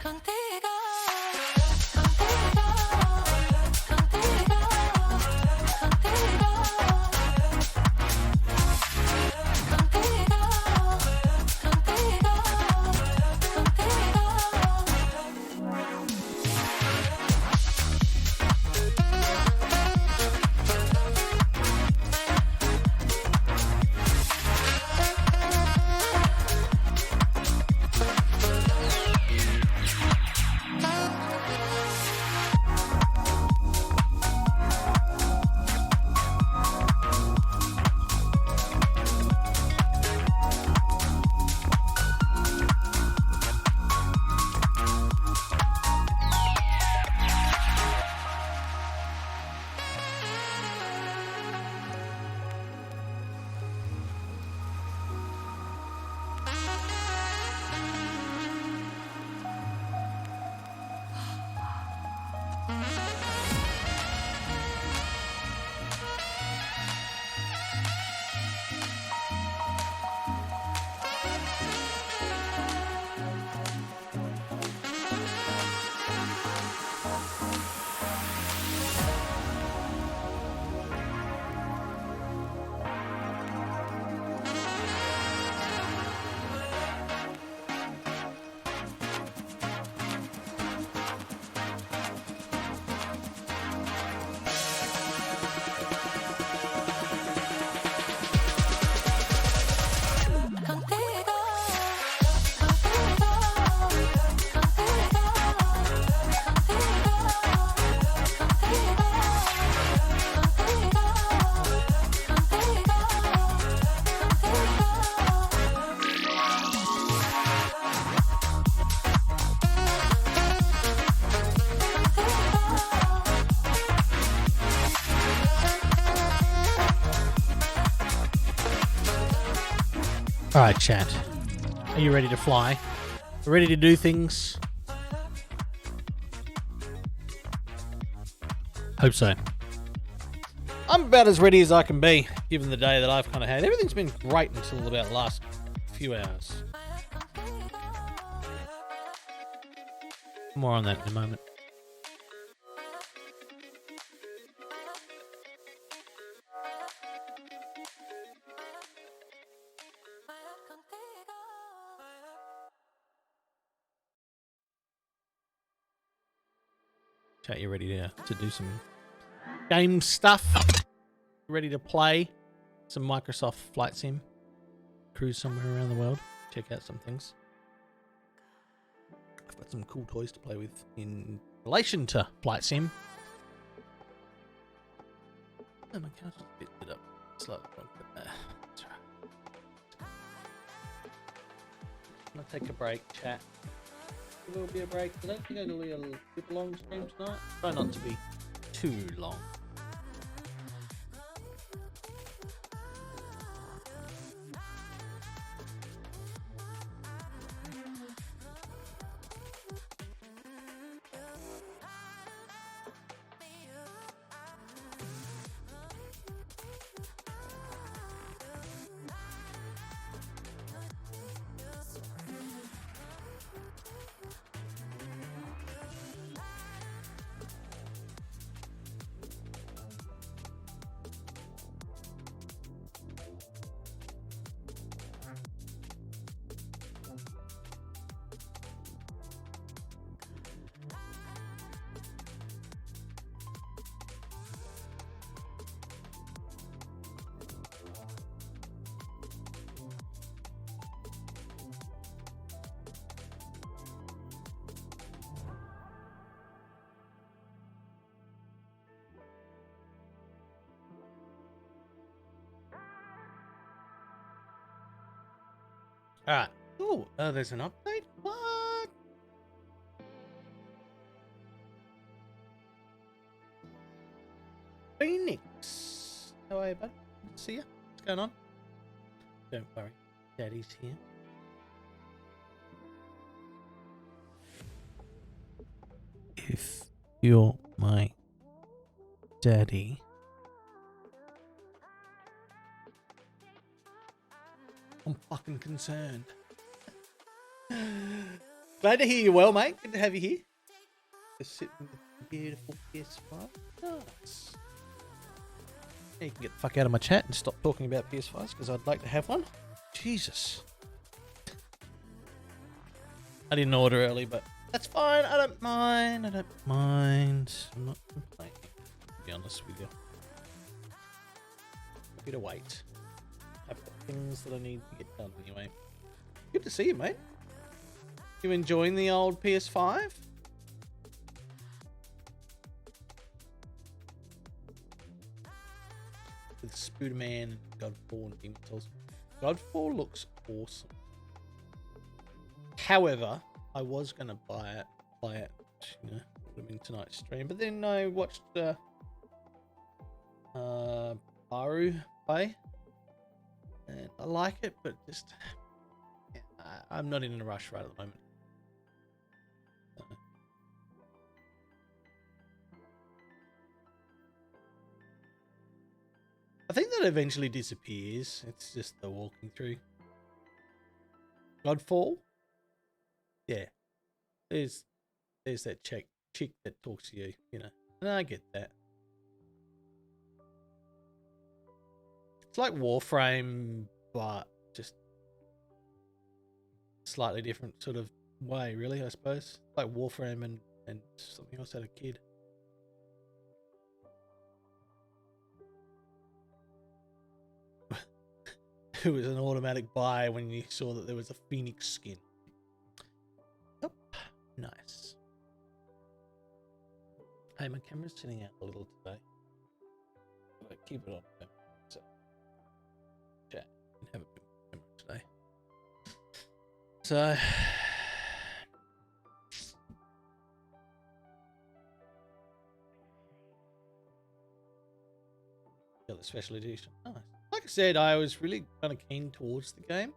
Contigo Alright, chat. Are you ready to fly? Ready to do things? Hope so. I'm about as ready as I can be, given the day that I've kind of had. Everything's been great until about the last few hours. More on that in a moment. Chat, you ready to do some game stuff? Ready to play some Microsoft Flight Sim? Cruise somewhere around the world? Check out some things. I've got some cool toys to play with in relation to Flight Sim. Oh, my couch just picked it up slightly wrong, but that's right. I'm gonna take a break, chat. There will be a break. I don't think it'll be a super long stream tonight. Try not to be too long. Alright. Oh, there's an update? What? Phoenix. How are you, bud? Good to see you. What's going on? Don't worry. Daddy's here. If you're my daddy, I'm fucking concerned. Glad to hear you well, mate. Good to have you here. Just sitting with the beautiful PS5. Nice. Yeah, you can get the fuck out of my chat and stop talking about PS5s because I'd like to have one. Jesus. I didn't order early, but that's fine. I don't mind. I'm not complaining, to be honest with you. Happy to wait. I've got things that I need to get done anyway. Good to see you, mate. You enjoying the old PS5? With Spooderman and Godfall and Demon Souls. Godfall looks awesome. However, I was going to play it, you know, would have been tonight's stream, but then I watched Baru play. And I like it, but just I'm not in a rush right at the moment. I think that eventually disappears. It's just the walking through. Godfall? Yeah. There's that chick that talks to you, you know. And I get that. It's like Warframe, but just slightly different sort of way, really, I suppose. Like Warframe and something else had a kid. It was an automatic buy when you saw that there was a Phoenix skin. Yep. Nice. Hey, my camera's sitting out a little today. But keep it on. So, chat. Have a bit more camera today. So, got the special edition. Nice. Like I said, I was really kind of keen towards the game.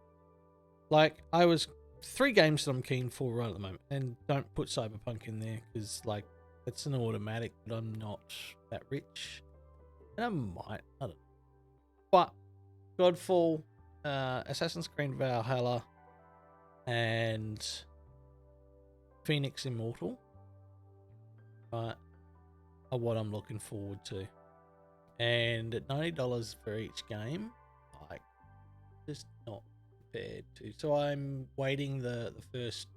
Like, I was 3 games that I'm keen for right at the moment, and don't put Cyberpunk in there because, like, it's an automatic, but I'm not that rich. And I might, I don't know. But Godfall, Assassin's Creed Valhalla, and Phoenix Immortal, right, are what I'm looking forward to. And at $90 for each game, like, just not prepared to. So I'm waiting the first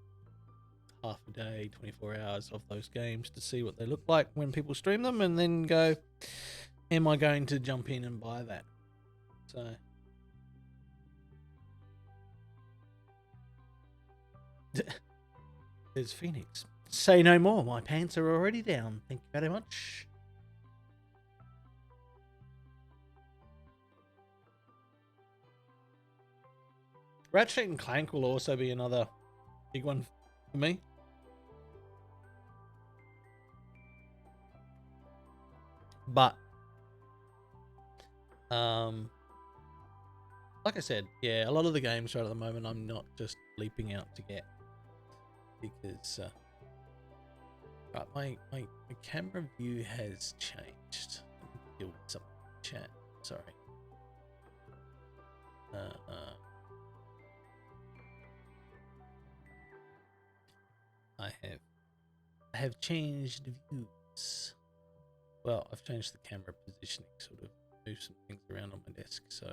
half a day, 24 hours of those games to see what they look like when people stream them, and then go, am I going to jump in and buy that? So there's Phoenix. Say no more. My pants are already down. Thank you very much. Ratchet and Clank will also be another big one for me. But like I said, yeah, a lot of the games right at the moment I'm not just leaping out to get, because right, my camera view has changed. Let me deal with some chat. Sorry. I have changed views. Well, I've changed the camera positioning, sort of moved some things around on my desk, so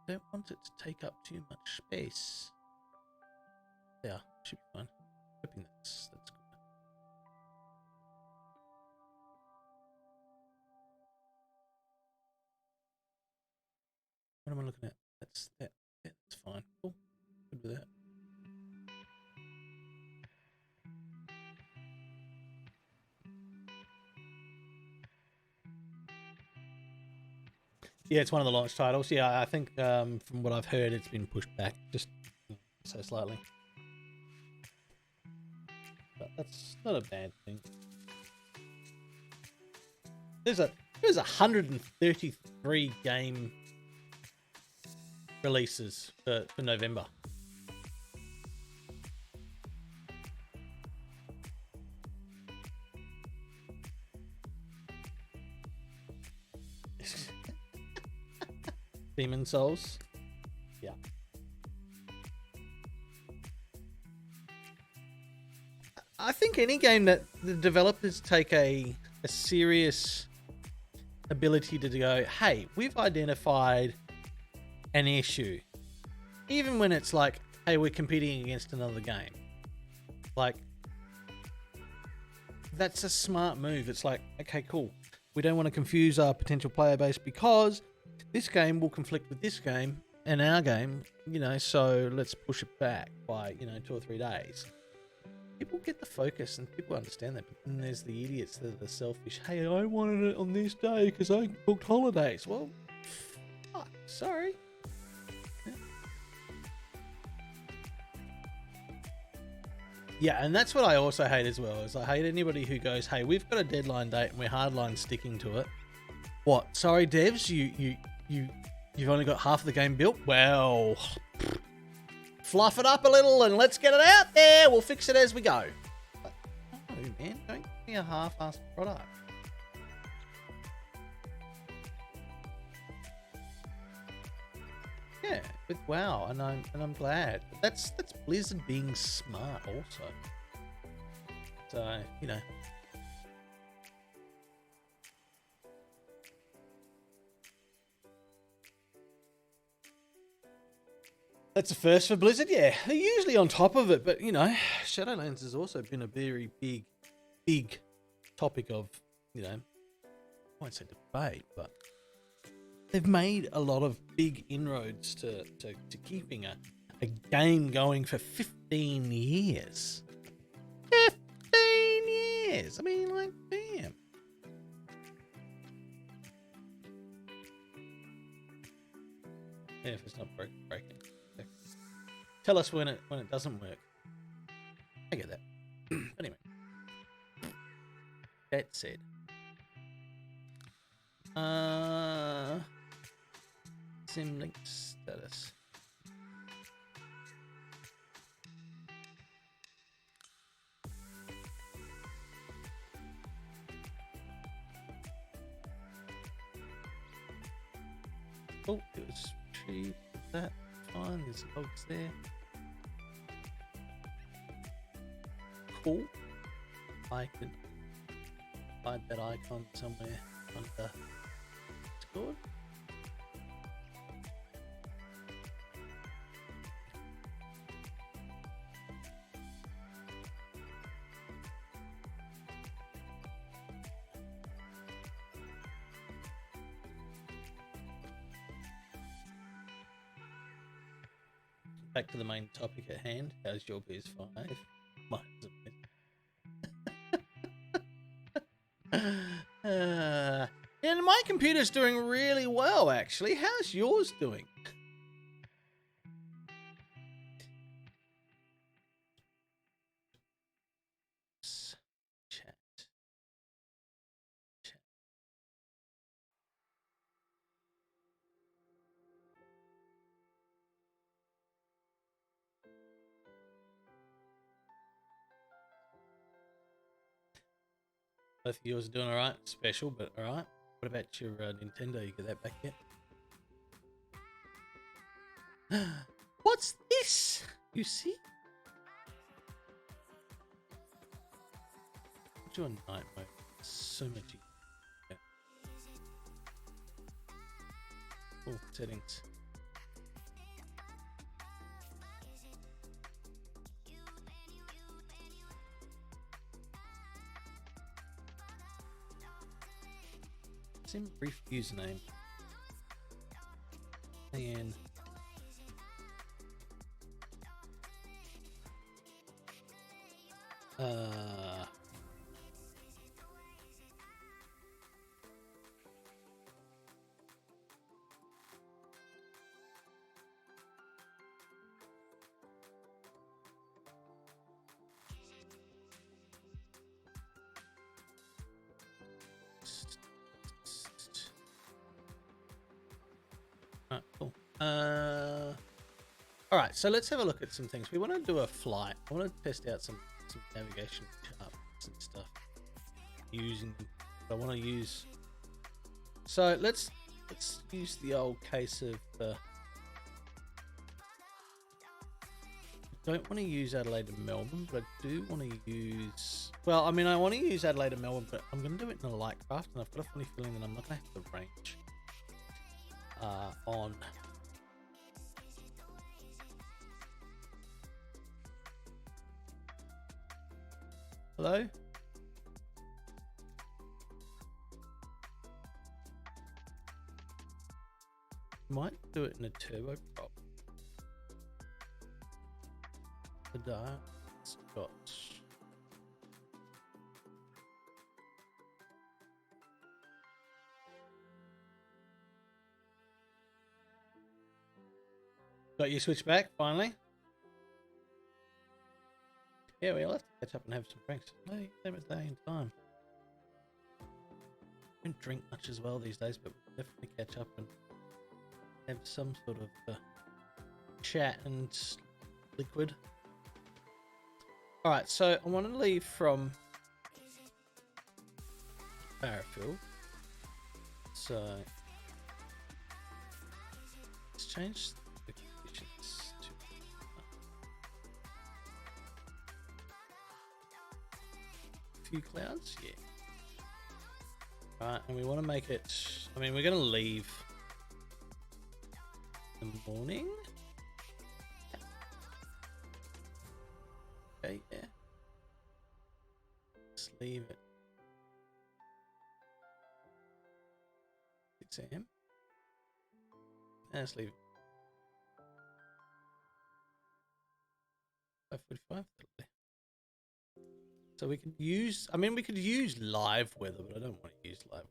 don't want it to take up too much space. Yeah, should be fine. Hoping that's good. What am I looking at? That's that. Yeah, that's fine. Cool. Good with that. Yeah, it's one of the launch titles. Yeah, I think from what I've heard, it's been pushed back just so slightly. But that's not a bad thing. There's 133 game releases for November. Demon Souls. Yeah. I think any game that the developers take a serious ability to go, hey, we've identified an issue. Even when it's like, hey, we're competing against another game. Like, that's a smart move. It's like, okay, cool. We don't want to confuse our potential player base because this game will conflict with this game and our game, so let's push it back by, 2 or 3 days. People get the focus and people understand that, but then there's the idiots that are the selfish. Hey, I wanted it on this day because I booked holidays. Well, fuck, sorry. Yeah, and that's what I also hate as well, is I hate anybody who goes, hey, we've got a deadline date and we're hardline sticking to it. What? Sorry, devs, you've only got half the game built? Well, fluff it up a little and let's get it out there. We'll fix it as we go. But no, man, don't give me a half-assed product. Yeah, with WoW, and I'm glad. But that's Blizzard being smart also. So, That's a first for Blizzard, yeah. They're usually on top of it, but, Shadowlands has also been a very big topic of, I won't say debate, but they've made a lot of big inroads to keeping a game going for 15 years. 15 years! I mean, like, damn. Yeah, if it's not breaking. Tell us when it doesn't work. I get that. But anyway. That said, sim link status. Oh, it was retrieved. That fine. There's logs there. Cool. I could find that icon somewhere under Discord. Back to the main topic at hand. How's your PS5? Mine's amazing. Yeah, my computer's doing really well, actually. How's yours doing? Chat. Both of yours are doing alright. Special, but alright. What about your Nintendo? You get that back yet? What's this? You see? Put you on night mode. So much easier. Yeah. Oh, settings. Sim brief username. And cool. All right, so let's have a look at some things. We want to do a flight. I want to test out some navigation charts and stuff using. I want to use. So let's use the old case of. I don't want to use Adelaide and Melbourne, but I do want to use. Well, I mean, I want to use Adelaide and Melbourne, but I'm going to do it in a light craft, and I've got a funny feeling that I'm not going to have the range on. Hello? Might do it in a turboprop. The dark Scotch. Got you switched back finally? Yeah, we'll have to catch up and have some drinks. No, same as day in time. I don't drink much as well these days, but we'll definitely catch up and have some sort of chat and liquid. Alright, so I want to leave from Barrafield. So let's change the conditions to few clouds, yeah. Alright, and we want to make it, I mean, we're going to leave in the morning. Okay, yeah. Let's leave it 6 a.m. And let's leave it 5:45. So we could use, I mean, we could use live weather, but I don't want to use live weather.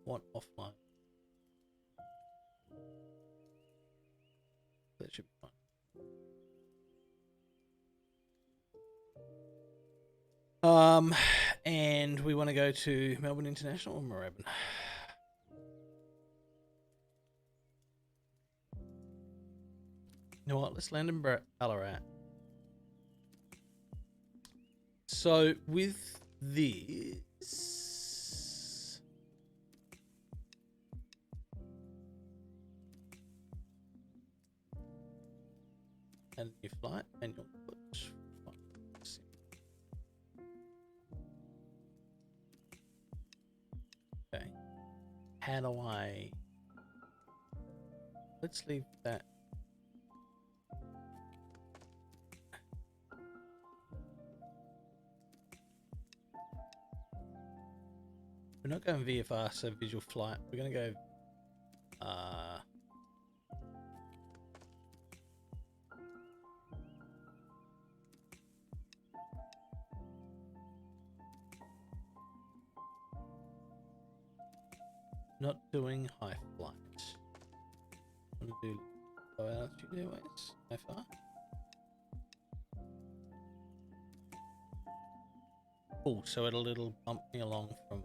I want offline. That should be fine. And we want to go to Melbourne International or Moorabbin. You know what? Let's land in Ballarat. So with this, and your flight, and you'll put. Okay. How do I? Let's leave that. We're not going VFR, so visual flight. We're going to go not doing high flight. I'm going to do low altitude airways. How far? Oh, so it'll bump me along from.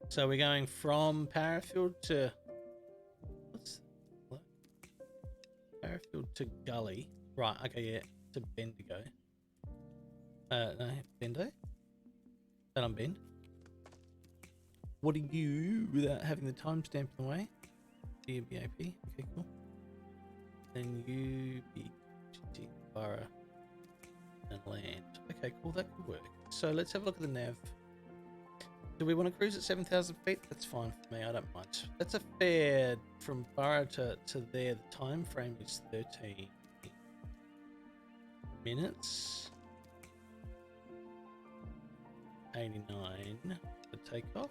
So we're going from Parafield to what? Parafield to Gully. Right, okay, yeah, to Bendigo. No, Bendo? Then I'm Bend. What are you without having the timestamp in the way? BAP. Okay, cool. Then you be Borough and land. Okay, cool, that could work. So let's have a look at the nav. Do we want to cruise at 7,000 feet? That's fine for me, I don't mind. That's a fair from Borough to there. The time frame is 13 minutes. 89 for takeoff.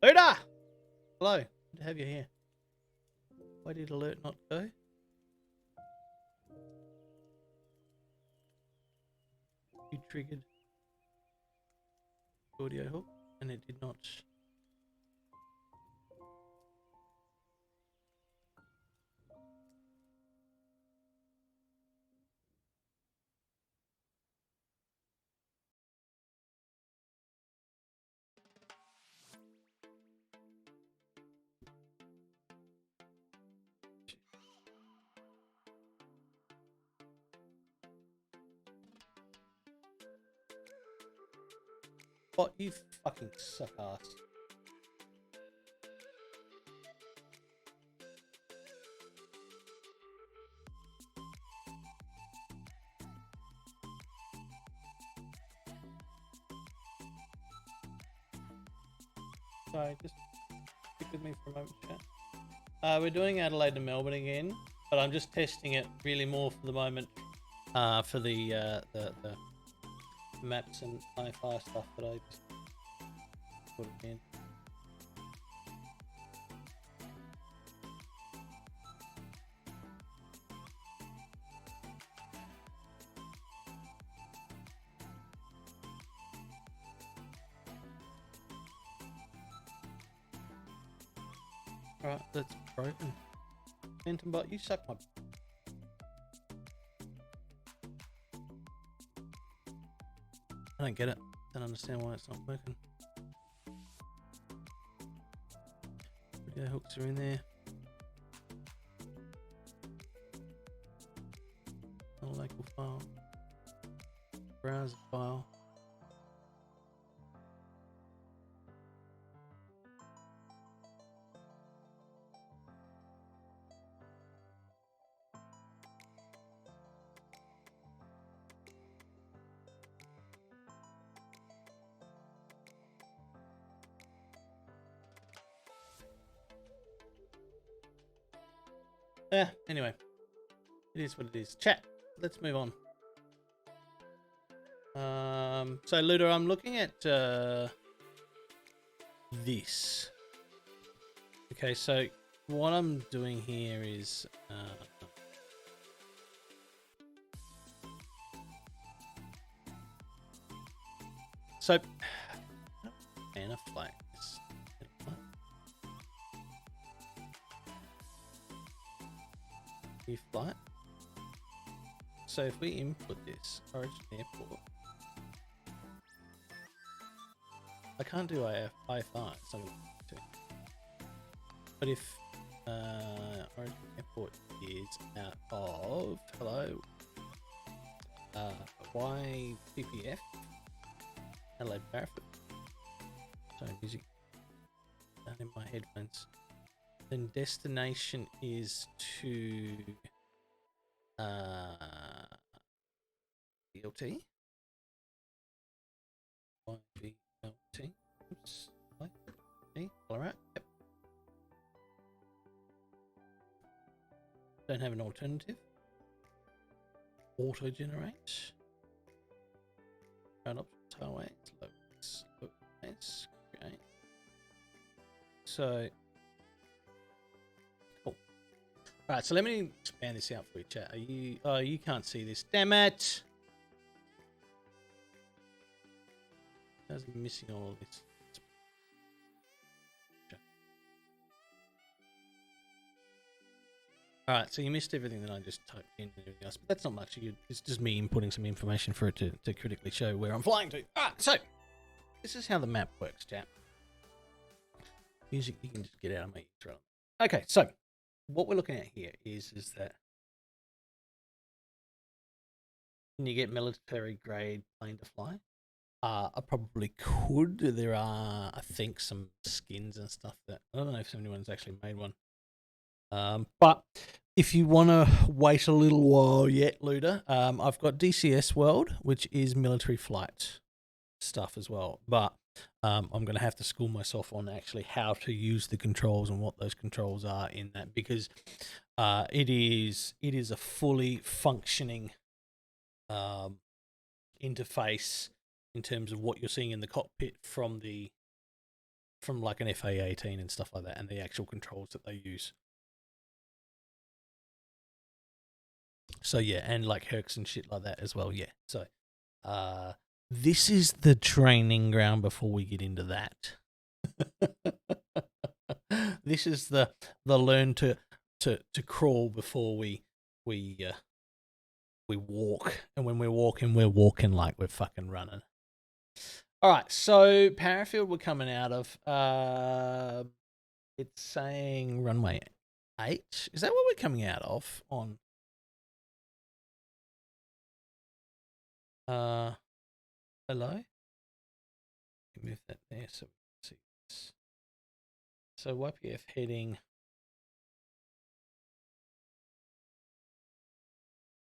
Luda! Hello, good to have you here. Why did alert not go? You triggered audio hook and it did not. What, you fucking suck ass. Sorry, just stick with me for a moment, chat. We're doing Adelaide to Melbourne again, but I'm just testing it really more for the moment for the maps and IFR stuff that I just put it in. Alright, that's broken. Phantom bot, you suck my. I don't get it. Don't understand why it's not working. Video hooks are in there. No local file. Browser file. Yeah, anyway. It is what it is. Chat, let's move on. So Luda, I'm looking at this. Okay, so what I'm doing here is so and a flag. New flight. so if we input this origin airport, I can't do IFI, so I'm going to. But if origin airport is out of hello YPPF Adelaide Barrowford, sorry, music down in my headphones. Then destination is to BLT. YBLT. Oops. All right. Yep. Don't have an alternative. Auto generate. Round options, highway, slow, okay. So, cool. All right, so let me expand this out for you, chat. Are you? Oh, you can't see this. Damn it! How's it missing all of this? All right, so you missed everything that I just typed in and everything else, but that's not much. It's just me inputting some information for it to critically show where I'm flying to. All right, so this is how the map works, chat. Music, you can just get out of my ears. Okay, so what we're looking at here is that can you get military grade plane to fly? I probably could. There are, I think, some skins and stuff that I don't know if anyone's actually made one. But if you want to wait a little while yet, Luda, I've got DCS World, which is military flight stuff as well. But I'm going to have to school myself on actually how to use the controls and what those controls are in that, because it is a fully functioning interface in terms of what you're seeing in the cockpit from like an FA-18 and stuff like that, and the actual controls that they use. So yeah, and like Hercs and shit like that as well. Yeah. So this is the training ground before we get into that. This is the learn to crawl before we walk, and when we're walking like we're fucking running. All right, so Parafield we're coming out of. It's saying runway 8. Is that what we're coming out of on? Hello? Move that there so we can see this. So YPF heading.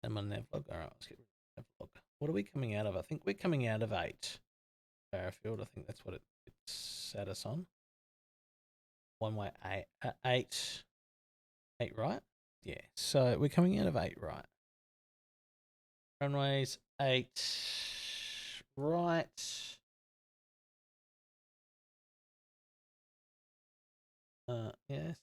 I'm on Navlog. All right, let's get rid of Navlog. What are we coming out of? I think we're coming out of 8. Parafield, I think that's what it sat us on. One way 8. 8 right? Yeah, so we're coming out of 8 right. Runways 8 right. Yes.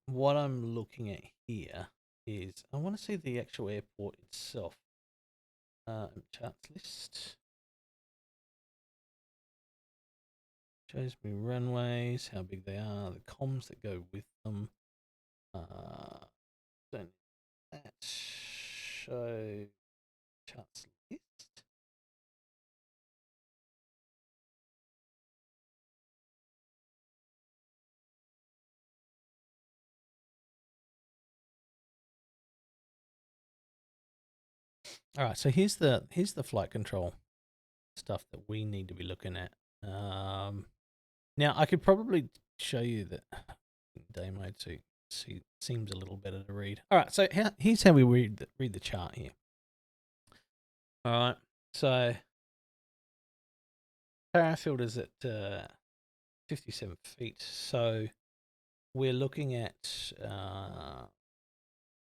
What I'm looking at here is I want to see the actual airport itself. Charts list. Shows me runways, how big they are, the comms that go with them. Don't that show charts list? All right, so here's the flight control stuff that we need to be looking at. Now I could probably show you that day mode so seems a little better to read. All right, so here's how we read the chart here. All right, so Parafield is at 57 feet, so we're looking at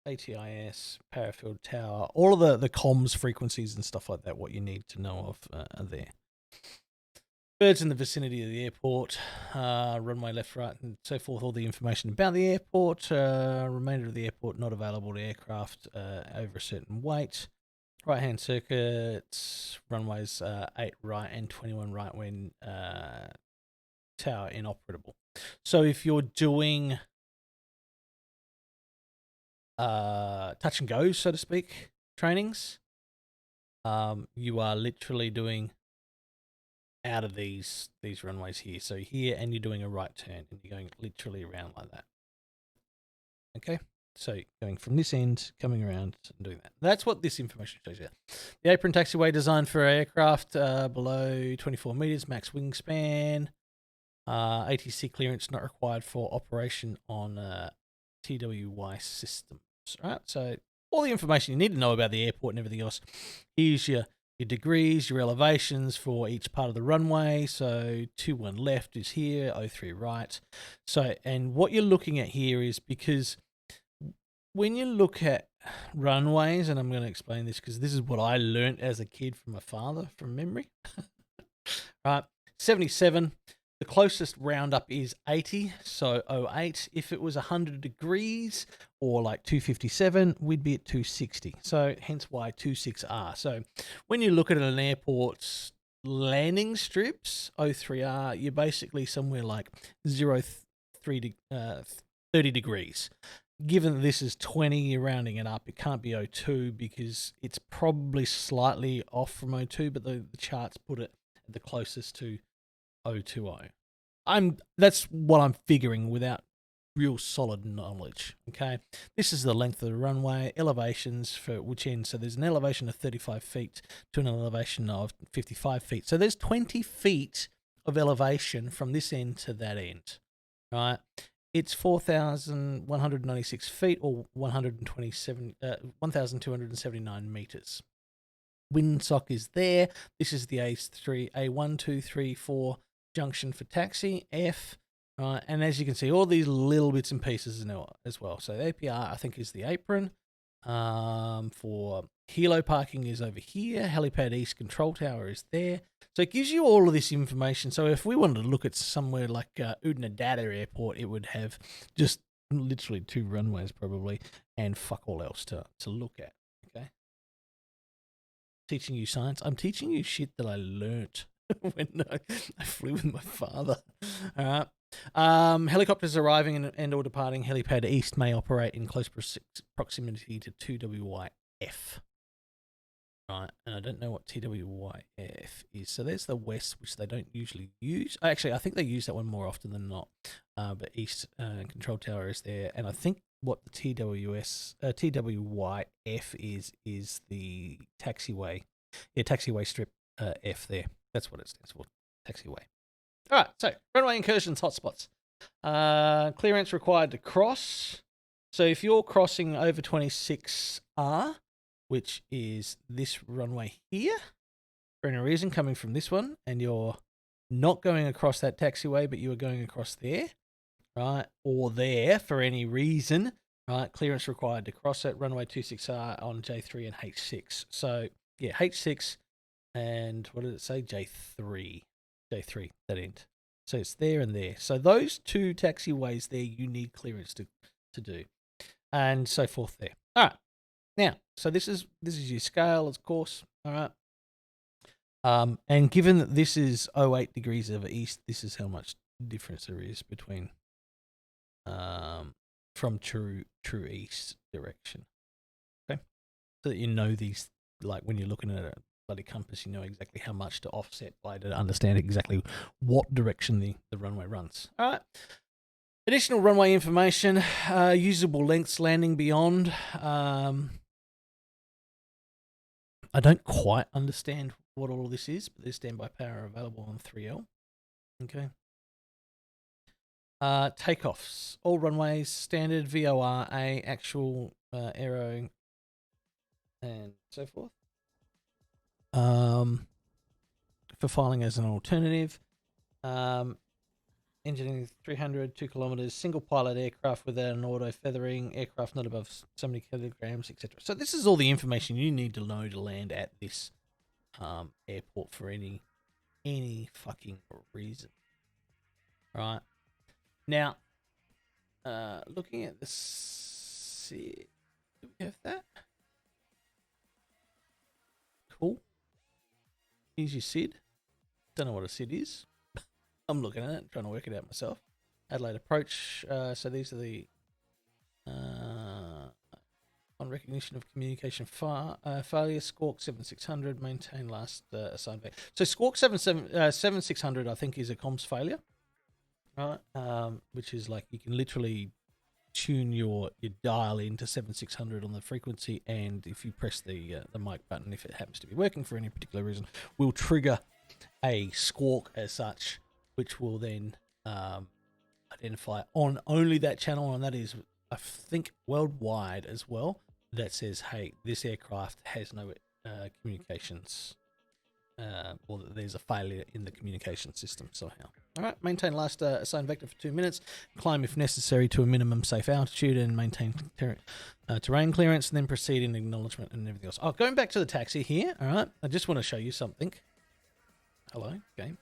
ATIS, Parafield Tower, all of the comms frequencies and stuff like that, what you need to know of are there. birds in the vicinity of the airport, runway left, right, and so forth. All the information about the airport. Remainder of the airport not available to aircraft over a certain weight. Right-hand circuits, runways 8 right and 21 right when tower inoperable. So if you're doing touch and go, so to speak, trainings, you are literally doing out of these runways here. So here, and you're doing a right turn, and you're going literally around like that. Okay, so going from this end, coming around and doing that. That's what this information shows you. The apron taxiway designed for aircraft below 24 meters, max wingspan. ATC clearance not required for operation on TWY systems. Right, so all the information you need to know about the airport and everything else. Here's your degrees, your elevations for each part of the runway. So 21 left is here, 03 right. So, and what you're looking at here is because when you look at runways, and I'm going to explain this because this is what I learned as a kid from my father from memory. Right, 77. The closest roundup is 80, so 08. If it was 100 degrees or like 257, we'd be at 260. So hence why 26R. So when you look at an airport's landing strips, 03R, you're basically somewhere like 30 degrees. Given that this is 20, you're rounding it up. It can't be 02 because it's probably slightly off from 02, but the charts put it the closest to 020. That's what I'm figuring without real solid knowledge. Okay, this is the length of the runway, elevations for which end. So there's an elevation of 35 feet to an elevation of 55 feet. So there's 20 feet of elevation from this end to that end. Right, it's 4,196 feet or 1,279 meters. Windsock is there. This is the A1, 2, 3, 4 junction for taxi, F, and as you can see, all these little bits and pieces now as well. So the APR, I think, is the apron. For helo parking is over here. Helipad East control tower is there. So it gives you all of this information. So if we wanted to look at somewhere like Udnadada Airport, it would have just literally 2 runways probably and fuck all else to look at. Okay. Teaching you science. I'm teaching you shit that I learnt when I flew with my father. All right. Helicopters arriving and or departing helipad east may operate in close proximity to 2WYF. Right, and I don't know what TWYF is. So there's the west, which they don't usually use. Actually, I think they use that one more often than not. But east control tower is there, and I think what the TWYF is the taxiway. Yeah, taxiway strip F there. That's what it stands for, taxiway. All right, so runway incursions, hotspots. Clearance required to cross. So if you're crossing over 26R, which is this runway here, for any reason coming from this one, and you're not going across that taxiway, but you are going across there, right, or there for any reason, right, clearance required to cross it, runway 26R on J3 and H6. So, yeah, H6 and what did it say? J3, that end. So it's there and there. So those 2 taxiways there, you need clearance to do, and so forth there. All right. Now, so this is your scale, of course. All right. And given that this is 08 degrees of east, this is how much difference there is between from true east direction. Okay, so that you know these, like when you're looking at a bloody compass, you know exactly how much to offset by to understand exactly what direction the runway runs. All right. Additional runway information, usable lengths, landing beyond. I don't quite understand what all of this is, but there's standby power available on 3L. Okay. Takeoffs. All runways, standard, VOR, A, actual, aero, and so forth. For filing as an alternative. Engineering 300, 2 kilometers, single pilot aircraft without an auto feathering, aircraft not above so many kilograms, etc. So this is all the information you need to know to land at this airport for any any fucking reason. Right. Now, looking at the SID, do we have that? Cool. Here's your SID. Don't know what a SID is. I'm looking at it, trying to work it out myself. Adelaide approach. So these are the on recognition of communication failure. Squawk 7600. Maintain last assigned vector. So Squawk 7600 I think is a comms failure, right? Which is like you can literally tune your dial into 7600 on the frequency, and if you press the mic button, if it happens to be working for any particular reason, will trigger a squawk as such, which will then identify on only that channel, and that is, I think, worldwide as well, that says, hey, this aircraft has no communications, or that there's a failure in the communication system somehow. All right, maintain last assigned vector for 2 minutes, climb if necessary to a minimum safe altitude, and maintain terrain clearance, and then proceed in acknowledgement and everything else. Oh, going back to the taxi here, all right, I just want to show you something. Hello, game.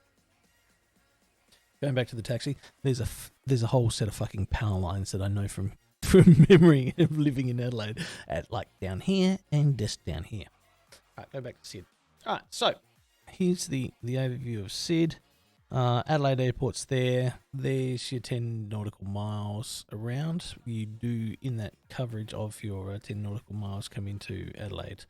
Going back to the taxi, there's a whole set of fucking power lines that I know from memory of living in Adelaide, at like down here and just down here. All right, go back to SID. All right, so here's the overview of SID. Adelaide Airport's there. There's your 10 nautical miles around. You do, in that coverage of your 10 nautical miles, come into Adelaide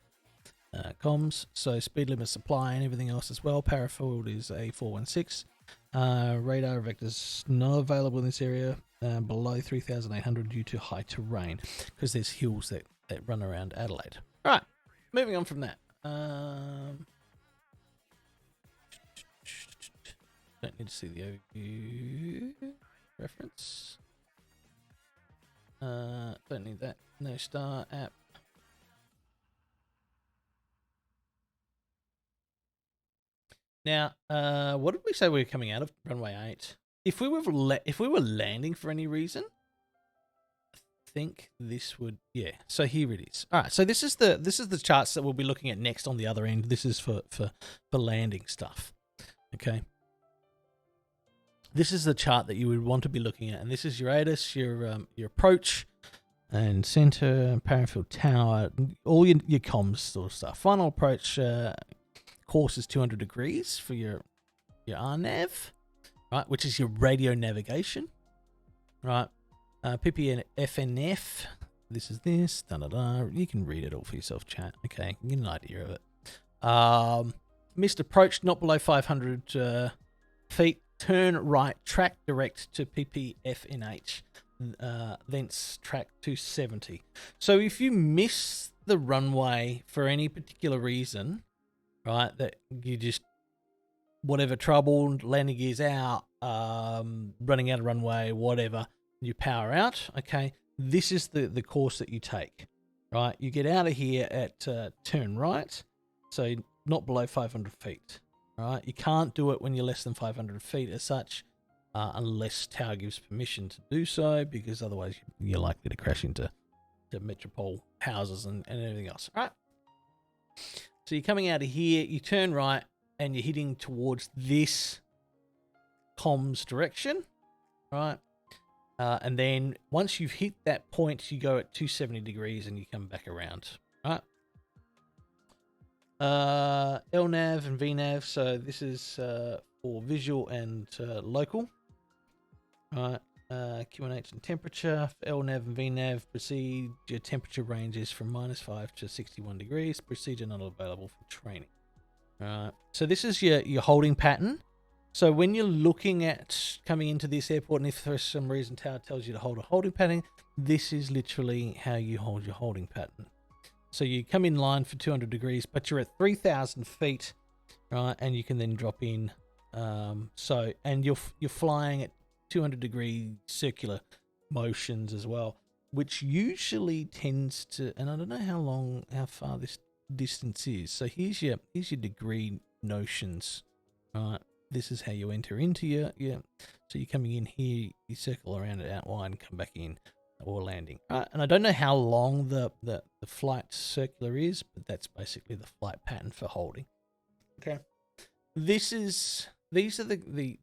comms. So speed limit, supply, and everything else as well. Parafield is a 416. Radar vectors not available in this area below 3,800 due to high terrain, because there's hills that run around Adelaide. All right, moving on from that. Don't need to see the overview reference. Don't need that. No star app. Now, what did we say we were coming out of runway 8? If we were landing for any reason, I think this would, yeah. So here it is. All right. So this is the charts that we'll be looking at next on the other end. This is for landing stuff. Okay. This is the chart that you would want to be looking at, and this is your ATIS, your approach, and center, Parafield Tower, all your comms sort of stuff. Final approach course is 200 degrees for your RNAV, right, which is your radio navigation, right? PPFNF, this is this, da-da-da. You can read it all for yourself, chat. Okay, you get an idea of it. Missed approach, not below 500 feet. Turn right, track direct to PPFNH, thence track 270. So if you miss the runway for any particular reason, right, that you just, whatever trouble, landing gear's out, running out of runway, whatever, you power out, okay, this is the course that you take, right? You get out of here at turn right, so not below 500 feet. Right, you can't do it when you're less than 500 feet as such, unless tower gives permission to do so, because otherwise you're likely to crash into metropole houses and everything else. All right. So you're coming out of here, you turn right, and you're heading towards this comms direction, right? And then once you've hit that point, you go at 270 degrees and you come back around, right? LNAV and VNAV, so this is for visual and local. Right, QNH and temperature. For LNAV and VNAV, proceed. Your temperature range is from -5 to 61 degrees. Procedure not available for training. Right, so this is your holding pattern. So when you're looking at coming into this airport, and if for some reason tower tells you to hold a holding pattern, this is literally how you hold your holding pattern. So you come in line for 200 degrees, but you're at 3,000 feet, right? And you can then drop in. And you're flying at 200 degree circular motions as well, which usually tends to, and I don't know how far this distance is. So here's your degree notions, right? This is how you enter into your. So you're coming in here, you circle around it out wide and come back in. Or landing. And I don't know how long the flight circular is, but that's basically the flight pattern for holding. Okay. these are the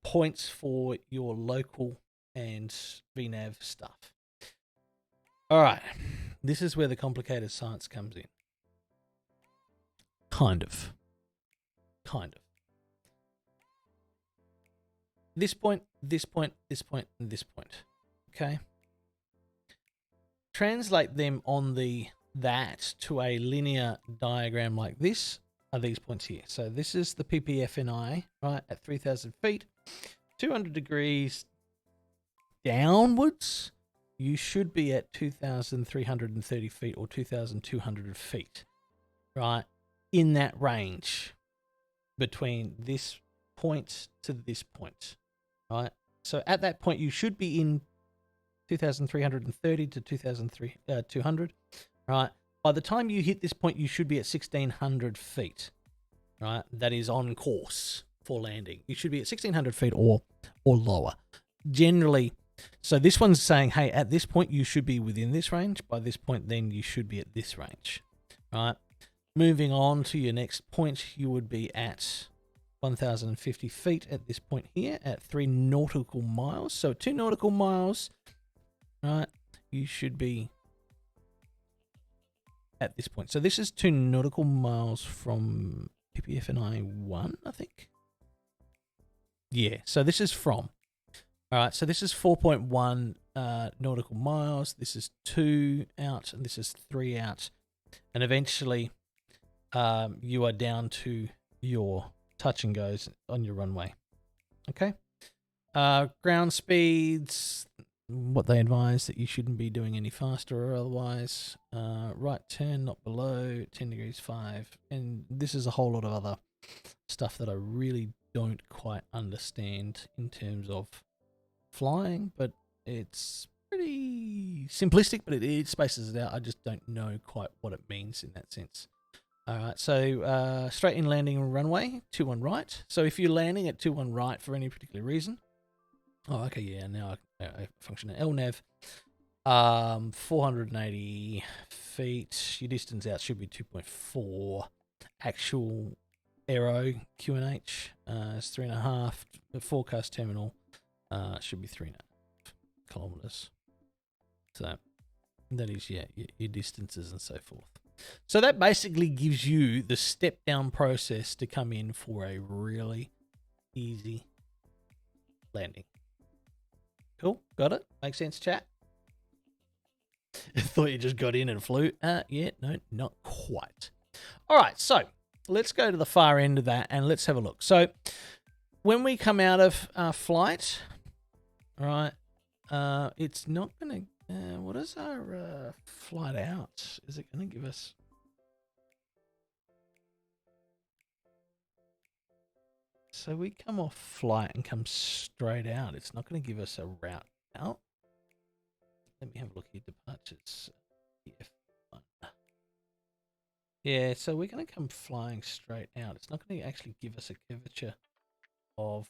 points for your local and VNav stuff. All right, this is where the complicated science comes in. Kind of. This point, this point, this point, and this point. Okay. Translate them on that to a linear diagram like this are these points here. So this is the PPFNI, right, at 3,000 feet, 200 degrees downwards. You should be at 2,330 feet or 2,200 feet, right, in that range between this point to this point, right? So at that point, you should be in 2,330 to 2,200, right? By the time you hit this point, you should be at 1,600 feet, right? That is on course for landing. You should be at 1,600 feet or lower. Generally, so this one's saying, hey, at this point, you should be within this range. By this point, then you should be at this range, right? Moving on to your next point, you would be at 1,050 feet at this point here at 3 nautical miles. So 2 nautical miles, right? You should be at this point. So this is 2 nautical miles from PPFNI 1, I think. Yeah, so this is from. All right, so this is 4.1 nautical miles. This is 2 out, and this is 3 out. And eventually, you are down to your touch and goes on your runway. Okay. Ground speeds, what they advise that you shouldn't be doing any faster or otherwise. Right turn, not below 10 degrees 5. And this is a whole lot of other stuff that I really don't quite understand in terms of flying, but it's pretty simplistic, but it spaces it out. I just don't know quite what it means in that sense. All right, so straight in landing runway, 21 right. So if you're landing at 21 right for any particular reason, oh, okay, yeah, now I function at LNAV. 480 feet. Your distance out should be 2.4. Actual aero QNH is 3.5. The forecast terminal should be 3.5 kilometers. So that is, yeah, your distances and so forth. So that basically gives you the step down process to come in for a really easy landing. Cool, got it? Makes sense, chat? I thought you just got in and flew. Yeah, no, not quite. All right, so let's go to the far end of that and let's have a look. So when we come out of flight, all right, it's not going to... what is our flight out? Is it going to give us... So we come off flight and come straight out. It's not going to give us a route out. Let me have a look here. Departures. Yeah, so we're going to come flying straight out. It's not going to actually give us a curvature of...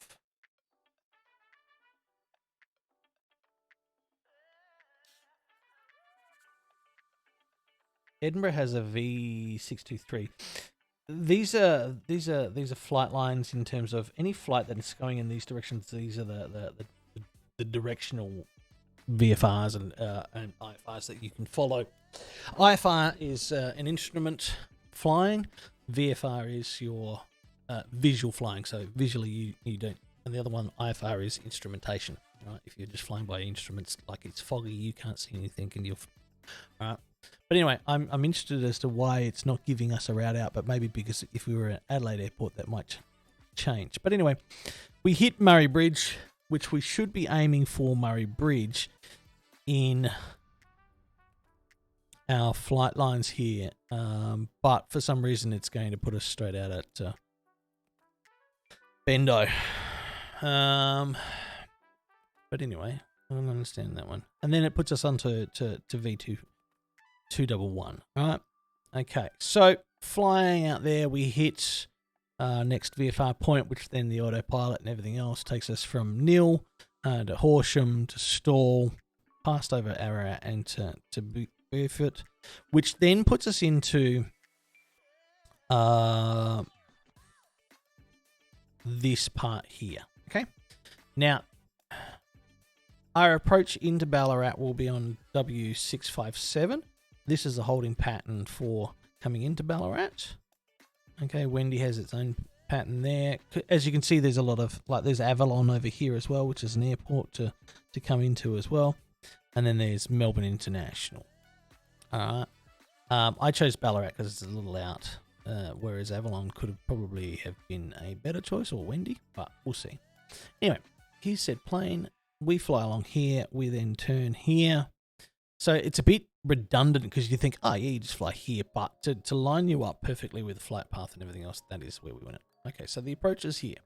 Edinburgh has a V623. These are flight lines in terms of any flight that is going in these directions. These are the directional VFRs and IFRs that you can follow. IFR is an instrument flying. VFR is your visual flying. So visually you don't. And the other one, IFR, is instrumentation. Right? If you're just flying by instruments, like it's foggy, you can't see anything, and you're right. But anyway, I'm interested as to why it's not giving us a route out, but maybe because if we were at Adelaide Airport, that might change. But anyway, we hit Murray Bridge, which we should be aiming for Murray Bridge in our flight lines here. But for some reason, it's going to put us straight out at Bendo. But anyway, I don't understand that one. And then it puts us onto to V2. 211. All right. Okay. So flying out there, we hit next VFR point, which then the autopilot and everything else takes us from nil to Horsham to Stall, past over Ararat and to Beaufort, which then puts us into this part here. Okay. Now, our approach into Ballarat will be on W657. This is the holding pattern for coming into Ballarat. Okay, Wendy has its own pattern there. As you can see, there's a lot of, like, there's Avalon over here as well, which is an airport to come into as well. And then there's Melbourne International. All right. I chose Ballarat because it's a little out, whereas Avalon could have probably have been a better choice, or Wendy, but we'll see. Anyway, here's said plane. We fly along here. We then turn here. So it's a bit redundant because you think, oh, yeah, you just fly here. But to line you up perfectly with the flight path and everything else, that is where we want it. Okay, so the approach is here.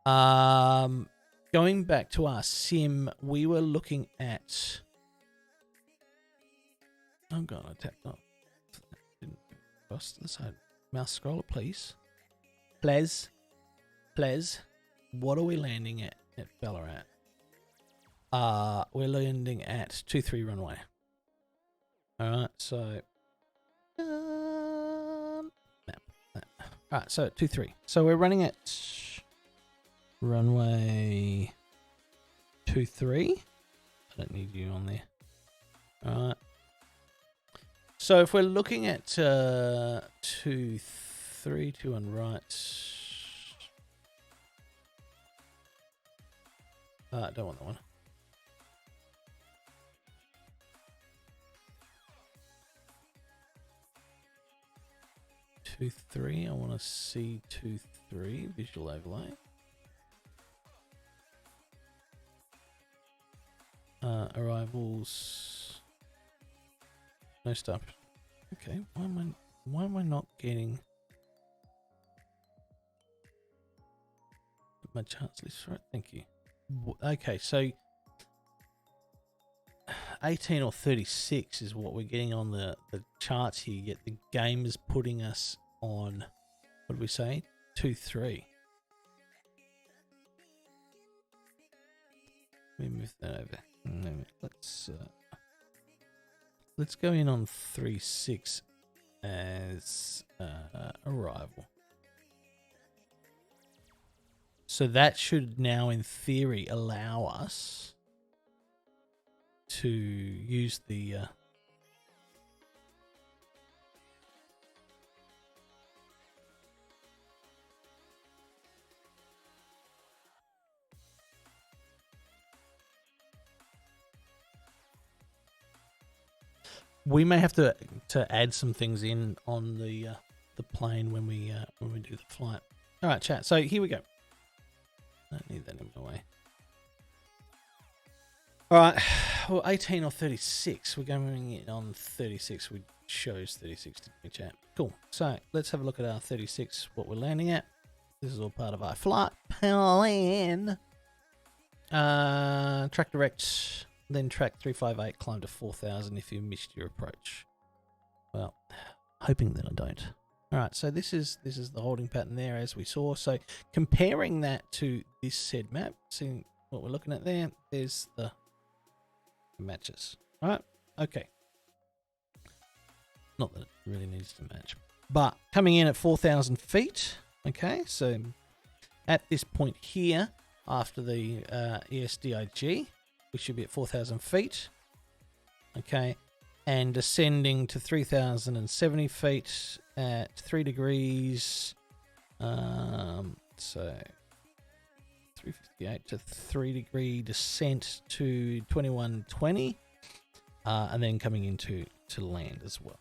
Going back to our sim, we were looking at... Oh, God, I tapped up. Didn't cross to the side. Mouse scroller, please. Please. What are we landing at Ballarat? We're landing at 23 runway. Alright, so map. Alright, so 23. So we're running at runway 23. I don't need you on there. Alright. So if we're looking at 23, 2 on right. I don't want that one. Two, 3. I want to see 2, 3 visual overlay. Arrivals. No stuff. Okay, why am I not getting my charts list right? Thank you. Okay, so 18 or 36 is what we're getting on the charts here, yet the game is putting us on, what did we say? 2, 3. Let me move that over. Let's go in on 3, 6 as arrival. So that should now, in theory, allow us to use the we may have to add some things in on the plane when we do the flight. All right, chat. So here we go. I don't need that in my way. All right. Well, 18 or 36. We're going in on 36. We chose 36 to me, chat. Cool. So let's have a look at our 36. What we're landing at. This is all part of our flight plan. Track direct. Then track 358, climb to 4,000 if you missed your approach. Well, hoping that I don't. All right, so this is the holding pattern there as we saw. So comparing that to this said map, seeing what we're looking at there, there's the matches. All right, okay. Not that it really needs to match, but coming in at 4,000 feet. Okay, so at this point here, after the ESDIG, we should be at 4,000 feet. Okay. And descending to 3,070 feet at 3 degrees. So 358 to 3 degree descent to 2120. And then coming into land as well.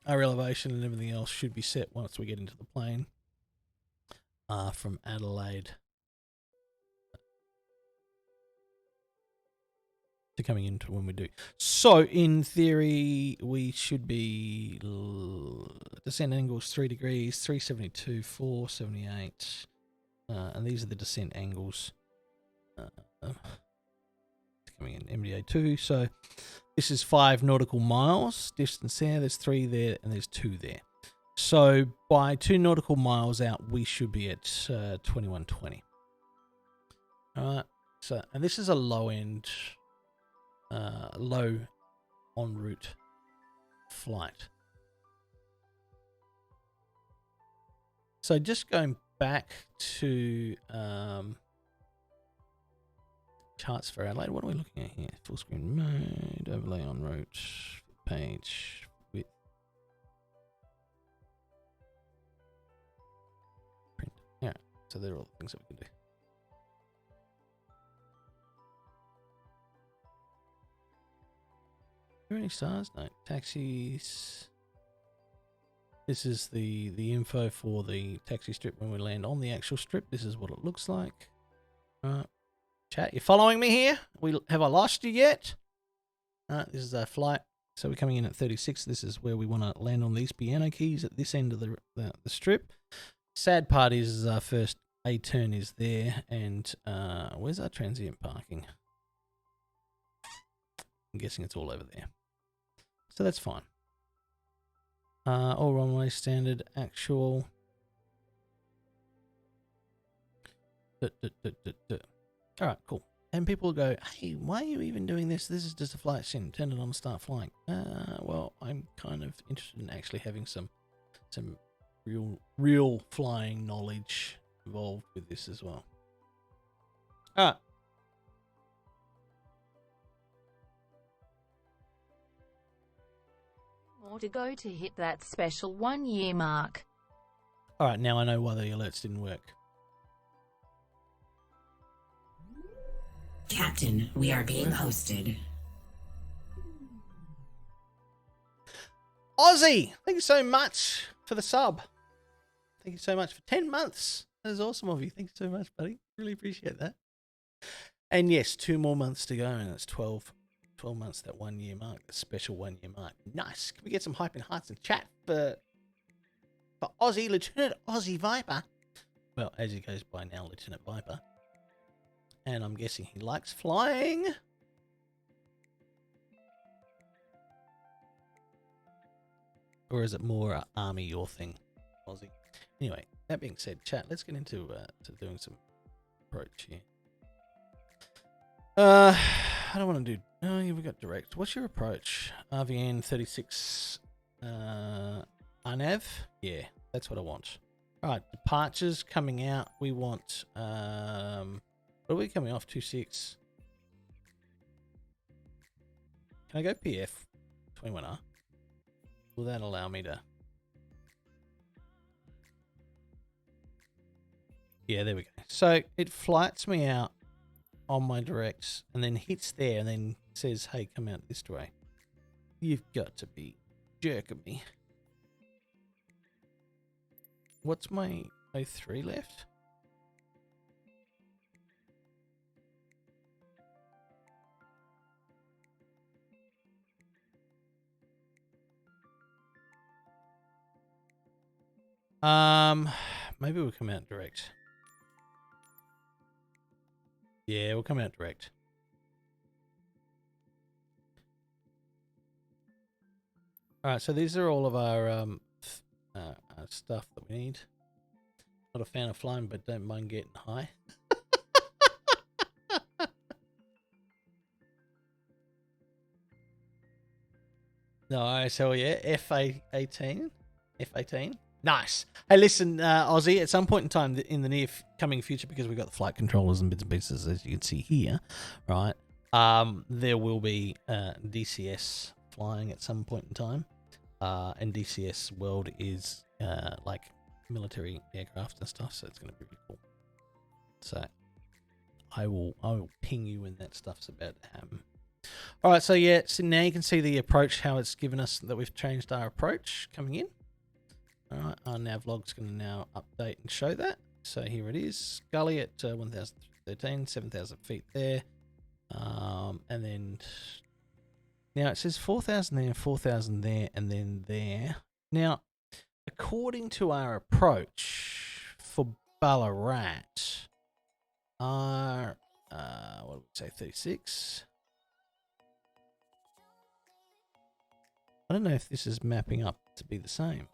Our elevation and everything else should be set once we get into the plane. From Adelaide to coming into when we do. So in theory, we should be descent angles 3 degrees, 372, 478, and these are the descent angles coming in MDA 2. So this is 5 nautical miles distance there. There's 3 there, and there's 2 there. So by 2 nautical miles out, we should be at 2120. All right. So, and this is a low end. Low en route flight. So just going back to charts for Adelaide. What are we looking at here? Full screen mode, overlay on route, page, width, print. Yeah, so they're all the things that we can do. Are there any stars? No. Taxis. This is the info for the taxi strip when we land on the actual strip. This is what it looks like. Chat, you following me here? Have I lost you yet? This is our flight. So we're coming in at 36. This is where we want to land on these piano keys at this end of the strip. Sad part is our first A turn is there, and where's our transient parking? I'm guessing it's all over there. So that's fine. All runway standard actual. Alright, cool. And people go, hey, why are you even doing this? This is just a flight sim. Turn it on and start flying. Well, I'm kind of interested in actually having some real flying knowledge involved with this as well. Alright. More to go to hit that special 1 year mark. Alright, now I know why the alerts didn't work. Captain, we are being hosted. Aussie, thank you so much for the sub. Thank you so much for 10 months. That is awesome of you. Thank you so much, buddy. Really appreciate that. And yes, 2 more months to go, and it's 12 months, that 1 year mark, the special 1 year mark. Nice. Can we get some hype and hearts and chat for Aussie, Lieutenant Aussie Viper? Well, as he goes by now, Lieutenant Viper. And I'm guessing he likes flying. Or is it more army your thing, Aussie? Anyway, that being said, chat, let's get into to doing some approach here. I don't want to do... Oh, yeah, we got direct. What's your approach? RVN 36 RNAV? Yeah, that's what I want. Alright, departures coming out. We want... what are we coming off? 26. Can I go PF? 21R. Will that allow me to... Yeah, there we go. So it flights me out on my directs and then hits there and then says, hey, come out this way. You've got to be jerking me. What's my 03 left? Maybe we'll come out direct. Yeah, we'll come out direct. Alright, so these are all of our stuff that we need. Not a fan of flying, but don't mind getting high. No, so yeah, F18. F18. Nice. Hey, listen, Aussie, at some point in time in the near coming future, because we've got the flight controllers and bits and pieces, as you can see here, right, there will be DCS flying at some point in time. And DCS world is like military aircraft and stuff, so it's going to be really cool. So I will ping you when that stuff's about to happen. All right, so yeah, so now you can see the approach, how it's given us that we've changed our approach coming in. All right, our navlog's going to now update and show that. So here it is, Gully at 1,013, 7,000 feet there. And then now it says 4,000 there, 4,000 there, and then there. Now, according to our approach for Ballarat, our, what would we say, 36? I don't know if this is mapping up to be the same.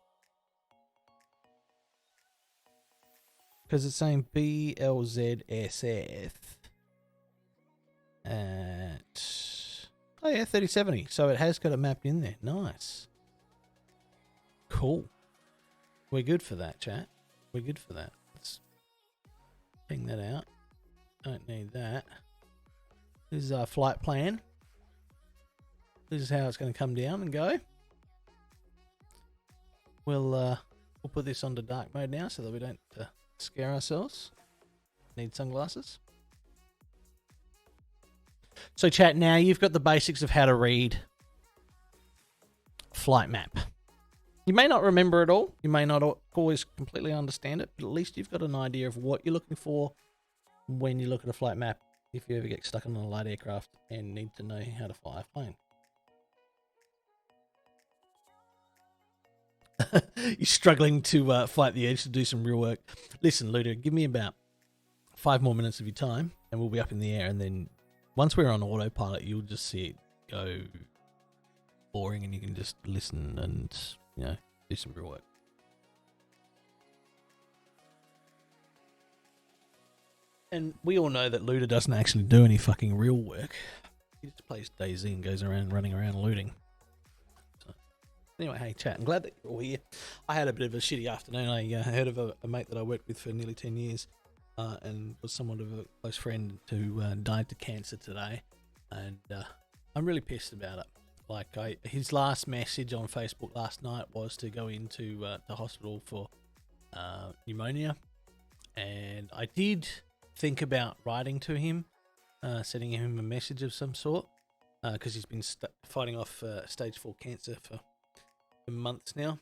Because it's saying BLZSF at... Oh yeah, 3070. So it has got it mapped in there. Nice. Cool. We're good for that, chat. We're good for that. Ping that out. Don't need that. This is our flight plan. This is how it's going to come down and go. We'll put this onto dark mode now so that we don't scare ourselves. Need sunglasses. So chat, now you've got the basics of how to read flight map. You may not remember it all. You may not always completely understand it, but at least you've got an idea of what you're looking for when you look at a flight map if you ever get stuck on a light aircraft and need to know how to fly a plane. You're struggling to fight the edge to do some real work. Listen, Ludo, give me about 5 more minutes of your time and we'll be up in the air, and then once we're on autopilot, you'll just see it go boring and you can just listen and, you know, do some real work. And we all know that Ludo doesn't actually do any fucking real work. He just plays DayZ and goes around running around looting. So, anyway, hey chat, I'm glad that you're all here. I had a bit of a shitty afternoon. I heard of a mate that I worked with for nearly 10 years and was somewhat of a close friend who died to cancer today. And I'm really pissed about it. Like, his last message on Facebook last night was to go into the hospital for pneumonia. And I did think about writing to him, sending him a message of some sort, because he's been fighting off stage 4 cancer for months now.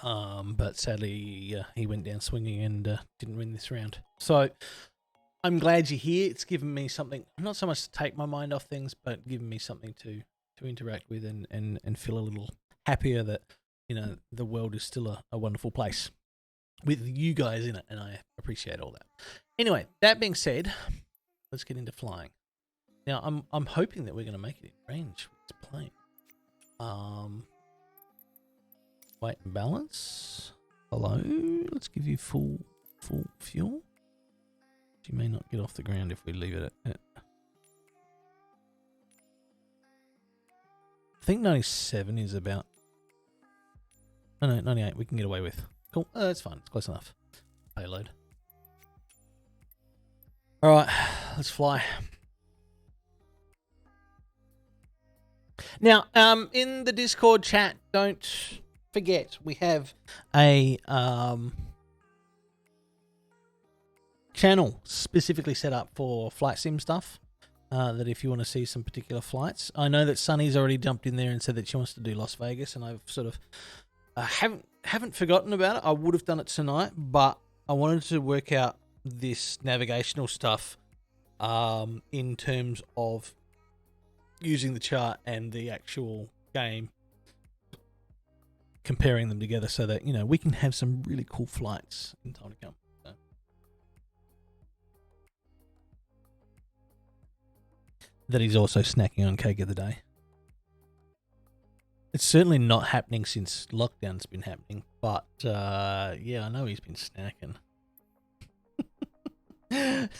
But sadly, he went down swinging and didn't win this round. So I'm glad you're here. It's given me something, not so much to take my mind off things, but given me something to interact with and feel a little happier that, you know, the world is still a wonderful place with you guys in it, and I appreciate all that. Anyway, that being said, let's get into flying. Now, I'm hoping that we're going to make it in range with this plane. Weight and balance. Hello. Let's give you full fuel. You may not get off the ground if we leave it at. I think 97 is about. Oh no, 98 we can get away with. Cool. That's fine. It's close enough. Payload. All right, let's fly. Now, in the Discord chat, don't forget we have a channel specifically set up for flight sim stuff. That if you want to see some particular flights, I know that Sunny's already jumped in there and said that she wants to do Las Vegas, and I've sort of haven't forgotten about it. I would have done it tonight, but I wanted to work out this navigational stuff in terms of using the chart and the actual game, comparing them together so that, you know, we can have some really cool flights in time to come. So. That he's also snacking on cake of the day. It's certainly not happening since lockdown's been happening, but yeah, I know he's been snacking.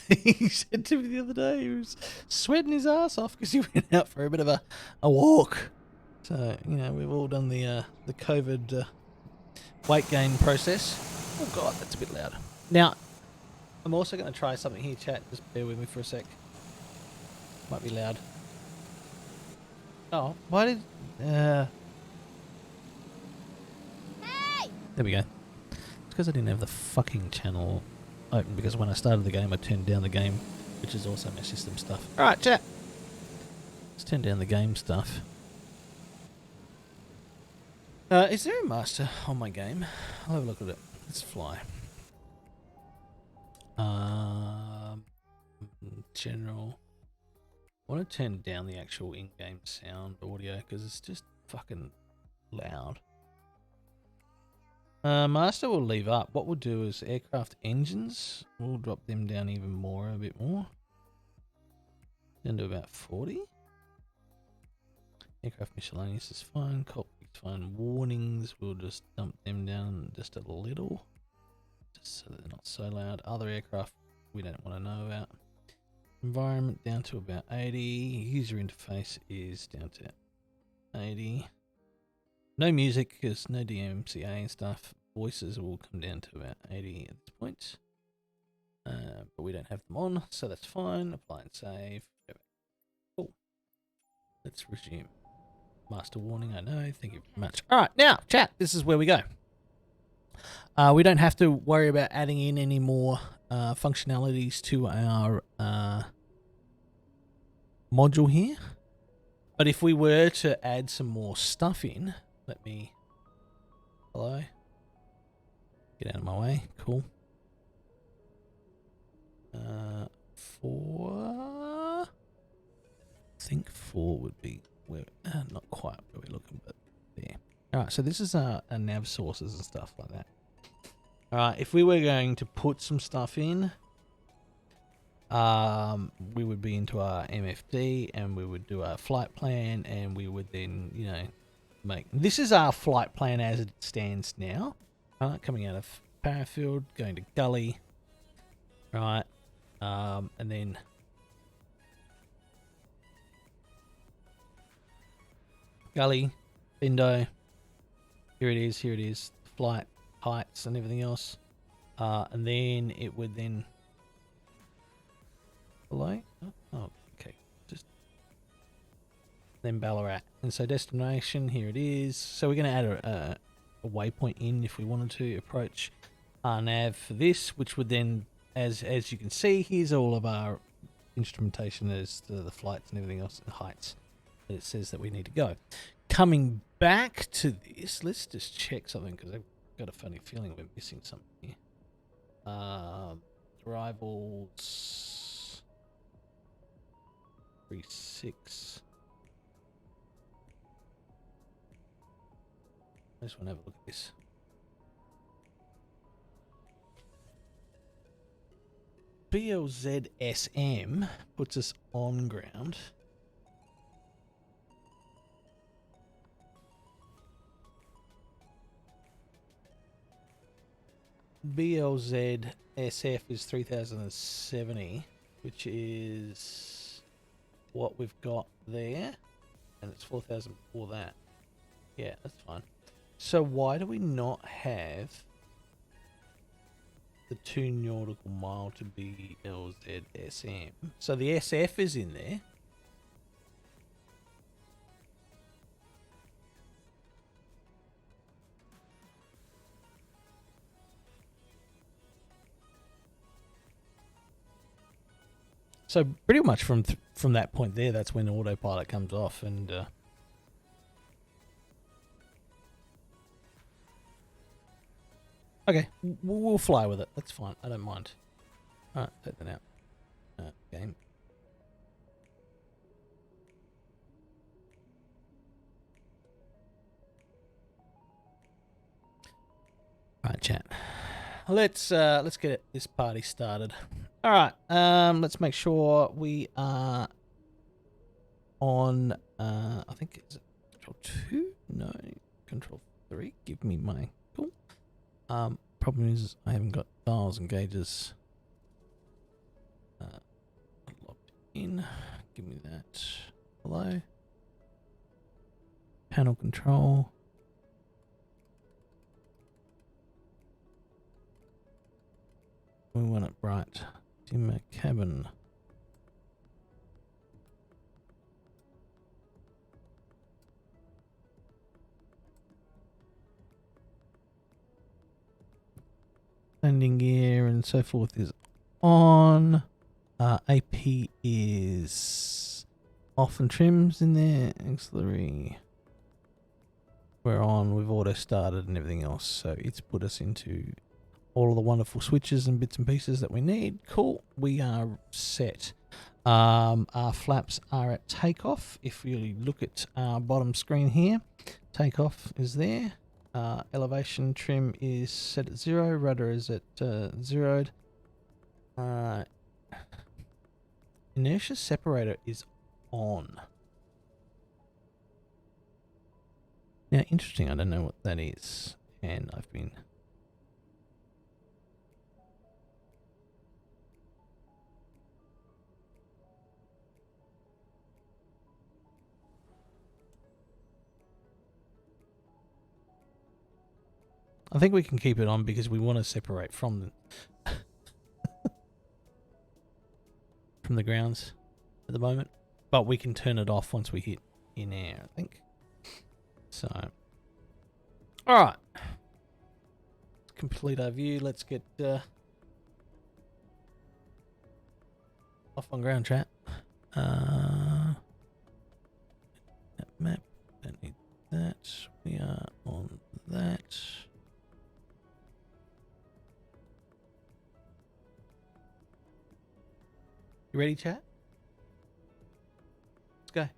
He said to me the other day he was sweating his ass off because he went out for a bit of a walk. So, you know, we've all done the COVID weight gain process. Oh God, that's a bit loud. Now, I'm also going to try something here, chat. Just bear with me for a sec. Might be loud. Oh, why did... Hey! There we go. It's because I didn't have the fucking channel open, because when I started the game I turned down the game, which is also my system stuff. Alright, chat. Let's turn down the game stuff. Is there a master on my game? I'll have a look at it. Let's fly. General. I want to turn down the actual in-game sound audio because it's just fucking loud. Master will leave up. What we'll do is aircraft engines. We'll drop them down even more, a bit more. Down to about 40. Aircraft miscellaneous is fine. Cockpit's fine. Warnings, we'll just dump them down just a little. Just so they're not so loud. Other aircraft we don't want to know about. Environment down to about 80. User interface is down to 80. No music because no DMCA and stuff. Voices will come down to about 80 at this point. but we don't have them on, so that's fine. Apply and save. Cool. Let's resume. Master warning, I know. Thank you very much. All right, now, chat, this is where we go. We don't have to worry about adding in any more functionalities to our module here. But if we were to add some more stuff in, let me... Hello? Get out of my way. Cool. I think 4 would be where... not quite where we're looking, but there. Alright, so this is our nav sources and stuff like that. Alright, if we were going to put some stuff in, we would be into our MFD and we would do our flight plan and we would then, you know, make... This is our flight plan as it stands now. Coming out of Parafield, going to Gully. Right. And then... Gully, Bindo. Here it is. Flight, heights and everything else. And then it would then... Below? Oh, okay. Just... Then Ballarat. And so destination, here it is. So we're going to add a waypoint in if we wanted to approach our nav for this, which would then, as you can see, here's all of our instrumentation as to the flights and everything else, and heights that it says that we need to go. Coming back to this, let's just check something because I've got a funny feeling we're missing something here. Arrivals 36. I just want to have a look at this. BLZSM puts us on ground. BLZSF is 3070, which is what we've got there, and it's 4000 before that. Yeah, that's fine. So why do we not have the 2 nautical mile to BLZSM? So the SF is in there. So pretty much from that point there, that's when autopilot comes off, and okay, we'll fly with it. That's fine. I don't mind. All right, take that out. Game. All right, chat. Let's get this party started. All right. Let's make sure we are on. I think it's control 2. No, control 3. Give me my cool. Problem is I haven't got dials and gauges locked in. Give me that. Hello. Panel control. We want it bright. Dimmer cabin. Landing gear and so forth is on. AP is off and trims in there. Auxiliary. We're on. We've auto started and everything else. So it's put us into all of the wonderful switches and bits and pieces that we need. Cool. We are set. Our flaps are at takeoff. If you look at our bottom screen here, takeoff is there. Elevation trim is set at 0. Rudder is at 0'd. Inertia separator is on. Now, interesting. I don't know what that is. And I've been... I think we can keep it on because we want to separate from them. from the grounds at the moment, but we can turn it off once we hit in air, I think. So, all right, complete our view. Let's get off on ground, chat. That map, don't need that. We are on that. You ready, chat? Let's go.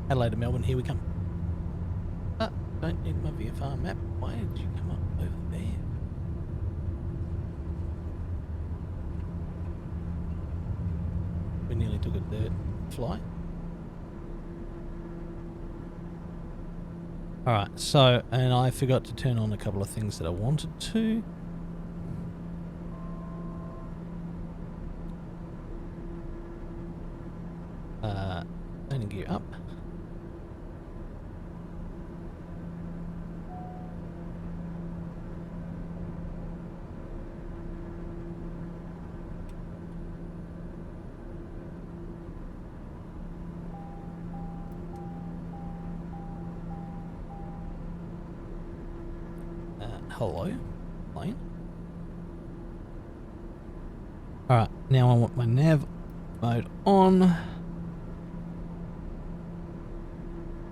Adelaide to Melbourne, here we come. Ah, don't need my VFR map. Why did you come up over there? We nearly took a dirt fly. Alright, so, and I forgot to turn on a couple of things that I wanted to. Landing gear up. Hello, plane. Alright, now I want my nav mode on. I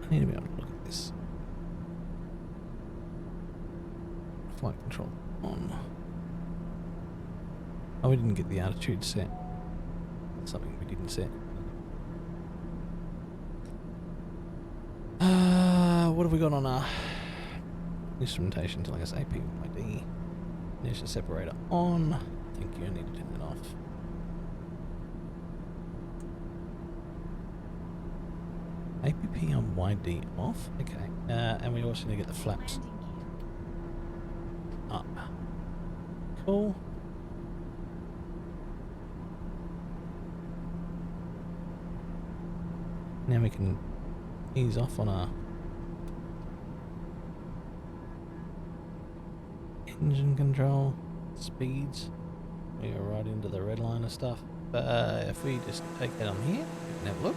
need to be able to look at this. Flight control on. Oh, we didn't get the altitude set. That's something we didn't set. What have we got on our instrumentation? Telling us APYD. Inertia separator on. Thank you. I need to turn that off. APP on YD off. Okay. And we also need to get the flaps up. Cool. Now we can ease off on our engine control, speeds. We are right into the red line of stuff. If we just take that on here, we can have a look.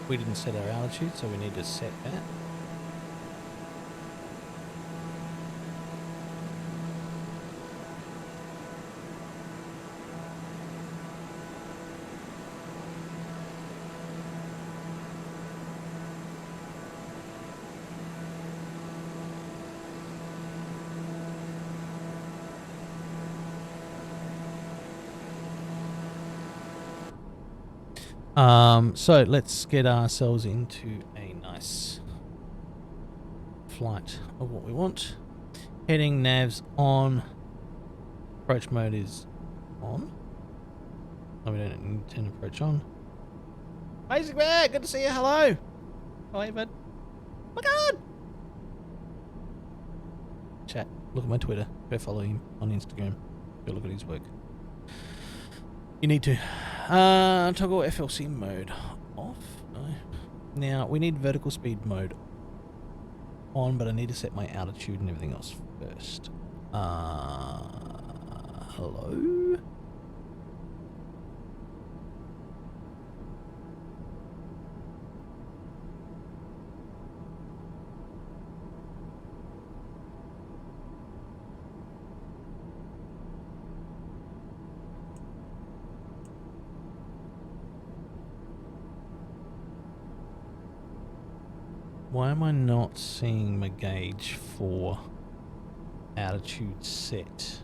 We didn't set our altitude, so we need to set that. So let's get ourselves into a nice flight of what we want. Heading, navs on. Approach mode is on. Oh, we don't need to turn approach on. Basic man, good to see you. Hello. How are you, bud? Oh my God. Chat. Look at my Twitter. Go follow him on Instagram. Go look at his work. You need to. Toggle FLC mode off. No. Now we need vertical speed mode on, but I need to set my altitude and everything else first. Hello? Why am I not seeing my gauge for altitude set?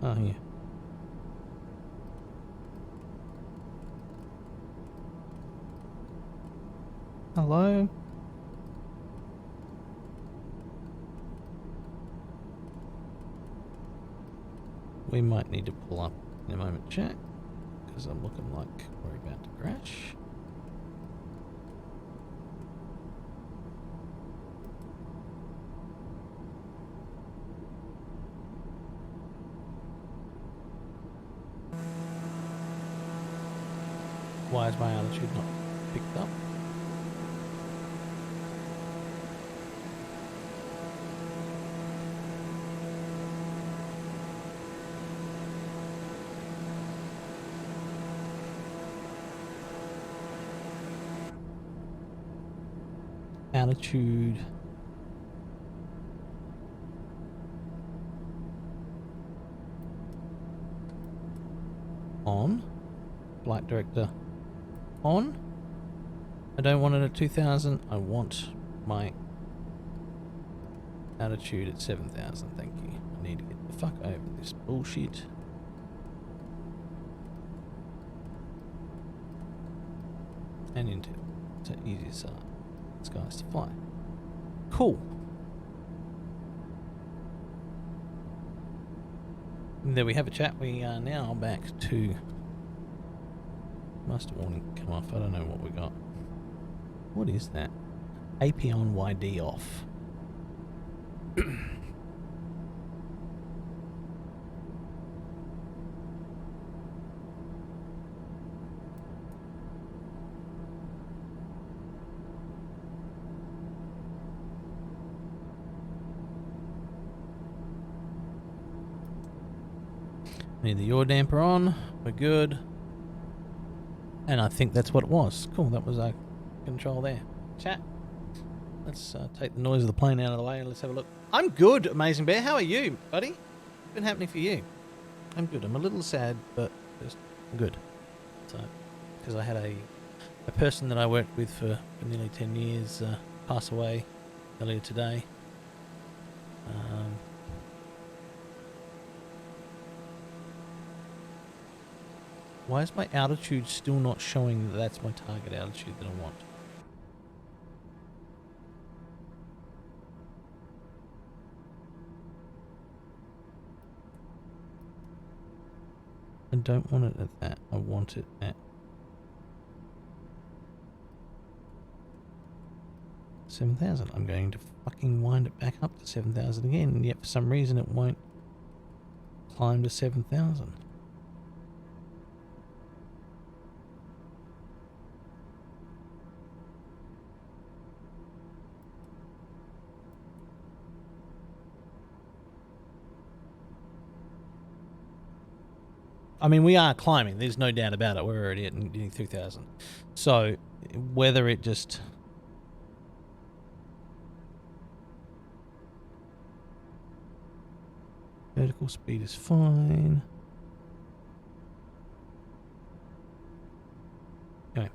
Oh, yeah. Hello? We might need to pull up in a moment, chat, because I'm looking like we're about to crash. Why is my altitude not picked up? Altitude. On. Flight director. On. I don't want it at 2,000. I want my altitude at 7,000. Thank you. I need to get the fuck over this bullshit. And into so easy skies to fly. Cool. And there we have a chat. We are now back to master warning come off. I don't know what we got. What is that? AP on, YD off. Need the yaw damper on. We're good. And I think that's what it was. Cool, that was our control there. Chat. Let's take the noise of the plane out of the way and let's have a look. I'm good, Amazing Bear. How are you, buddy? What's been happening for you? I'm good. I'm a little sad, but just good. So, because I had a person that I worked with for nearly 10 years pass away earlier today. Why is my altitude still not showing that that's my target altitude that I want? I don't want it at that. I want it at 7,000. I'm going to fucking wind it back up to 7,000 again, and yet for some reason it won't climb to 7,000. I mean, we are climbing. There's no doubt about it. We're already at 2,000. So, whether it just... Vertical speed is fine. Okay.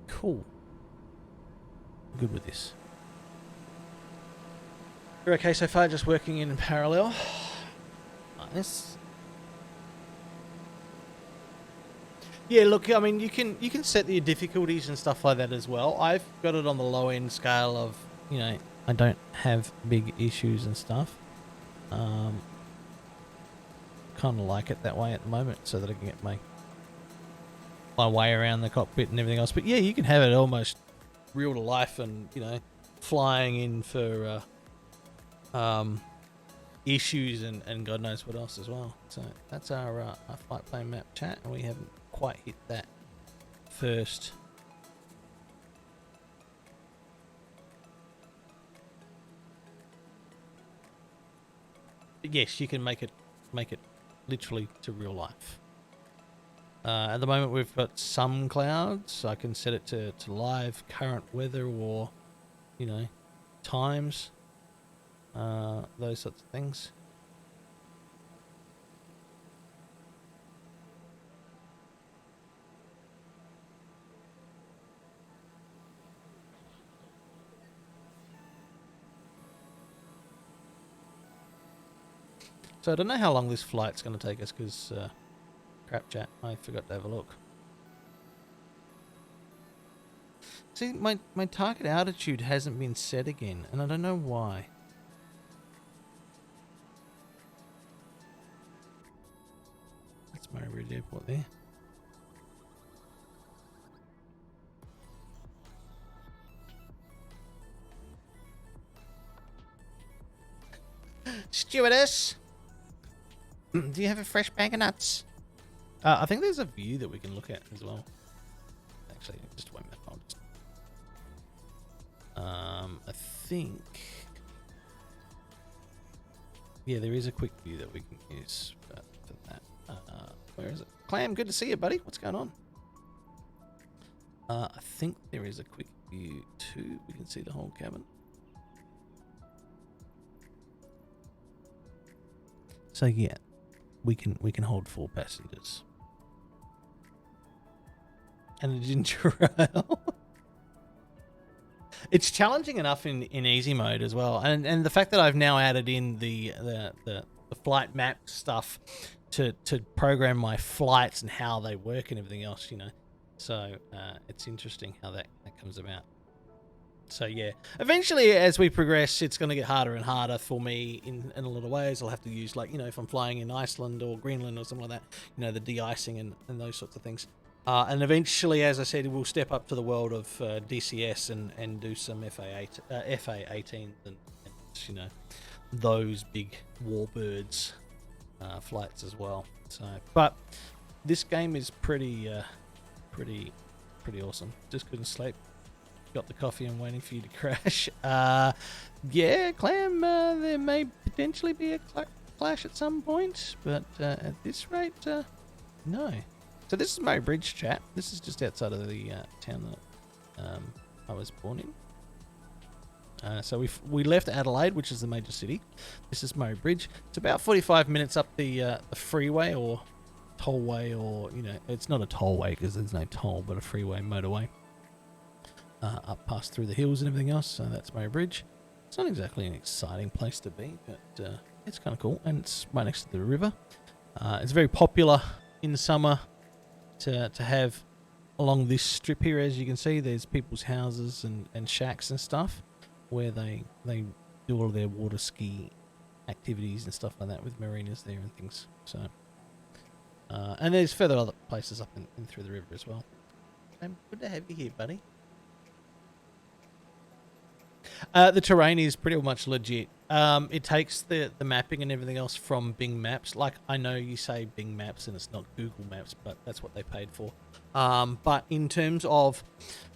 Cool. Good with this. We're okay so far, just working in parallel. Nice. Yeah, look, I mean, you can set the difficulties and stuff like that as well. I've got it on the low end scale of, you know, I don't have big issues and stuff. Kind of like it that way at the moment, so that I can get my way around the cockpit and everything else. But yeah, you can have it almost real to life, and you know, flying in for issues and God knows what else as well. So that's our flight plan map chat, and we haven't quite hit that first. But yes, you can make it literally to real life. At the moment we've got some clouds. I can set it to live current weather, or you know, times, those sorts of things. So I don't know how long this flight's going to take us because, crap chat, I forgot to have a look. See, my target altitude hasn't been set again, and I don't know why. That's Murray Bridge Airport there. Stewardess! Do you have a fresh bag of nuts? I think there's a view that we can look at as well. Actually, just wait a minute. I'll just... I think... Yeah, there is a quick view that we can use for that. Where is it? Clam, good to see you, buddy. What's going on? I think there is a quick view too. We can see the whole cabin. So yeah, we can hold 4 passengers. And a ginger ale. It's challenging enough in easy mode as well, and the fact that I've now added in the flight map stuff to program my flights and how they work and everything else, you know. So it's interesting how that comes about. So yeah, eventually as we progress, it's going to get harder and harder for me in a lot of ways. I'll have to use, like, you know, if I'm flying in Iceland or Greenland or something like that, you know, the de-icing and those sorts of things. And eventually, as I said, we'll step up to the world of DCS and do some FA-18s and, you know, those big warbirds flights as well. So, but this game is pretty awesome. Just couldn't sleep. Got the coffee and waiting for you to crash. Yeah, Clam, there may potentially be a clash at some point, but at this rate, no. So this is Murray Bridge, chat. This is just outside of the town that I was born in. So we left Adelaide, which is the major city. This is Murray Bridge. It's about 45 minutes up the freeway or tollway, or, you know, it's not a tollway because there's no toll, but a freeway motorway. Up past through the hills and everything else. So that's Murray Bridge. It's not exactly an exciting place to be, but it's kind of cool, and it's right next to the river. It's very popular in summer to have along this strip here. As you can see, there's people's houses and shacks and stuff where they do all their water ski activities and stuff like that with marinas there and things. So and there's further other places up in through the river as well. Good to have you here, buddy. The terrain is pretty much legit. It takes the mapping and everything else from Bing Maps. Like, I know you say Bing Maps and it's not Google Maps, but that's what they paid for. But in terms of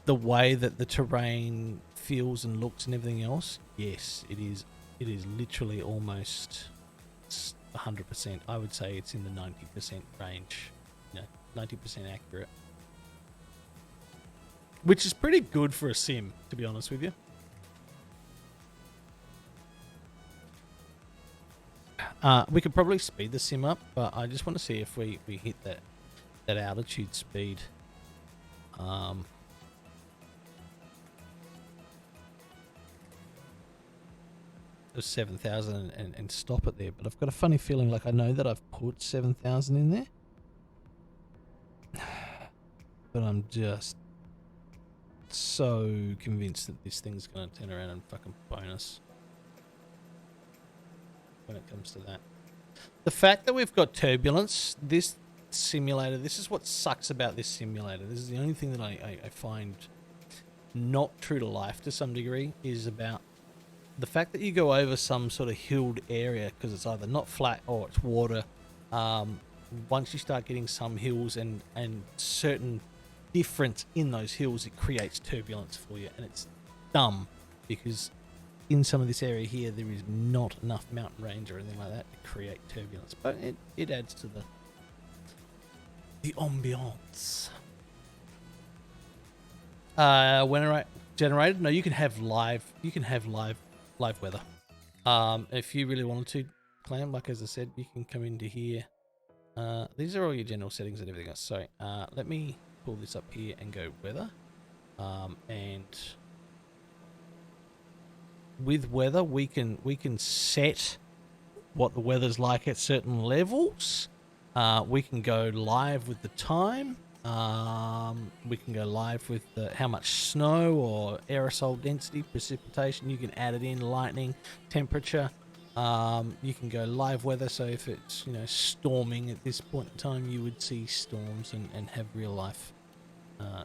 the way that the terrain feels and looks and everything else, yes, it is literally almost 100%. I would say it's in the 90% range. You know, 90% accurate. Which is pretty good for a sim, to be honest with you. We could probably speed the sim up, but I just want to see if we hit that altitude speed. It was 7,000 and stop it there, but I've got a funny feeling like I know that I've put 7,000 in there. But I'm just so convinced that this thing's going to turn around and fucking bonus when it comes to that. The fact that we've got turbulence, this simulator, this is what sucks about this simulator. This is the only thing that I find not true to life to some degree, is about the fact that you go over some sort of hilled area, because it's either not flat or it's water. Once you start getting some hills and certain difference in those hills, it creates turbulence for you, and it's dumb because in some of this area here there is not enough mountain range or anything like that to create turbulence, but it adds to the ambiance. When generated, no, you can have live weather. If you really wanted to, Clam, like as I said, you can come into here. These are all your general settings and everything else. So let me pull this up here and go weather, and with weather we can set what the weather's like at certain levels. We can go live with the time. We can go live with how much snow or aerosol density, precipitation. You can add it in, lightning, temperature. You can go live weather. So if it's storming at this point in time, you would see storms and have real life.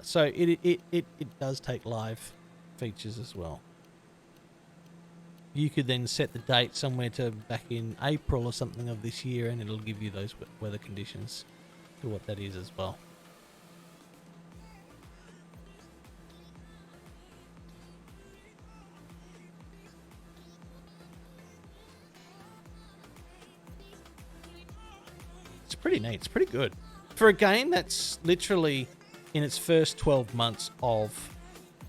So it does take live features as well. You could then set the date somewhere to back in April or something of this year, and it'll give you those weather conditions to what that is as well. It's pretty neat. It's pretty good. For a game that's literally in its first 12 months of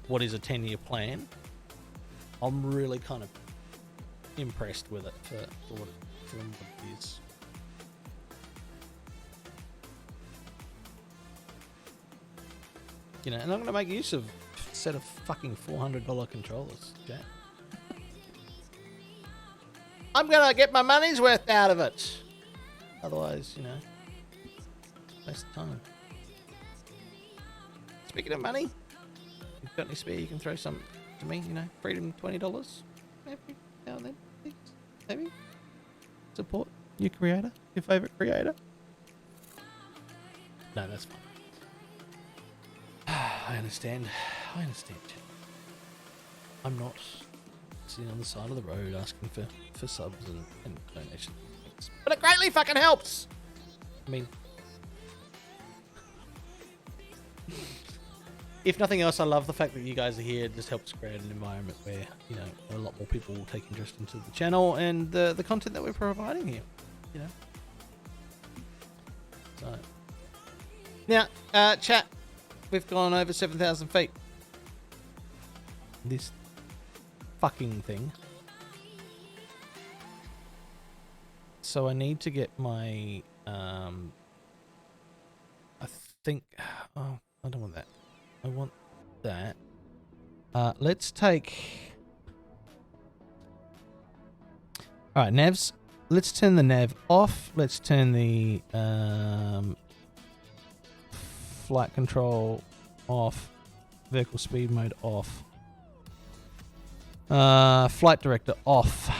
what is a 10-year plan, I'm really kind of impressed with it for what it is. And I'm going to make use of a set of fucking $400 controllers, Jack. I'm going to get my money's worth out of it. Otherwise, waste of time. Speaking of money, if you've got any spare, you can throw some to me, freedom $20. Every now and then, please. Maybe. Support your creator, your favourite creator. No, that's fine. I understand. I'm not sitting on the side of the road asking for subs and donations. But it greatly fucking helps! I mean, if nothing else, I love the fact that you guys are here. It just helps create an environment where, a lot more people will take interest into the channel and the content that we're providing here, So, now, chat, we've gone over 7,000 feet. This fucking thing. So I need to get my, I think, oh, I don't want that. I want that. Let's take... Alright, navs. Let's turn the nav off. Let's turn the flight control off. Vehicle speed mode off. Flight director off.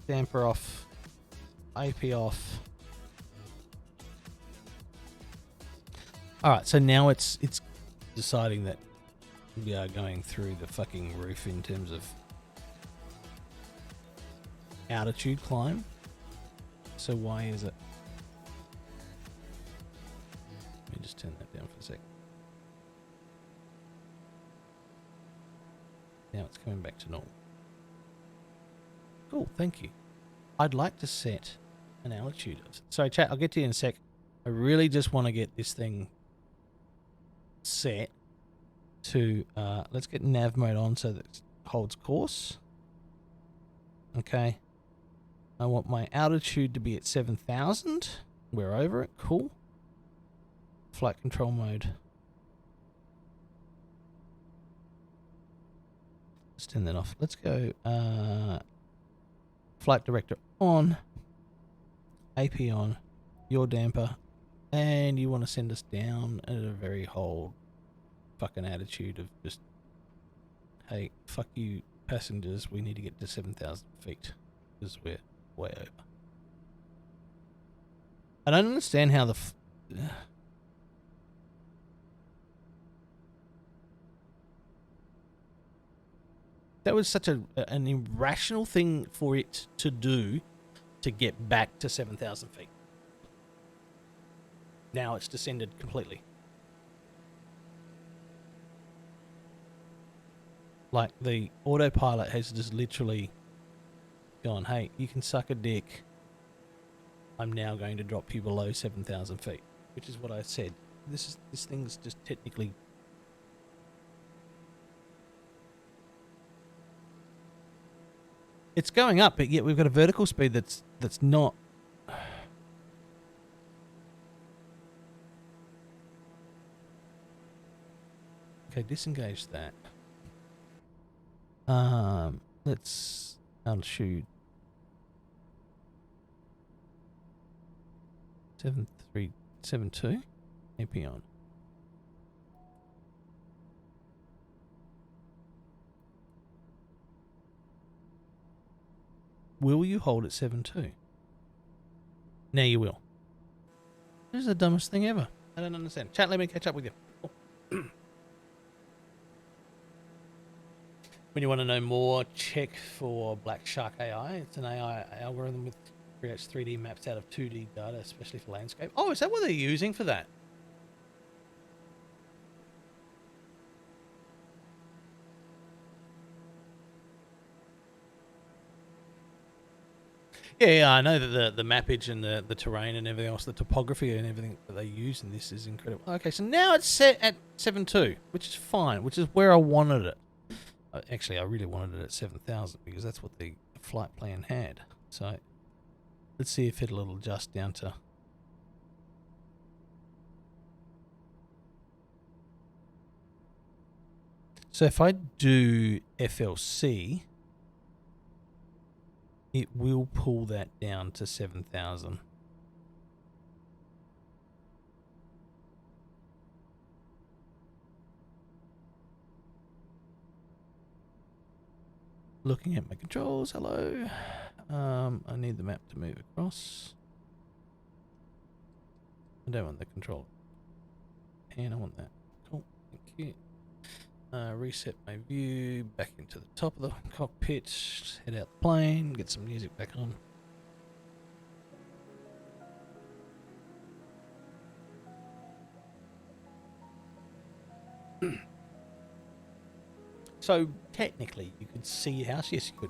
Damper off. AP off. Alright, so now it's deciding that we are going through the fucking roof in terms of altitude climb. So why is it? Let me just turn that down for a sec. Now it's coming back to normal. Cool, thank you. I'd like to set an altitude. Sorry, chat, I'll get to you in a sec. I really just want to get this thing set to, let's get nav mode on so that it holds course. Okay. I want my altitude to be at 7,000. We're over it. Cool. Flight control mode. Let's turn that off. Let's go flight director on. AP on. Your damper. And you want to send us down at a very whole fucking attitude of just, hey, fuck you passengers, we need to get to 7,000 feet because we're way over. I don't understand how that was such an irrational thing for it to do to get back to 7,000 feet. Now it's descended completely. Like the autopilot has just literally gone, hey, you can suck a dick. I'm now going to drop you below 7,000 feet, which is what I said. This thing's just technically... It's going up, but yet we've got a vertical speed that's not... Okay, disengage that. Let's altitude 7372. AP on. Will you hold at 7.2? Now you will. This is the dumbest thing ever. I don't understand. Chat, let me catch up with you. Cool. When you want to know more, check for Black Shark AI. It's an AI algorithm that creates 3D maps out of 2D data, especially for landscape. Oh, is that what they're using for that? Yeah, I know that the mappage and the terrain and everything else, the topography and everything that they use in this is incredible. Okay, so now it's set at 7.2, which is fine, which is where I wanted it. Actually, I really wanted it at 7,000 because that's what the flight plan had. So let's see if it'll adjust down to... So if I do FLC, it will pull that down to 7,000. Looking at my controls, hello. I need the map to move across. I don't want the controller. And I want that. Cool, thank you. Reset my view, back into the top of the cockpit, head out the plane, get some music back on. So technically, you could see your house. Yes, you could.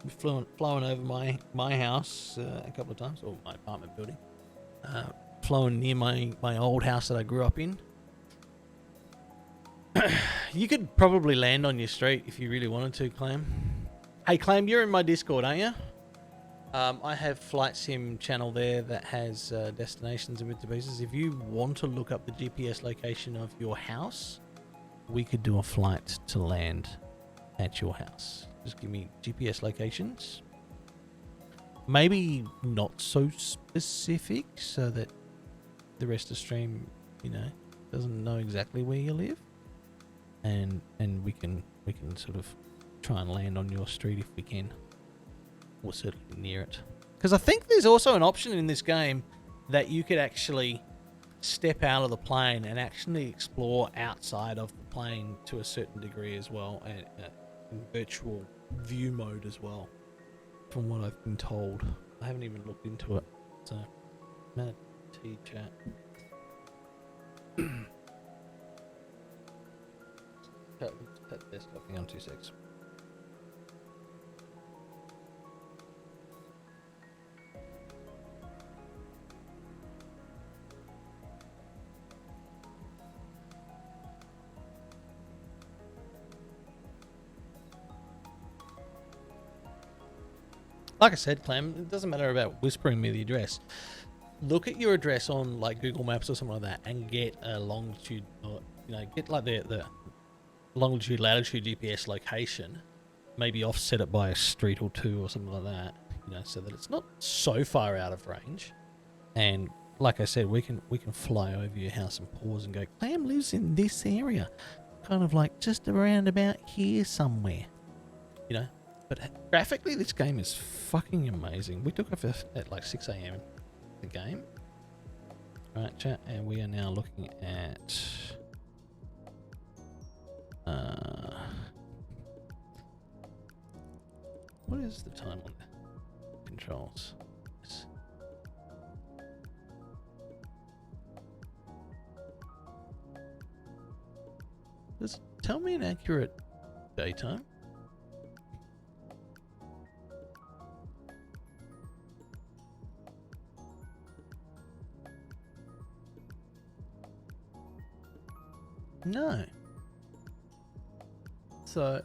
We've flown over my house a couple of times, or my apartment building. Flown near my old house that I grew up in. You could probably land on your street if you really wanted to, Clam. Hey, Clam, you're in my Discord, aren't you? I have Flight Sim channel there that has destinations and bits and pieces. If you want to look up the GPS location of your house, we could do a flight to land at your house. Just give me GPS locations. Maybe not so specific so that the rest of the stream, doesn't know exactly where you live. And we can sort of try and land on your street if we can. Or certainly near it. Because I think there's also an option in this game that you could actually step out of the plane and actually explore outside of the plane to a certain degree as well, and in virtual view mode as well, from what I've been told. I haven't even looked into it, so Matt T chat. That desktop thing on 2 secs. Like I said, Clem, it doesn't matter about whispering me the address. Look at your address on like Google Maps or something like that, and get a longitude, or get like the longitude latitude GPS location. Maybe offset it by a street or two or something like that. So that it's not so far out of range. And like I said, we can fly over your house and pause and go, Clam lives in this area, kind of like just around about here somewhere. But graphically, this game is fucking amazing. We took off at like 6 a.m. the game. Alright, chat, and we are now looking at... what is the time on the controls? Does it tell me an accurate daytime? No. So,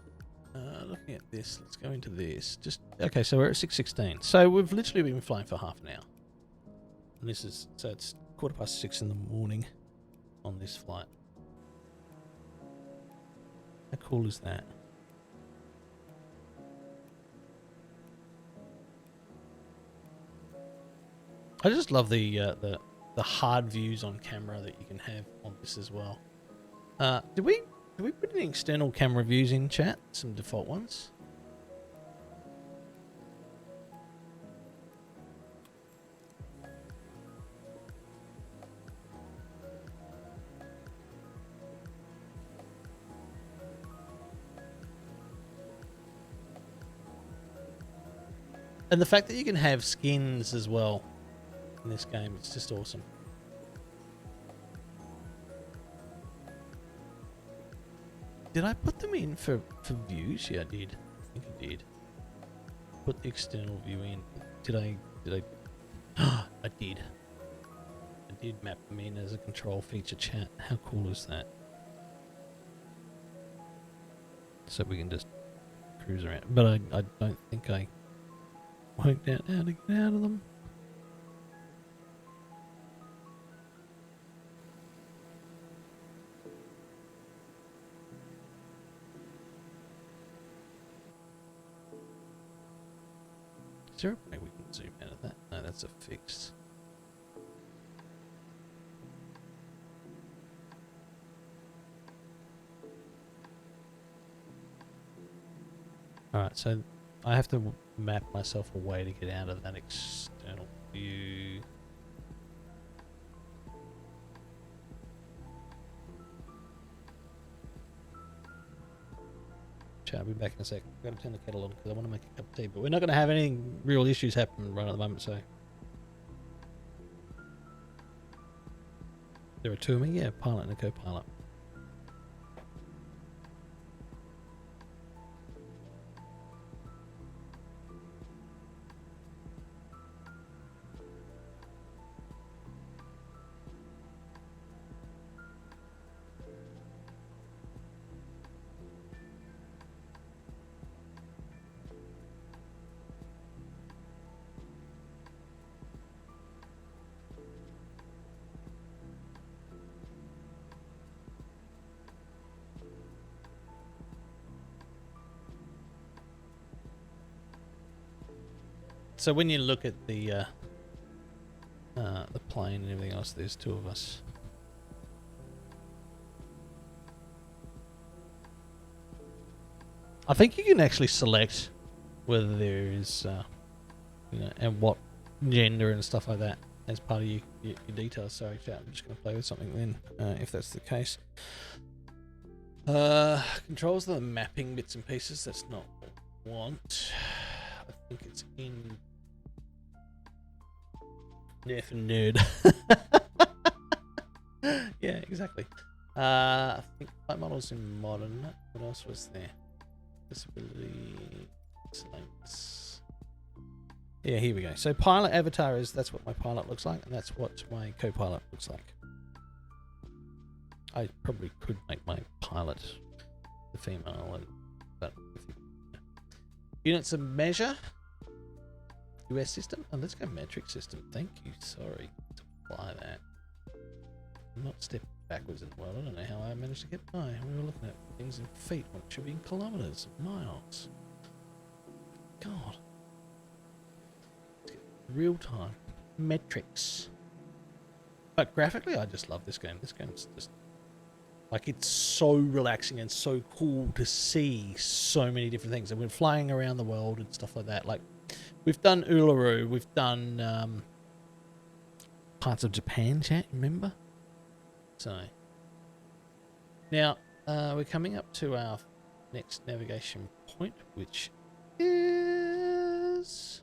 looking at this, let's go into this. Okay, so we're at 6:16. So we've literally been flying for half an hour. And it's 6:15 in the morning on this flight. How cool is that? I just love the hard views on camera that you can have on this as well. Did we put any external camera views in chat? Some default ones. And the fact that you can have skins as well in this game, it's just awesome. Did I put them in for views? Yeah, I did. I think I did. Put the external view in. Did I? I did. I did map them in as a control feature chat. How cool is that? So we can just cruise around. But I don't think I worked out how to get out of them. Is there a way we can zoom out of that? No, that's a fixed. Alright, so I have to map myself a way to get out of that external view. I'll be back in a sec. I've got to turn the kettle on because I want to make a cup of tea, but we're not going to have any real issues happen right at the moment, so. There are two of me? Yeah, pilot and a co-pilot. So when you look at the plane and everything else, there's two of us. I think you can actually select whether there is, you know, and what gender and stuff like that as part of your details. Sorry, chat. I'm just going to play with something then, if that's the case. Controls the mapping bits and pieces. That's not what I want. I think it's in. Yeah, for nerd. Yeah, exactly. I think flight models in modern. What else was there? Disability. Excellence. Yeah, here we go. So pilot avatar that's what my pilot looks like, and that's what my co-pilot looks like. I probably could make my pilot the female, but units of measure. US system? Oh, let's go metric system. Thank you. Sorry to apply that. I'm not stepping backwards in the world. I don't know how I managed to get by. We were looking at things in feet when it should be in kilometers, miles. God. Real time. Metrics. But graphically, I just love this game. This game's just like, it's so relaxing and so cool to see so many different things. And we're flying around the world and stuff like that. Like, we've done Uluru, we've done parts of Japan, chat, remember? So, now we're coming up to our next navigation point, which is...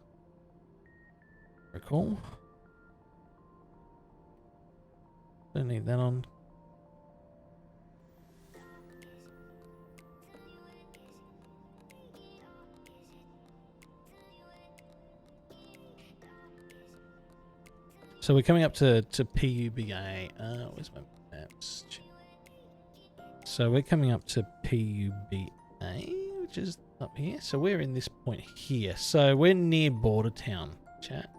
Recall. Don't need that on. So we're coming up to PUBA. Where's my maps? So we're coming up to PUBA, which is up here. So we're in this point here. So we're near Border Town, chat.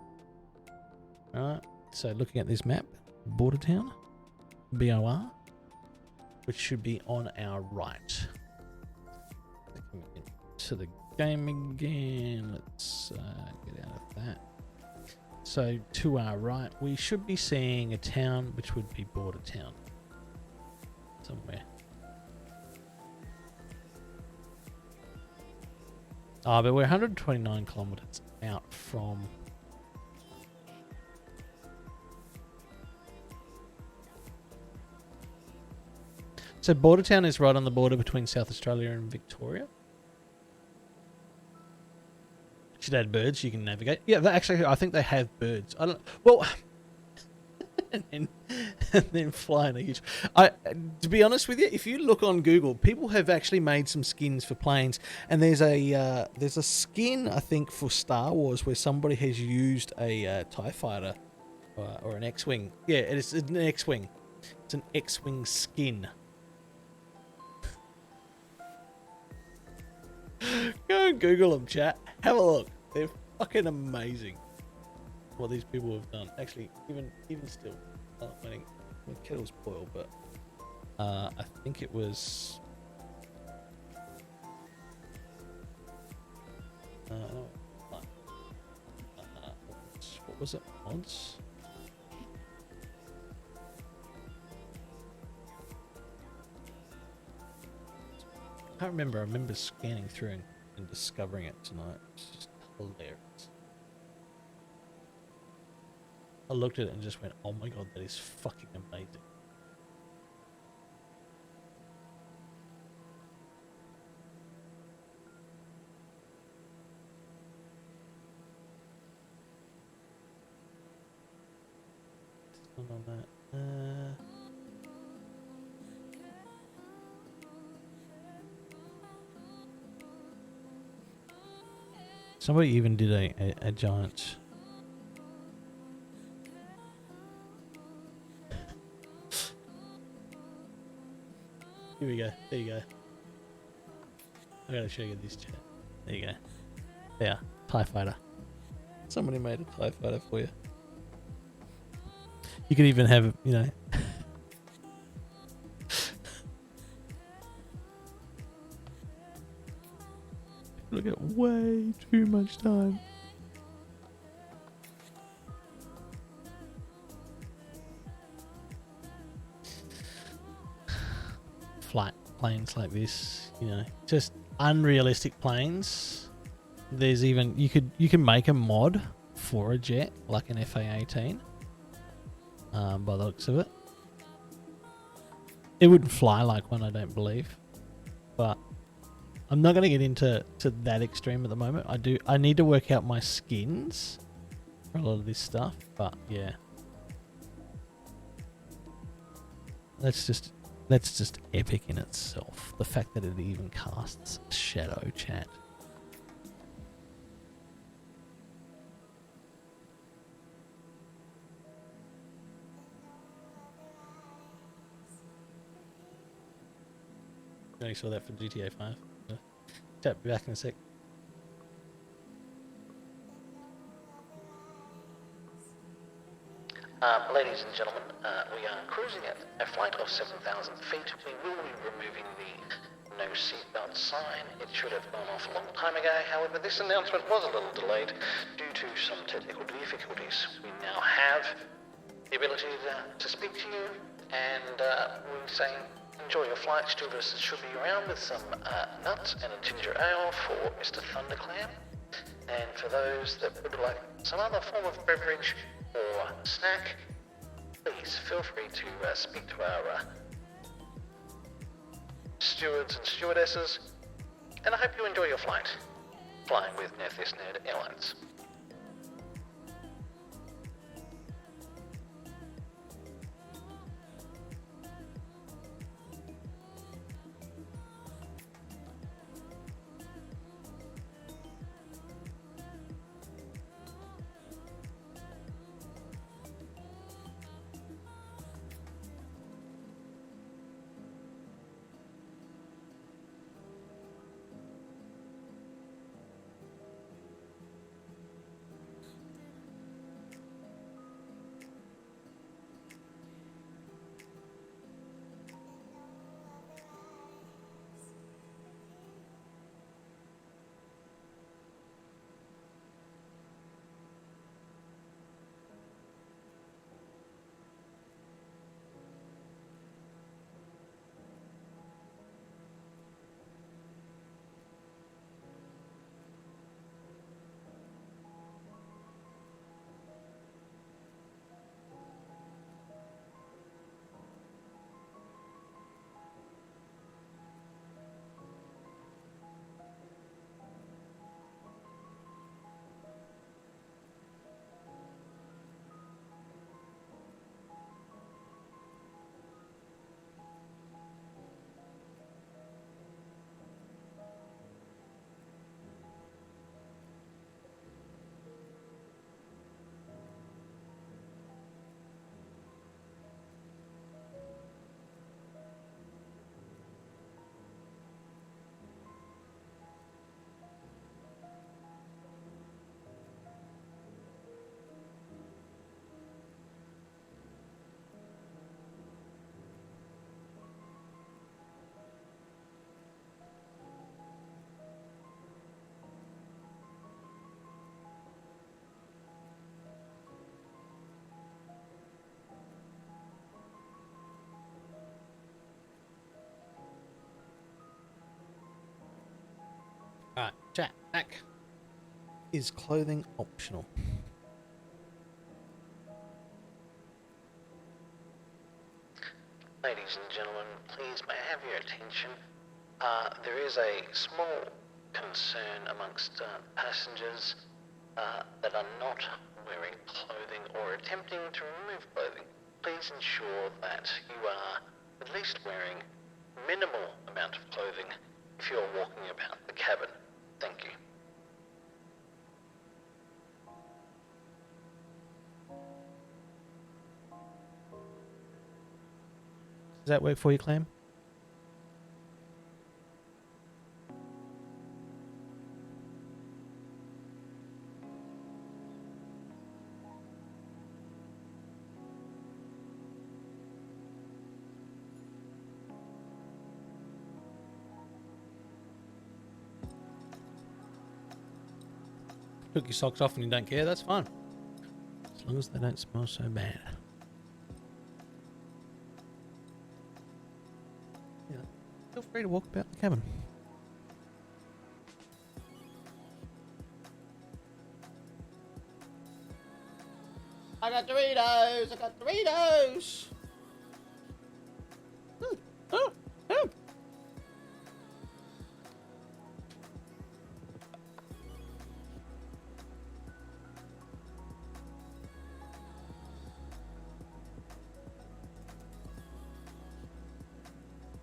Alright, so looking at this map, Border Town, BOR, which should be on our right. Coming into the game again. Let's get out of that. So to our right, we should be seeing a town, which would be Border Town. Somewhere. But we're 129 kilometers out from... So Border Town is right on the border between South Australia and Victoria. Should add birds, you can navigate. Yeah, actually, I think they have birds. I don't... Well... and then flying a huge... to be honest with you, if you look on Google, people have actually made some skins for planes, and there's a skin, I think, for Star Wars where somebody has used a TIE fighter or an X-Wing. Yeah, it's an X-Wing. It's an X-Wing skin. Go and Google them, chat. Have a look. They're fucking amazing. What these people have done. Actually, even still, waiting. The kettle's boiled, but I think it was. What was it? Mods. I can't remember. I remember scanning through and discovering it tonight. It's just hilarious. I looked at it and just went, oh my god, that is fucking amazing. On that. Somebody even did a giant... Here we go. There you go. I gotta show you this chat. There you go. There. TIE fighter. Somebody made a TIE fighter for you. You could even have, you know... Look at way too much time. Flight planes like this, you know, just unrealistic planes. There's even you can make a mod for a jet like an FA-18. By the looks of it, it wouldn't fly like one, I don't believe, but I'm not going to get into that extreme at the moment. I need to work out my skins for a lot of this stuff, but yeah, that's just epic in itself. The fact that it even casts shadow, chat. I only saw that for GTA 5. Chat, be back in a sec. Ladies and gentlemen, we are cruising at a flight of 7,000 feet. We will be removing the no seatbelt sign. It should have gone off a long time ago. However, this announcement was a little delayed due to some technical difficulties. We now have the ability to speak to you, and we're saying enjoy your flight. Stewardesses should be around with some nuts and a ginger ale for Mr. Thunderclam. And for those that would like some other form of beverage or snack, please feel free to speak to our stewards and stewardesses. And I hope you enjoy your flight, flying with Nethis Nerd Airlines. Alright, chat, back. Is clothing optional? Ladies and gentlemen, please may I have your attention? There is a small concern amongst passengers that are not wearing clothing or attempting to remove clothing. Please ensure that you are at least wearing minimal amount of clothing if you're walking about the cabin. Thank you. Does that work for you, Clam? Took your socks off and you don't care, that's fine. As long as they don't smell so bad. Yeah, feel free to walk about the cabin. I got Doritos! I got Doritos! Oh.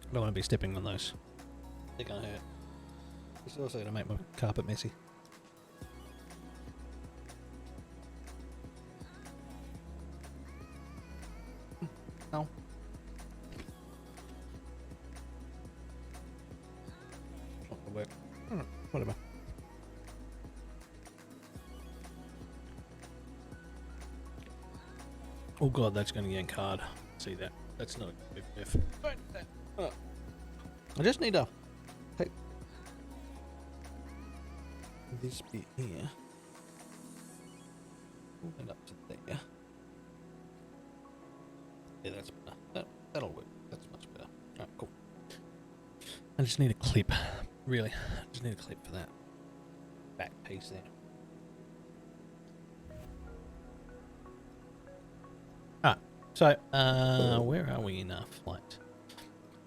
I don't want to be stepping on those. They're gonna hurt. It's also gonna make my carpet messy. No. Not gonna work. Whatever. Oh god, that's gonna yank hard. See that? That's not a good diff. I just need to take this bit here. Move it up to there. Yeah, that's better. That'll work. That's much better. Alright, cool. I just need a clip. Really. I just need a clip for that back piece there. Alright, so where are we in our flight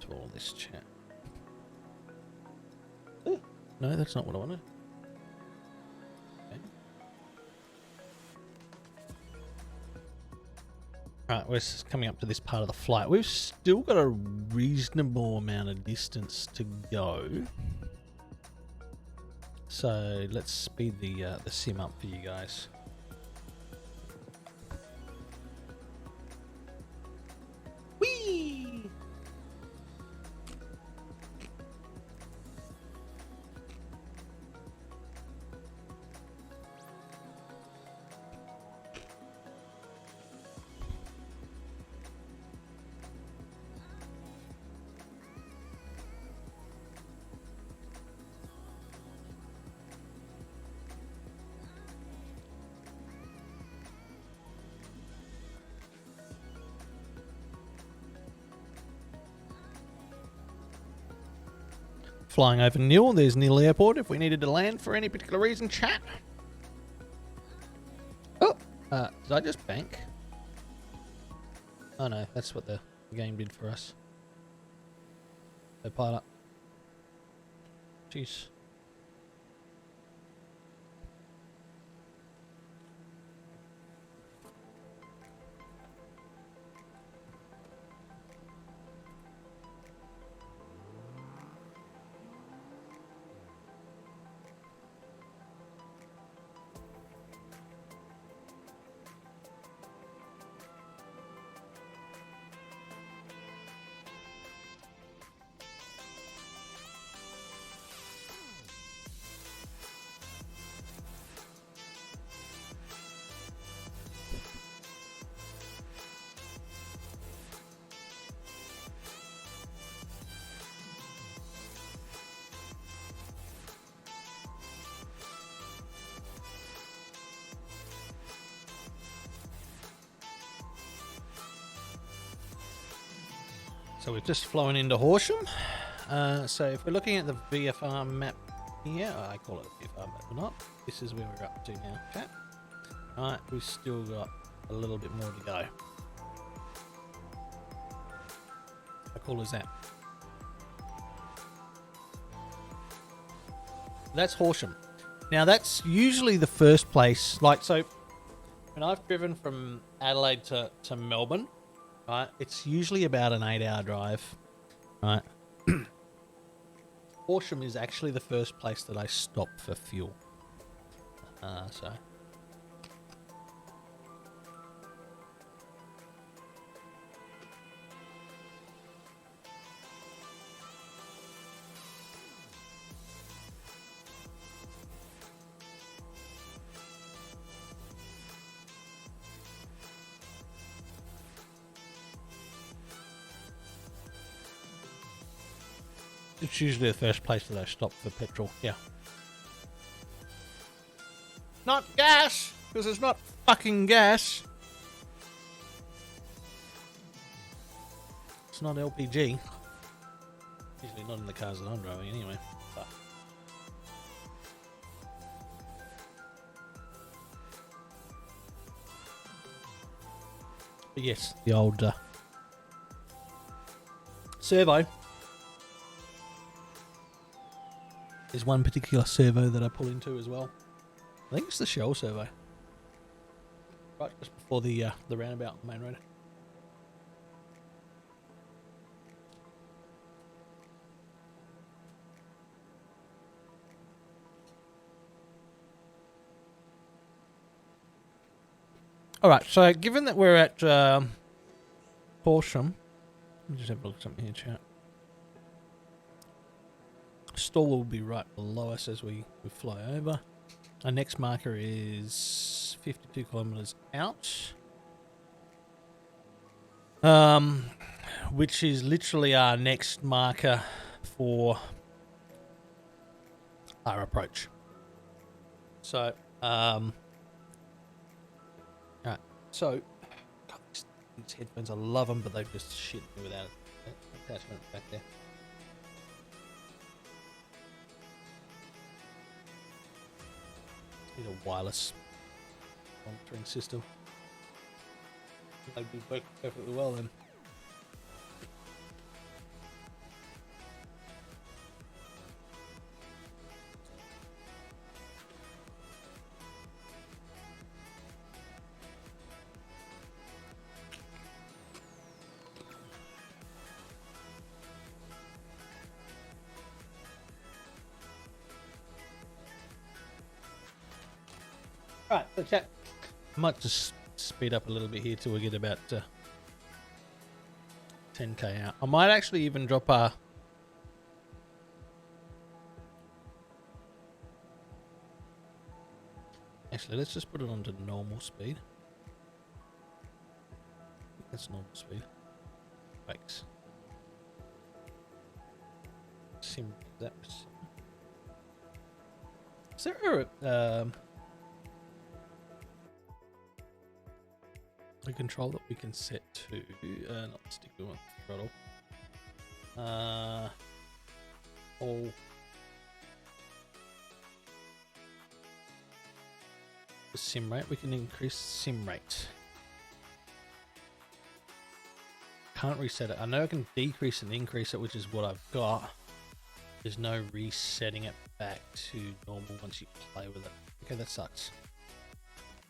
to all this chat? Ooh, no, that's not what I wanted. Okay. Alright, we're coming up to this part of the flight. We've still got a reasonable amount of distance to go. So let's speed the sim up for you guys. Whee! Flying over Nil, there's Nil Airport if we needed to land for any particular reason, chat. Oh, did I just bank? Oh no, that's what the game did for us. So pilot. Jeez. So we've just flown into Horsham. So if we're looking at the VFR map here. I call it a pit farm, but we're not. This is where we're up to now, chat. Alright, we've still got a little bit more to go. How cool is that? That's Horsham. Now that's usually the first place, like, so when I've driven from Adelaide to Melbourne, right, it's usually about an 8-hour drive, right? Horsham is actually the first place that I stop for fuel. So it's usually the first place that I stop for petrol. Yeah. Not gas, because it's not fucking gas. It's not LPG. Usually not in the cars that I'm driving anyway. But yes, the old servo. There's one particular servo that I pull into as well. I think it's the Shell servo. Right just before the roundabout on the main road. Alright, so given that we're at Horsham, let me just have a look at something here, chat. Stall will be right below us as we fly over. Our next marker is 52 kilometers out, which is literally our next marker for our approach. So, alright, so God, these headphones, I love them, but they've just shit me without an attachment back there. Need a wireless monitoring system. They'd be working perfectly well then. Right, so chat. I might just speed up a little bit here till we get about 10k out. I might actually even drop our actually, let's just put it onto normal speed. That's normal speed. Brakes. Sim. That was. Is there a control that we can set to not stick to one throttle. All the sim rate. We can increase sim rate. Can't reset it. I know I can decrease and increase it, which is what I've got. There's no resetting it back to normal once you play with it. Okay, that sucks.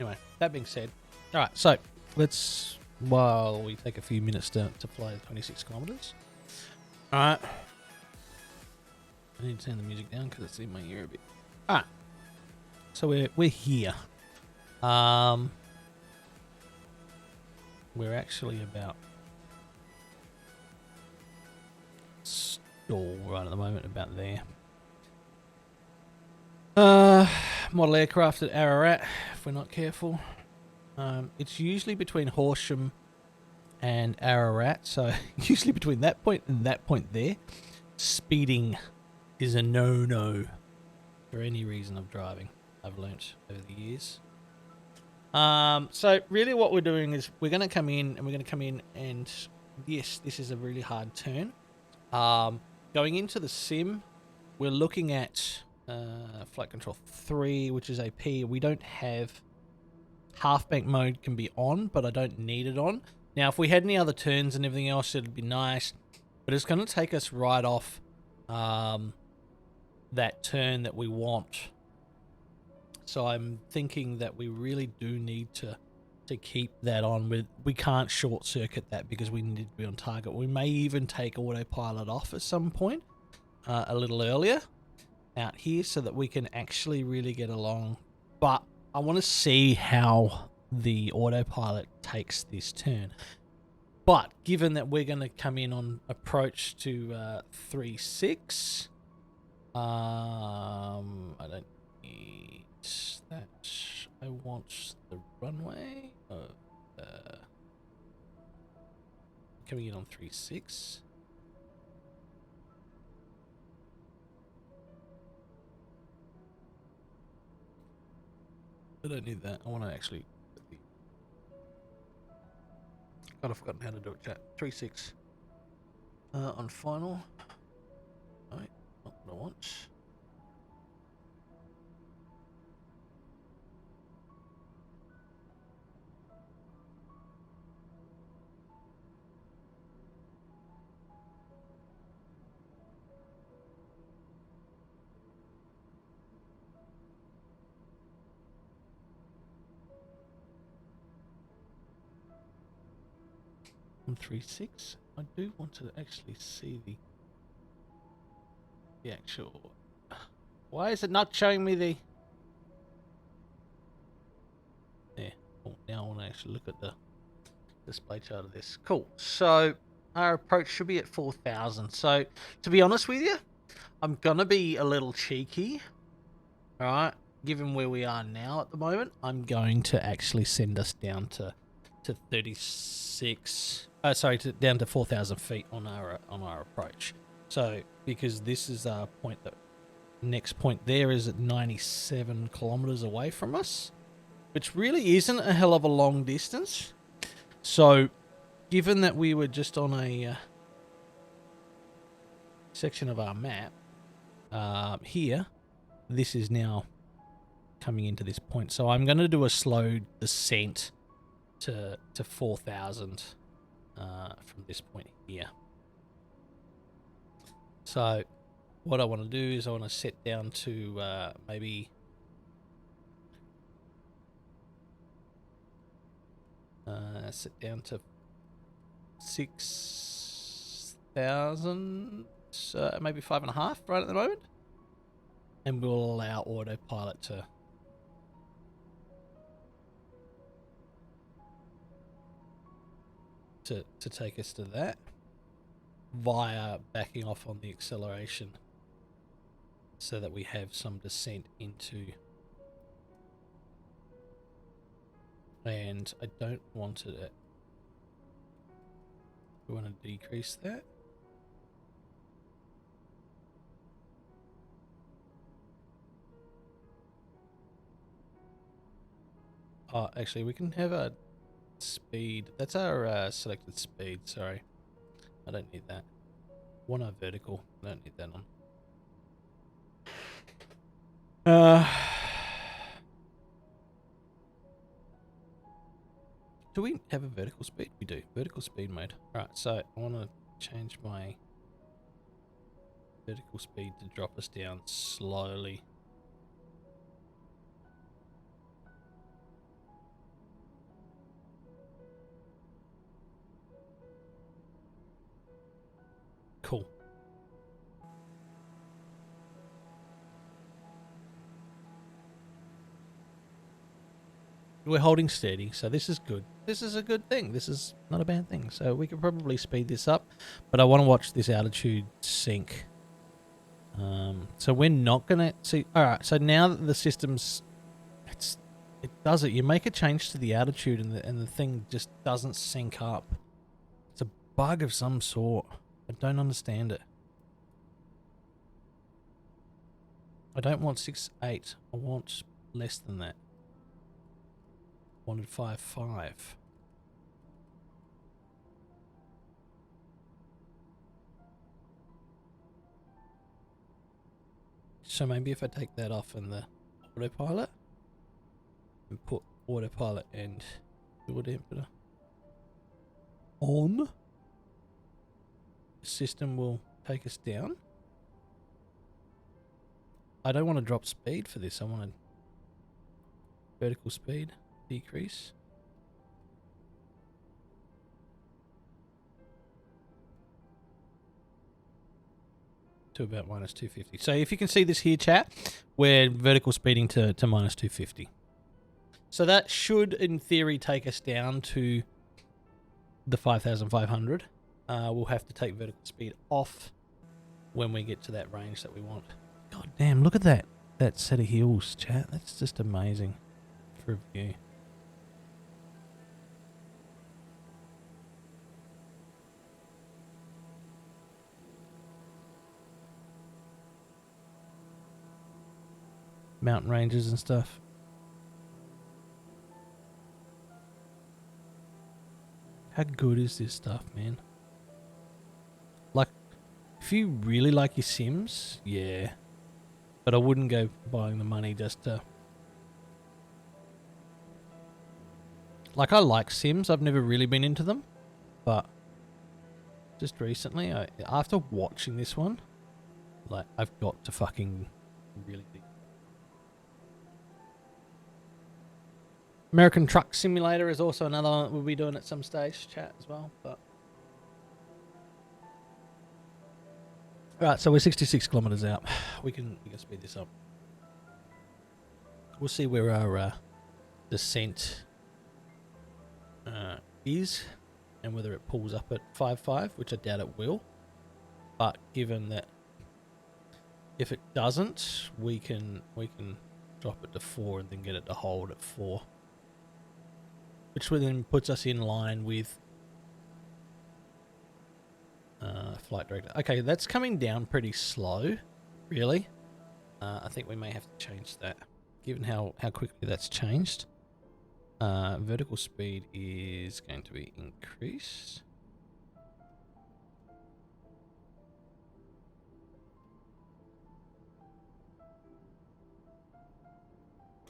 Anyway, that being said, all right. So let's, while we take a few minutes to fly 26 kilometers. All right. I need to turn the music down because it's in my ear a bit. All right. So we're here. We're actually about stall right at the moment, about there. Model aircraft at Ararat, if we're not careful. It's usually between Horsham and Ararat, so usually between that point and that point there, speeding is a no-no for any reason of driving, I've learnt over the years. So really what we're doing is we're going to come in and yes, this is a really hard turn. Going into the sim, we're looking at Flight control 3, which is AP. We don't have half bank mode can be on, but I don't need it on. Now, if we had any other turns and everything else, it'd be nice, but it's going to take us right off that turn that we want. So I'm thinking that we really do need to keep that on. We can't short circuit that because we need to be on target. We may even take autopilot off at some point a little earlier out here so that we can actually really get along. But I want to see how the autopilot takes this turn. But given that we're going to come in on approach to 3-6, I don't need that. I want the runway of coming in on 3-6. I don't need that. I want to actually. God, I've forgotten how to do it, chat. 3-6 on final. No, not what I want. On 3-6, I do want to actually see the actual. Why is it not showing me the? Yeah. Oh, now I want to actually look at the display chart of this. Cool. So our approach should be at 4,000. So to be honest with you, I'm gonna be a little cheeky. All right. Given where we are now at the moment, I'm going to actually send us down to 36. Down to 4,000 feet on our approach. So because this is our point, that next point there is at 97 kilometers away from us, which really isn't a hell of a long distance. So given that we were just on a section of our map here, this is now coming into this point. So I'm going to do a slow descent to 4,000 from this point here. So what I want to do is I want to set down to maybe set down to 6,000, maybe 5.5 right at the moment, and we'll allow autopilot to take us to that via backing off on the acceleration so that we have some descent into, and I don't want it. We want to decrease that. Oh, actually, we can have a speed. That's our selected speed. Sorry, I don't need that. Want our vertical. I don't need that on. Do we have a vertical speed? We do. Vertical speed mode. Alright, so I want to change my vertical speed to drop us down slowly. Cool. We're holding steady, so this is good. This is a good thing. This is not a bad thing. So we can probably speed this up, but I want to watch this altitude sink. So we're not going to see. All right, so now that the system's, it does it. You make a change to the altitude and the thing just doesn't sync up. It's a bug of some sort. I don't understand it. I don't want 6.8. I want less than that. Wanted 5.5. So maybe if I take that off in the autopilot and put autopilot and fuel dampener on, the system will take us down. I don't want to drop speed for this. I want to vertical speed decrease. To about minus 250. So if you can see this here, chat, we're vertical speeding to minus 250. So that should, in theory, take us down to the 5,500. We'll have to take vertical speed off when we get to that range that we want. God damn, look at that. That set of hills, chat. That's just amazing for a view. Mountain ranges and stuff. How good is this stuff, man? Like, if you really like your Sims, yeah. But I wouldn't go buying the money just to... Like, I like Sims. I've never really been into them. But just recently, after watching this one, like, I've got to fucking really... American Truck Simulator is also another one that we'll be doing at some stage, chat as well. But right, so we're 66 kilometers out. We can speed this up. We'll see where our descent is, and whether it pulls up at 5.5, which I doubt it will. But given that if it doesn't, we can drop it to 4 and then get it to hold at 4. Which then puts us in line with flight director. Okay, that's coming down pretty slow, really. I think we may have to change that, given how quickly that's changed. Vertical speed is going to be increased.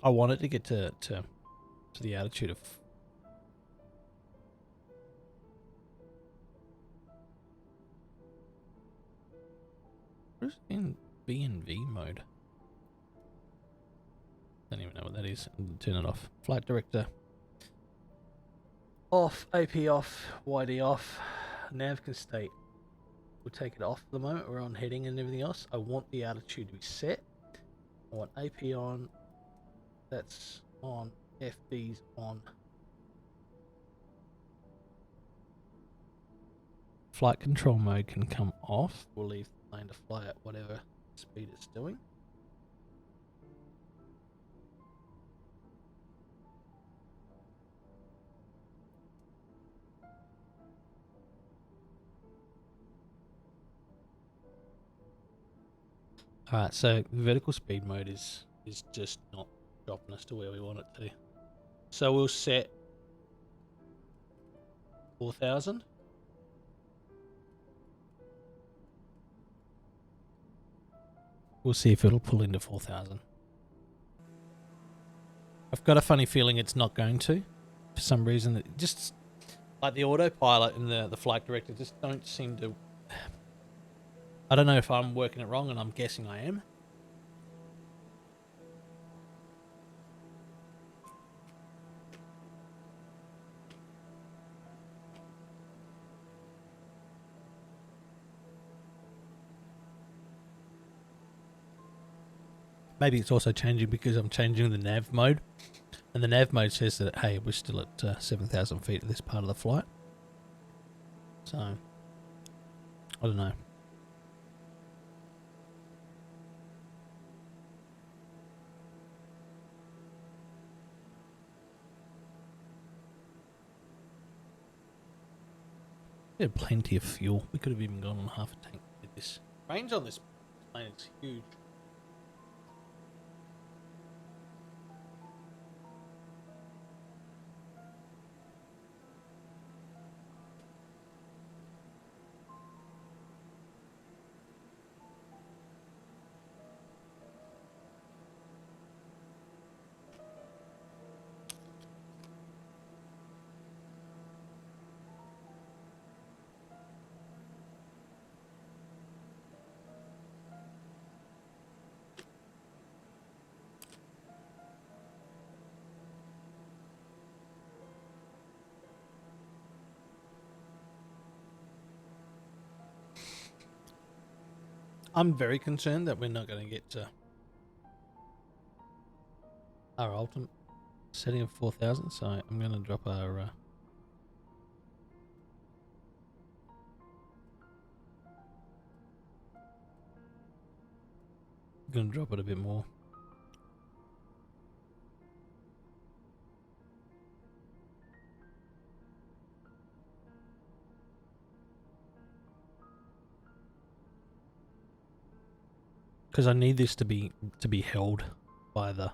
I want it to get to the altitude of... What's in V mode? Don't even know what that is. Turn it off. Flight director off, AP off, YD off, nav can state. We'll take it off for the moment. We're on heading and everything else. I want the altitude to be set. I want AP on. That's on. FD's on. Flight control mode can come off. We'll leave the plane to fly at whatever speed it's doing. Alright, so vertical speed mode is just not dropping us to where we want it to. So we'll set 4,000. We'll see if it'll pull into 4,000. I've got a funny feeling it's not going to. For some reason, it just like the autopilot and the flight director just don't seem to... I don't know if I'm working it wrong, and I'm guessing I am. Maybe it's also changing because I'm changing the nav mode. And the nav mode says that, hey, we're still at 7,000 feet at this part of the flight. So, I don't know. We had plenty of fuel. We could have even gone on half a tank with this. Range on this plane is huge. I'm very concerned that we're not going to get to our ultimate setting of 4,000, so I'm going to drop our... I'm going to drop it a bit more. Because I need this to be held by the...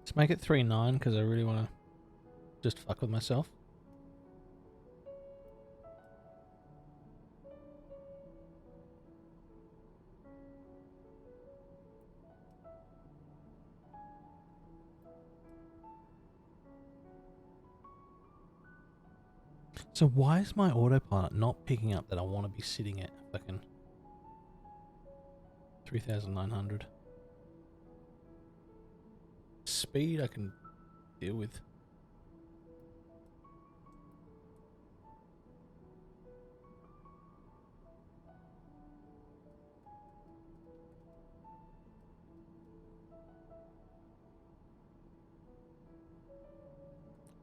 Let's make it 3.9 because I really want to just fuck with myself. So why is my autopilot not picking up that I want to be sitting at fucking 3,900? Speed I can deal with.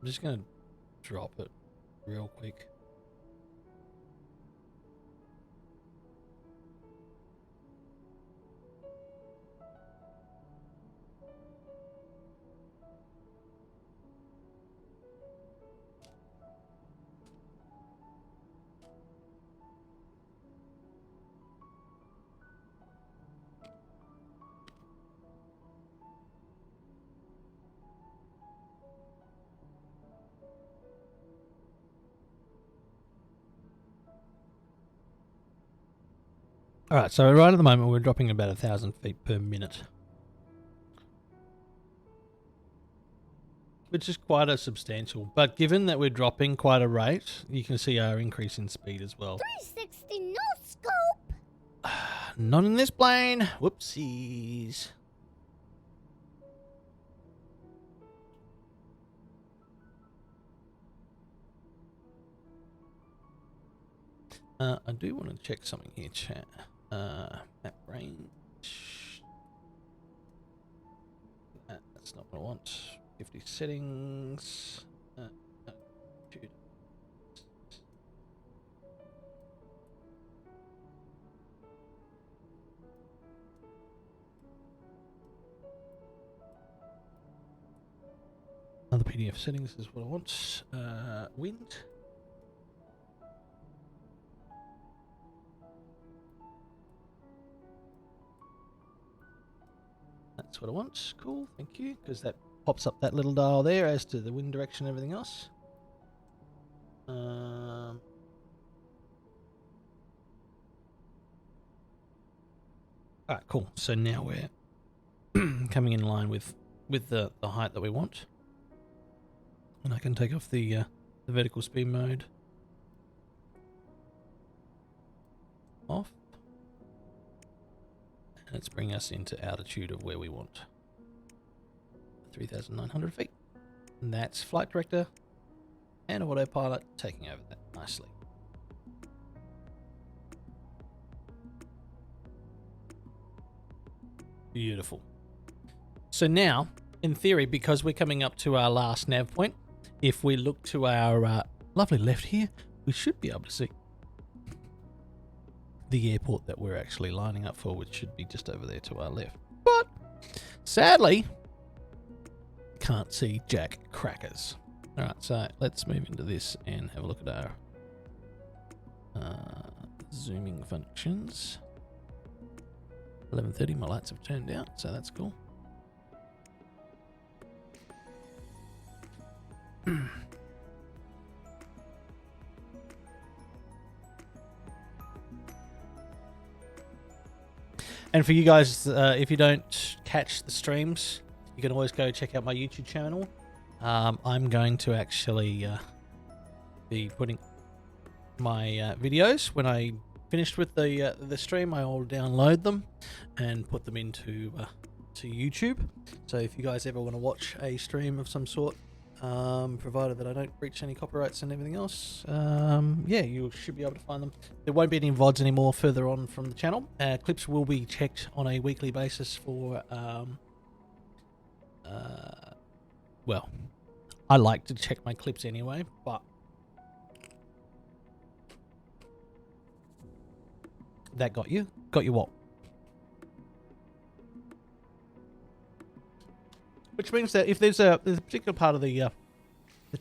I'm just gonna drop it real quick. Alright, so right at the moment we're dropping about 1,000 feet per minute. Which is quite a substantial, but given that we're dropping quite a rate, you can see our increase in speed as well. 360 no scope. Not in this plane. Whoopsies. I do want to check something here, chat. Map range. That's not what I want. 50 settings. Dude. Other PDF settings is what I want. Wind. That's what I want. Cool, thank you. Because that pops up that little dial there as to the wind direction and everything else. Alright, cool. So now we're coming in line with the height that we want. And I can take off the vertical speed mode. Off. And let's bring us into altitude of where we want. 3,900 feet. And that's Flight Director and Autopilot taking over that nicely. Beautiful. So now, in theory, because we're coming up to our last nav point, if we look to our lovely left here, we should be able to see the airport that we're actually lining up for, which should be just over there to our left. But sadly, can't see jack crackers. All right, so let's move into this and have a look at our zooming functions. 11:30, my lights have turned out, so that's cool. And for you guys, if you don't catch the streams, you can always go check out my YouTube channel. I'm going to actually be putting my videos when I finished with the stream. I'll download them and put them into to YouTube. So if you guys ever want to watch a stream of some sort, provided that I don't breach any copyrights and everything else, yeah, you should be able to find them. There won't be any VoDs anymore further on from the channel. Clips will be checked on a weekly basis for, well, I like to check my clips anyway, but that got you? Got you what? Which means that if there's a particular part of the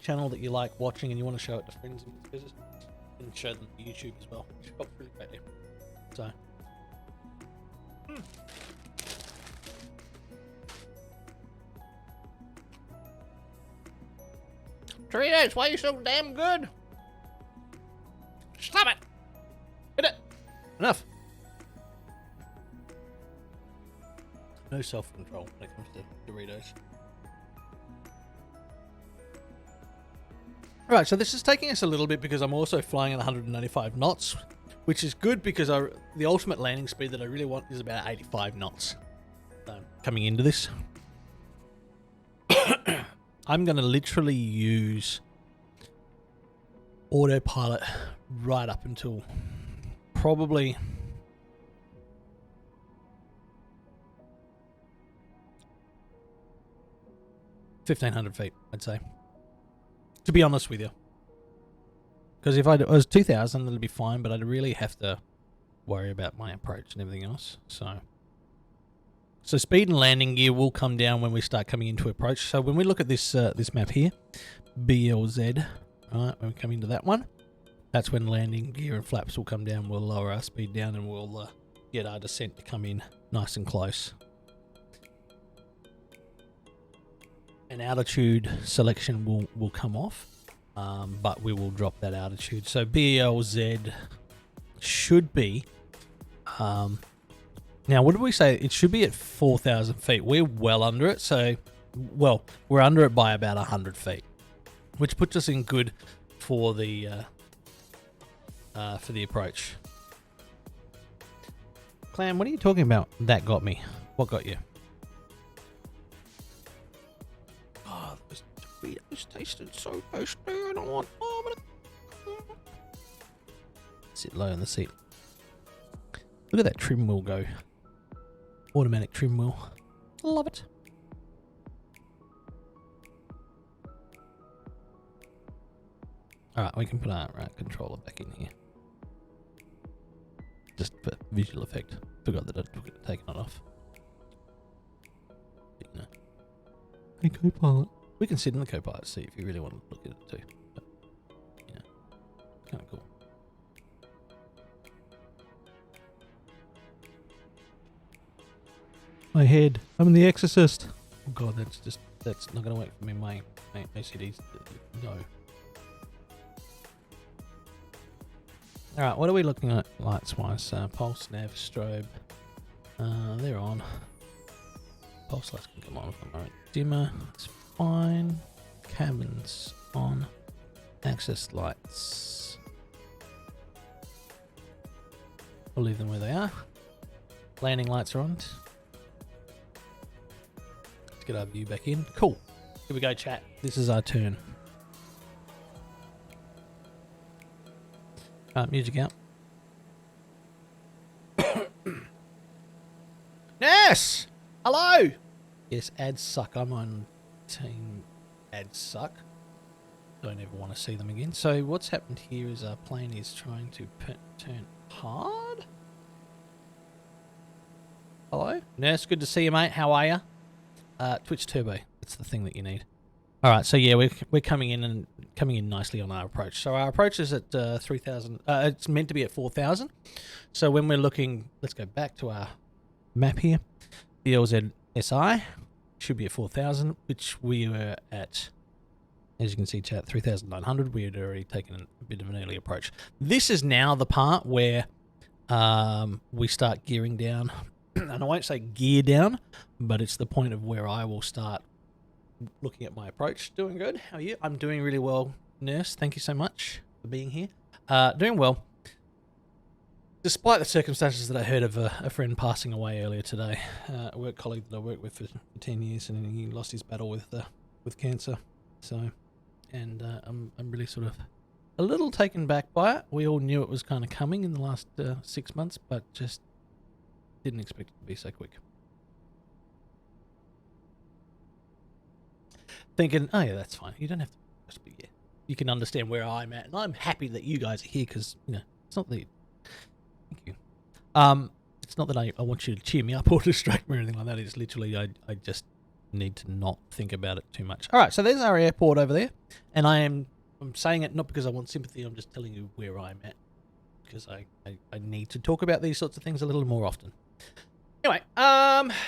channel that you like watching and you want to show it to friends and visitors, you can show them to YouTube as well, which got pretty great there. So. Doritos, why are you so damn good? Stop it! Hit it! Enough! No self-control when it comes to Doritos. Alright, so this is taking us a little bit because I'm also flying at 195 knots, which is good because the ultimate landing speed that I really want is about 85 knots. So, coming into this, I'm going to literally use autopilot right up until probably 1,500 feet, I'd say. To be honest with you. Because if it was 2,000, it'd be fine, but I'd really have to worry about my approach and everything else. So speed and landing gear will come down when we start coming into approach. So when we look at this this map here, BLZ, right, when we come into that one, that's when landing gear and flaps will come down. We'll lower our speed down and we'll get our descent to come in nice and close. And altitude selection will come off, but we will drop that altitude. So BLZ should be, now what did we say? It should be at 4,000 feet. We're well under it. So, well, we're under it by about 100 feet, which puts us in good for the approach. Clam, what are you talking about? That got me. What got you? It's tasted so tasty. I don't want. Sit low in the seat. Look at that trim wheel go. Automatic trim wheel. Love it. Alright, we can put our controller back in here. Just for visual effect. Forgot that I'd taken it off. But, you know. Hey, co-pilot. We can sit in the co-pilot seat if you really want to look at it too. But, you know, kind of cool. My head. I'm the Exorcist. Oh god, that's not going to work for me. My OCD's no. Alright, what are we looking at lights wise? Pulse, nav, strobe. They're on. Pulse lights can come on for a moment. Dimmer. It's fine. Cabins on. Access lights. We'll leave them where they are. Landing lights are on. Let's get our view back in. Cool. Here we go, chat. This is our turn. Music out. Yes! Hello! Yes, ads suck. I'm on team ads suck. Don't ever want to see them again. So what's happened here is our plane is trying to turn hard. Hello? Nurse, good to see you, mate. How are you? Twitch Turbo. That's the thing that you need. All right, so yeah, we're coming in nicely on our approach. So our approach is at 3,000. It's meant to be at 4,000. So when we're looking, let's go back to our map here. The LZSI should be at 4,000, which we were at, as you can see, chat, 3,900. We had already taken a bit of an early approach. This is now the part where we start gearing down and I won't say gear down, but it's the point of where I will start looking at my approach. Doing good. How are you? I'm doing really well, Nurse. Thank you so much for being here. Doing well. Despite the circumstances that I heard of a friend passing away earlier today, a work colleague that I worked with for 10 years, and he lost his battle with cancer. So, and I'm really sort of a little taken back by it. We all knew it was kind of coming in the last 6 months, but just didn't expect it to be so quick. Thinking, oh yeah, that's fine. You don't have to, but yeah, you can understand where I'm at, and I'm happy that you guys are here because it's not that. Thank you. It's not that I want you to cheer me up or distract me or anything like that. It's literally I just need to not think about it too much. All right, so there's our airport over there, and I'm saying it not because I want sympathy. I'm just telling you where I'm at because I need to talk about these sorts of things a little more often. Anyway,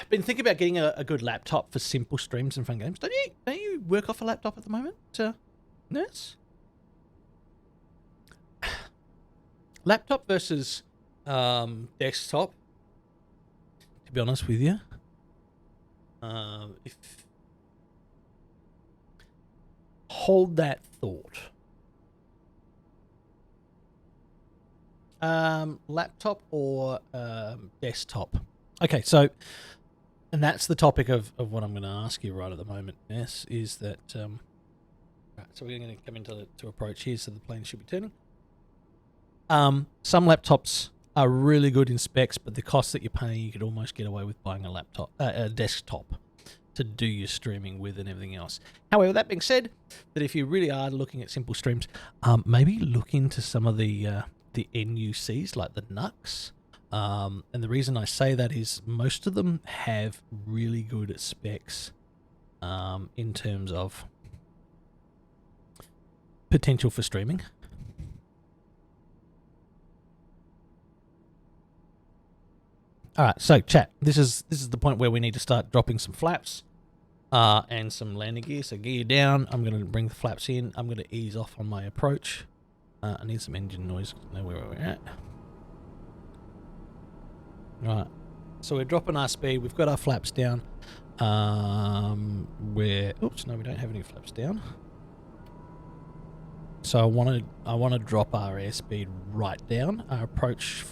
been thinking about getting a good laptop for simple streams and fun games. Don't you work off a laptop at the moment, Nurse? Laptop versus desktop. To be honest with you, if hold that thought. Laptop or desktop. Okay, so, and that's the topic of what I'm going to ask you right at the moment, Ness, is that, right, so we're going to come into to approach here, so the plane should be turning. Some laptops are really good in specs, but the cost that you're paying, you could almost get away with buying a desktop to do your streaming with and everything else. However, that being said, that if you really are looking at simple streams, maybe look into some of the NUCs, like the NUCs. And the reason I say that is most of them have really good specs in terms of potential for streaming. All right, so chat. This is the point where we need to start dropping some flaps and some landing gear. So gear down. I'm going to bring the flaps in. I'm going to ease off on my approach. I need some engine noise to know where we're at. Right, so we're dropping our speed. We've got our flaps down. Oops, no, we don't have any flaps down. So I want to drop our airspeed right down. Our approach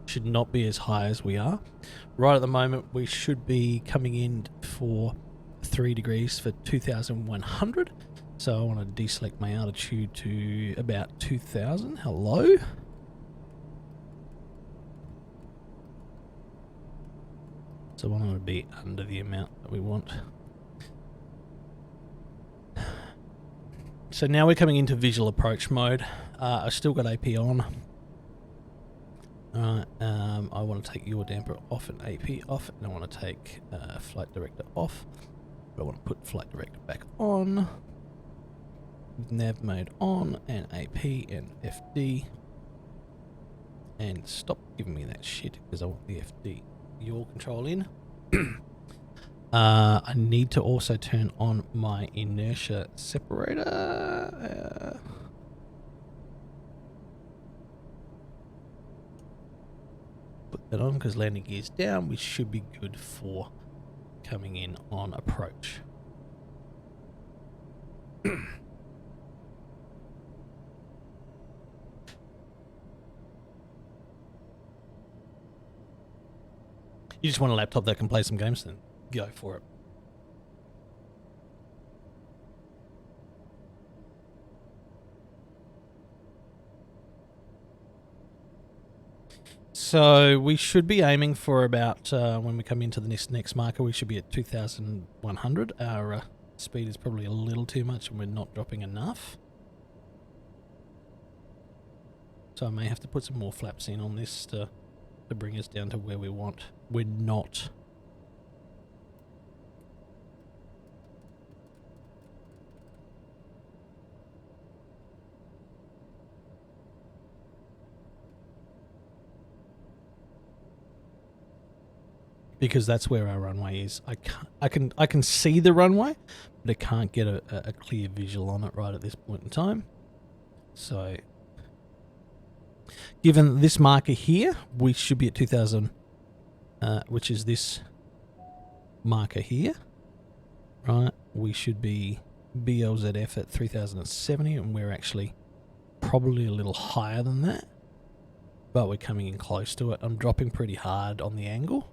should not be as high as we are. Right at the moment, we should be coming in for 3 degrees for 2,100. So I want to deselect my altitude to about 2,000. Hello. So I want to be under the amount that we want. So now we're coming into visual approach mode. I've still got AP on. Alright, I want to take your damper off and AP off, and I want to take flight director off. But I want to put flight director back on. Nav mode on, and AP and FD. And stop giving me that shit because I want the FD. Your control in. I need to also turn on my inertia separator. Put that on because landing gear's down. We should be good for coming in on approach. You just want a laptop that can play some games, then go for it. So we should be aiming for about, when we come into the next marker, we should be at 2,100. Our speed is probably a little too much and we're not dropping enough. So I may have to put some more flaps in on this to bring us down to where we want. We're not. Because that's where our runway is. I can see the runway, but I can't get a clear visual on it right at this point in time. So given this marker here, we should be at 2,000 which is this marker here, right? We should be BLZF at 3070, and we're actually probably a little higher than that, but we're coming in close to it. I'm dropping pretty hard on the angle.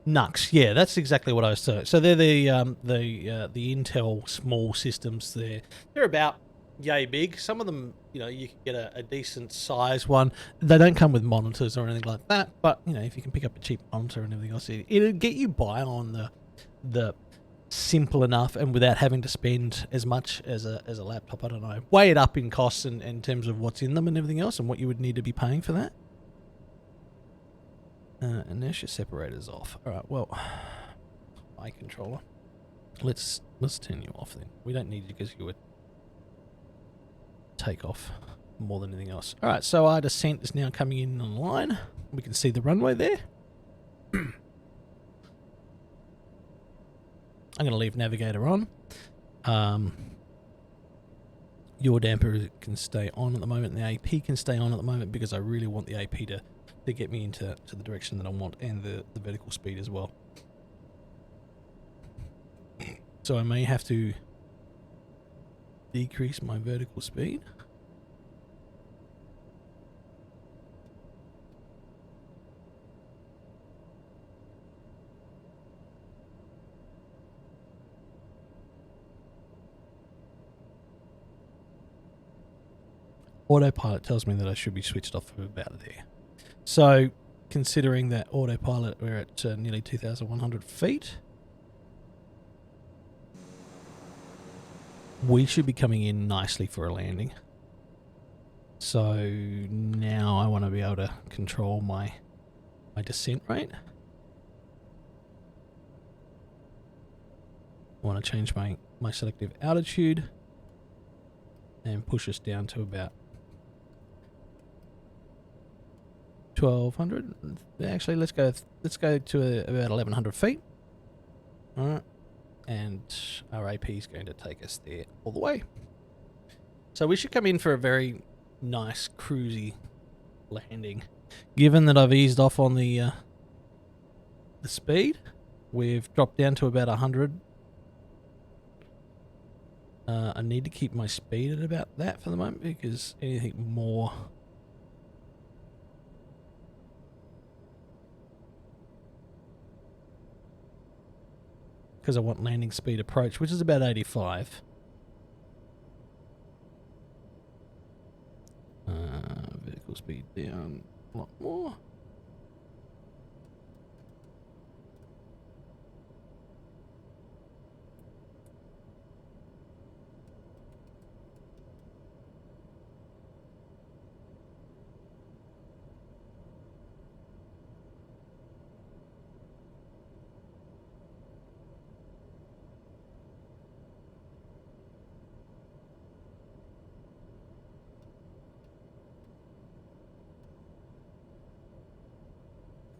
Nux, yeah, that's exactly what I was saying. So they're the Intel small systems. They're about yay big. Some of them, you know, you can get a decent size one. They don't come with monitors or anything like that, but you know, if you can pick up a cheap monitor and everything else, it'll get you by on the simple enough and without having to spend as much as a laptop. I don't know. Weigh it up in costs and in terms of what's in them and everything else and what you would need to be paying for that. Inertia separator's off. Alright, well, my controller. Let's turn you off then. We don't need you because you would take off more than anything else. Alright, so our descent is now coming in online. We can see the runway there. I'm going to leave navigator on. Your damper can stay on at the moment, and the AP can stay on at the moment because I really want the AP to get me into the direction that I want, and the vertical speed as well. So I may have to decrease my vertical speed. Autopilot tells me that I should be switched off for about there. So, considering that autopilot, we're at nearly 2,100 feet. We should be coming in nicely for a landing. So, now I want to be able to control my descent rate. I want to change my selective altitude and push us down to about 1,200. Actually, let's go to about 1,100 feet. All right, and our AP is going to take us there all the way. So we should come in for a very nice cruisy landing. Given that I've eased off on the speed, we've dropped down to about 100. I need to keep my speed at about that for the moment because anything more. Because I want landing speed approach, which is about 85. Vertical speed down a lot more.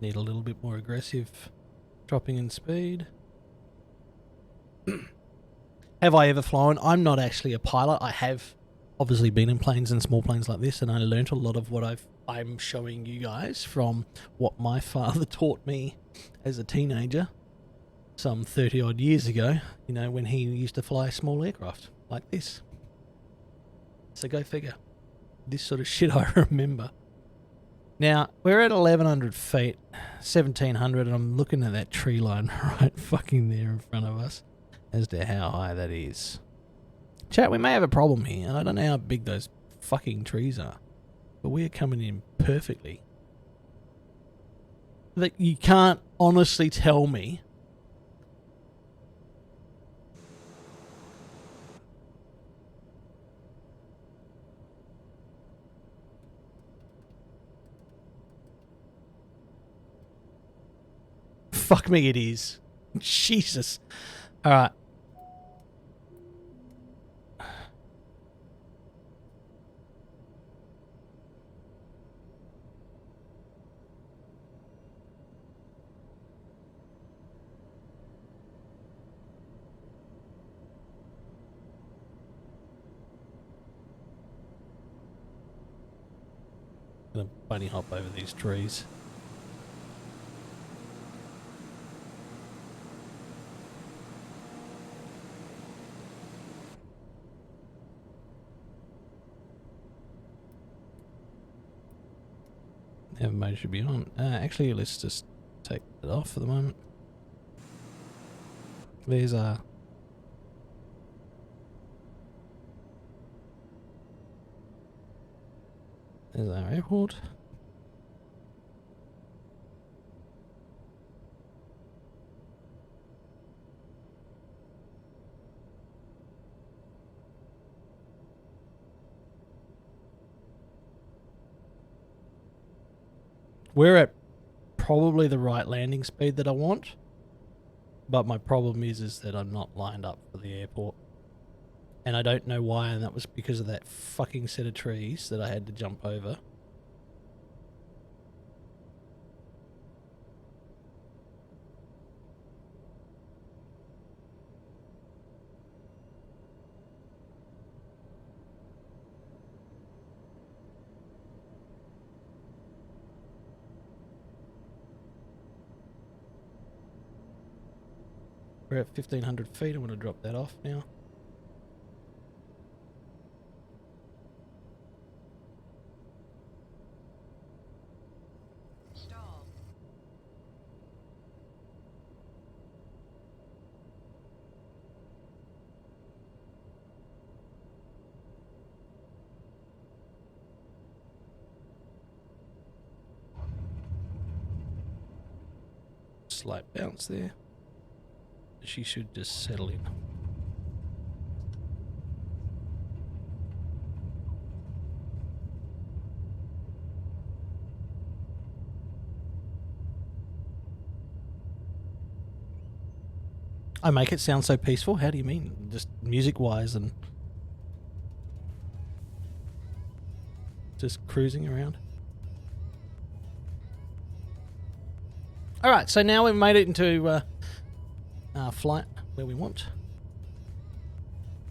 Need a little bit more aggressive dropping in speed. Have I ever flown? I'm not actually a pilot. I have obviously been in planes and small planes like this, and I learnt a lot of what I'm showing you guys from what my father taught me as a teenager some 30 odd years ago, you know, when he used to fly small aircraft like this. So go figure. This sort of shit I remember. Now, we're at 1,100 feet, 1,700, and I'm looking at that tree line right fucking there in front of us as to how high that is. Chat, we may have a problem here. I don't know how big those fucking trees are, but we're coming in perfectly. That you can't honestly tell me fuck me, it is. Jesus. Alright. gonna bunny hop over these trees. Have mode should be on. Actually, let's just take it off for the moment. There's our airport. We're at probably the right landing speed that I want, but my problem is that I'm not lined up for the airport. And I don't know why, and that was because of that fucking set of trees that I had to jump over. We're at 1,500 feet. I'm going to drop that off now. Slight bounce there. She should just settle in. I make it sound so peaceful. How do you mean? Just music-wise and just cruising around? All right, so now we've made it into our flight where we want.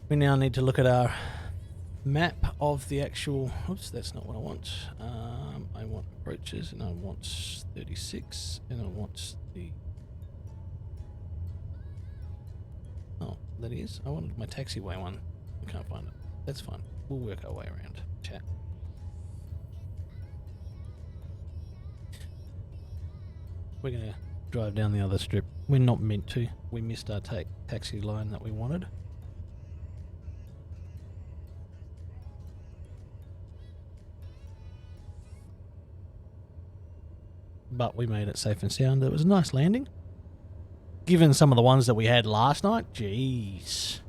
We now need to look at our map of the actual... Oops, that's not what I want. I want approaches, and I want 36, and I want the... Oh, that is? I wanted my taxiway one. I can't find it. That's fine. We'll work our way around. Chat. We're going to drive down the other strip. We're not meant to. We missed our taxi line that we wanted. But we made it safe and sound. It was a nice landing. Given some of the ones that we had last night, jeez.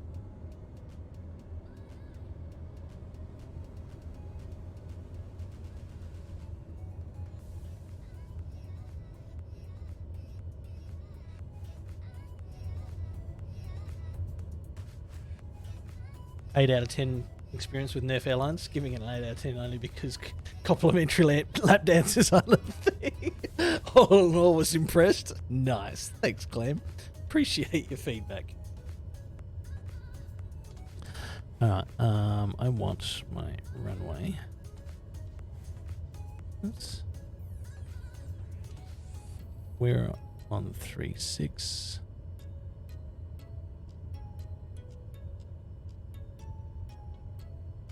Eight out of 10 experience with Nerf Airlines, giving it an 8 out of 10 only because complimentary lap dances are the thing. All in all, was impressed. Nice. Thanks, Clem. Appreciate your feedback. Alright, I want my runway. Oops. We're on 3.6.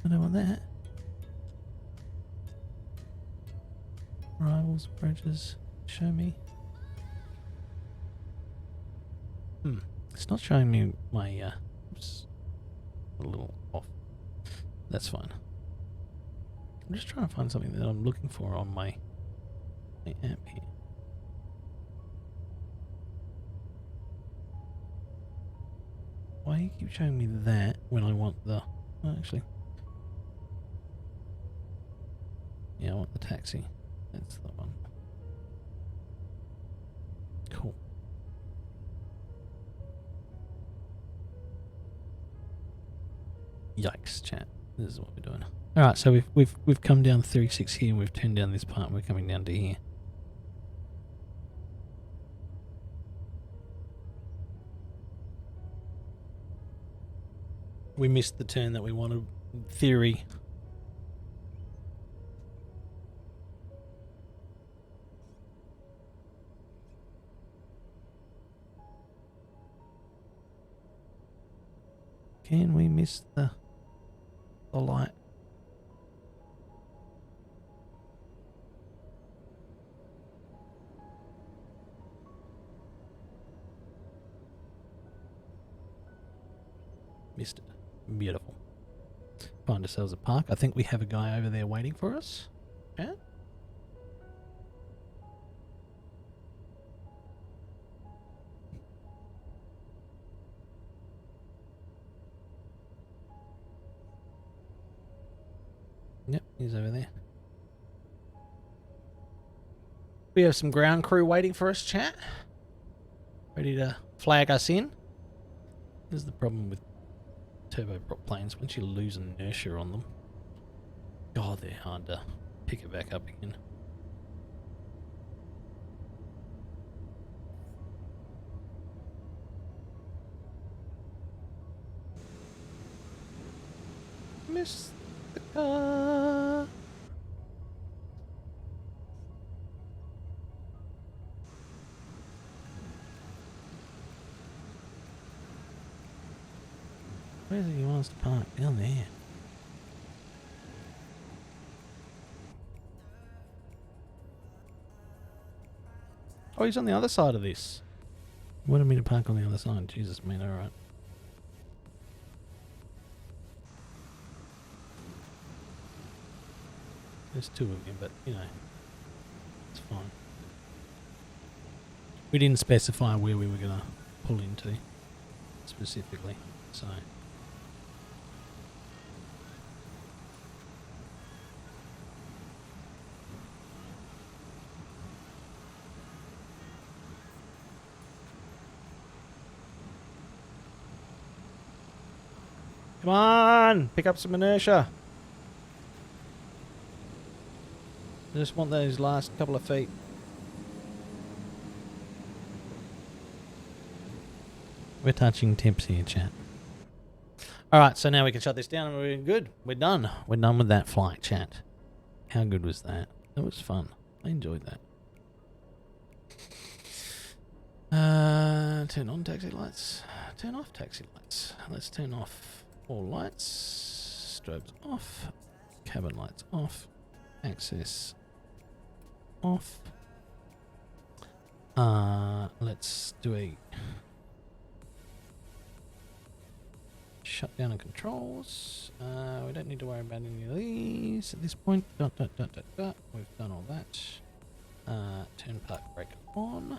I don't want that. Rivals, approaches, show me. It's not showing me my, oops, a little off. That's fine. I'm just trying to find something that I'm looking for on my app here. Why do you keep showing me that when I want the... Oh, actually... Yeah, I want the taxi. That's the one. Cool. Yikes, chat. This is what we're doing. All right, so we've come down 36 here, and we've turned down this part, and we're coming down to here. We missed the turn that we wanted. In theory. Can we miss the light? Missed it. Beautiful. Find ourselves a park. I think we have a guy over there waiting for us. Yeah? Yep, he's over there. We have some ground crew waiting for us, chat. Ready to flag us in. This is the problem with turboprop planes. Once you lose inertia on them, God, they're hard to pick it back up again. Miss the car. Where does he want us to park? Down there. Oh, he's on the other side of this. Wanted me to park on the other side. Jesus, man, alright. There's two of them, but, you know, it's fine. We didn't specify where we were going to pull into, specifically, so... Come on! Pick up some inertia! I just want those last couple of feet. We're touching tips here, chat. Alright, so now we can shut this down and we're good. We're done. We're done with that flight, chat. How good was that? That was fun. I enjoyed that. Turn on taxi lights. Turn off taxi lights. Let's turn off all lights. Strobes off. Cabin lights off. Access off. Let's do a shutdown of controls. We don't need to worry about any of these at this point. We've done all that. Turn park brake on.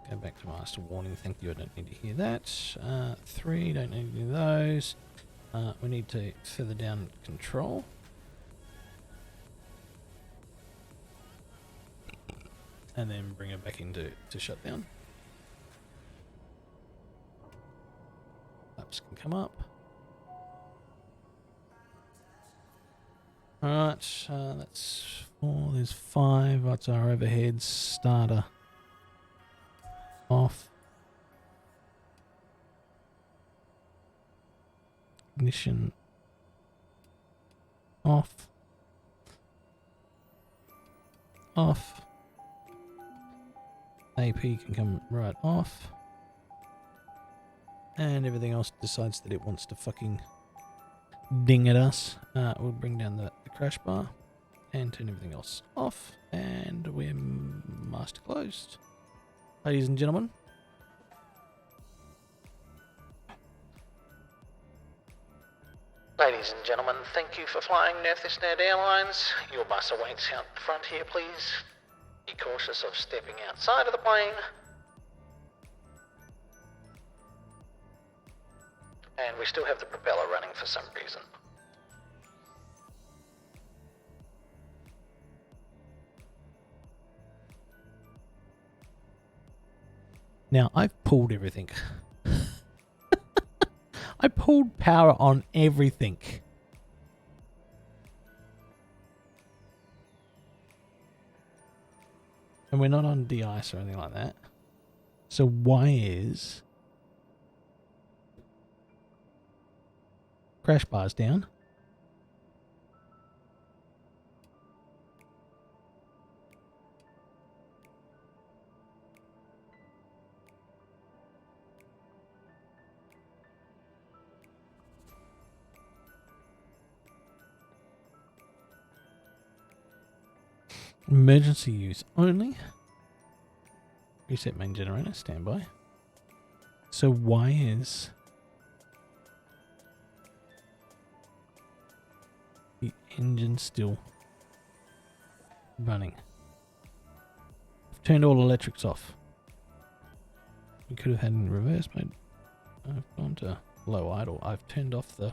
Go back to master warning. Thank you. I don't need to hear that. 3, don't need any of those. We need to feather down control. And then bring it back into shutdown. Laps can come up. Alright, that's 4, there's 5. What's our overheads? Starter off. Ignition off. Off. AP can come right off. And everything else decides that it wants to fucking ding at us. We'll bring down the crash bar and turn everything else off. And we're master closed. Ladies and gentlemen. Ladies and gentlemen, thank you for flying Northeast Airlines. Your bus awaits out front here, please. Be cautious of stepping outside of the plane. And we still have the propeller running for some reason. Now, I've pulled everything. I pulled power on everything. And we're not on de-ice or anything like that. So why is crash bars down? Emergency use only. Reset main generator, standby. So why is the engine still running? I've turned all electrics off. We could have had in reverse mode. I've gone to low idle. I've turned off the...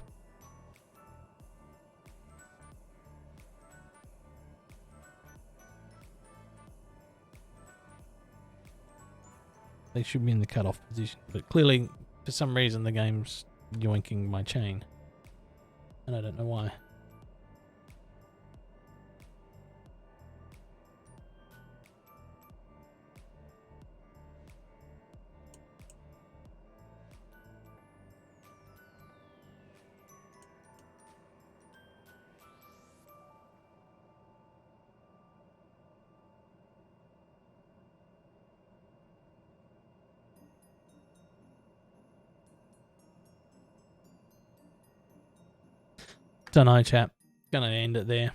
They should be in the cutoff position, but clearly, for some reason, the game's yoinking my chain, and I don't know why. Don't know, chap. Gonna end it there.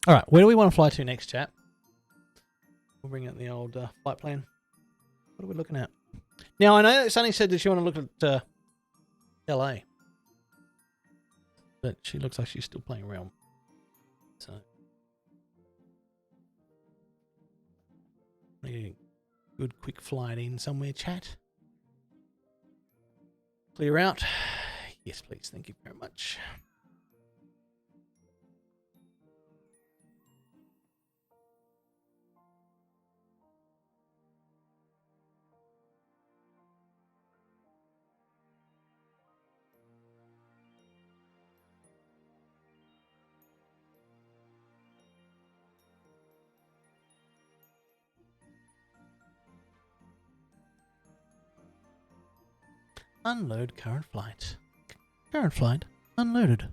All right, where do we want to fly to next, chap? We'll bring out the old flight plan. What are we looking at? Now, I know that Sunny said that she want to look at LA, but she looks like she's still playing Realm. So, a good quick flight in somewhere, chat. Clear out. Yes, please. Thank you very much. Unload current flight. Current flight unloaded.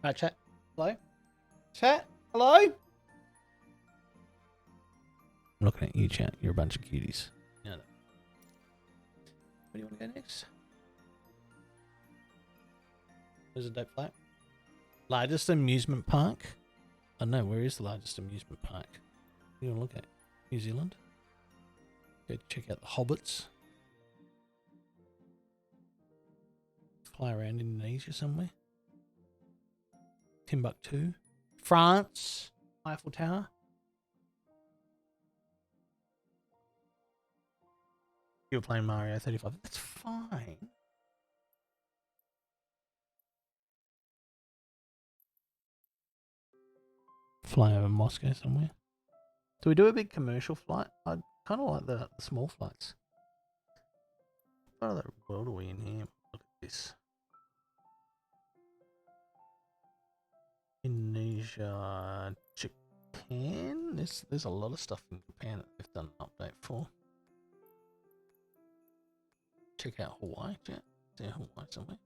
Right, chat. Hello? Chat? Hello? I'm looking at you, chat. You're a bunch of cuties. No. Where do you want to go next? There's a dope flight. Largest amusement park? Oh no, where is the largest amusement park? What do you want to look at? New Zealand? Go check out the Hobbits. Fly around Indonesia somewhere. Timbuktu. France. Eiffel Tower. You were playing Mario 35. That's fine. Fly over Moscow somewhere. Do we do a big commercial flight? I'd kind of like the small flights. What other world are we in here? Look at this. Indonesia, Japan. There's a lot of stuff in Japan that they've done an update for. Check out Hawaii. Is there Hawaii somewhere?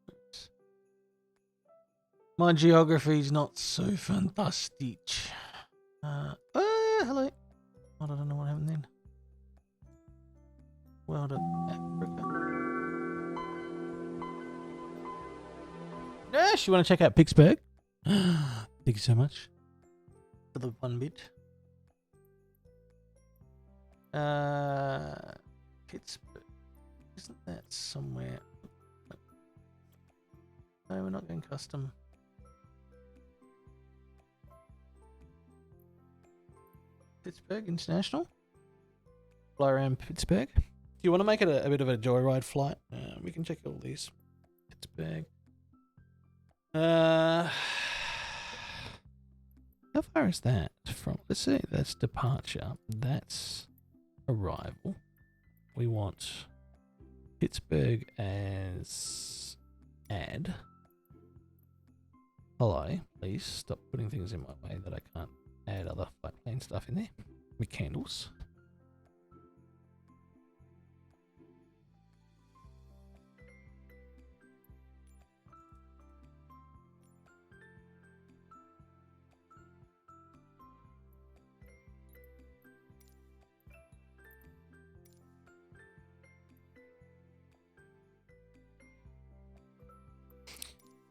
My geography's not so fantastic. Hello. I don't know what happened then. World of Africa. Nash, you want to check out Pittsburgh? Thank you so much for the 1 bit. Pittsburgh. Isn't that somewhere? No, we're not going custom. Pittsburgh International? Fly around Pittsburgh. Do you want to make it a bit of a joyride flight? We can check all these. Pittsburgh. How far is that from? Let's see. That's departure. That's arrival. We want Pittsburgh as add. Hello. Please stop putting things in my way that I can't add other flight plane stuff in there. With candles.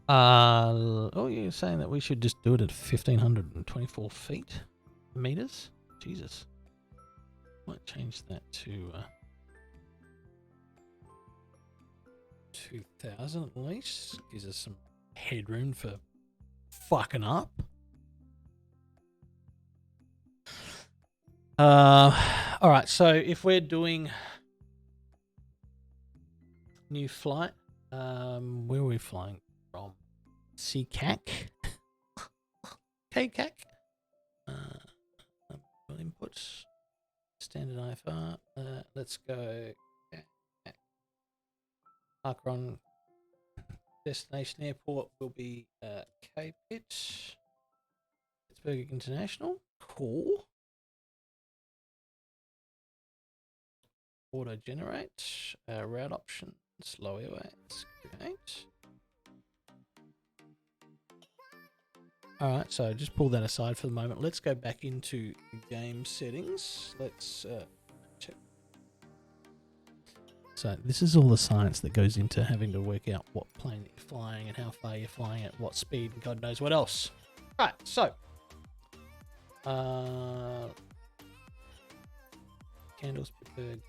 Oh, you're saying that we should just do it at 1,524 meters? Jesus. Might change that to 2,000 at least. Gives us some headroom for fucking up. Alright, so if we're doing new flight, where are we flying from? CCAC? KCAC? Inputs. Standard IFR. Let's go. Akron destination airport will be K-Pitch. Pittsburgh International. Cool. Auto generate. Route options. Low airways. Create. Alright, so just pull that aside for the moment. Let's go back into game settings. Let's check. So this is all the science that goes into having to work out what plane that you're flying and how far you're flying at what speed and God knows what else. Right, so candles preferred.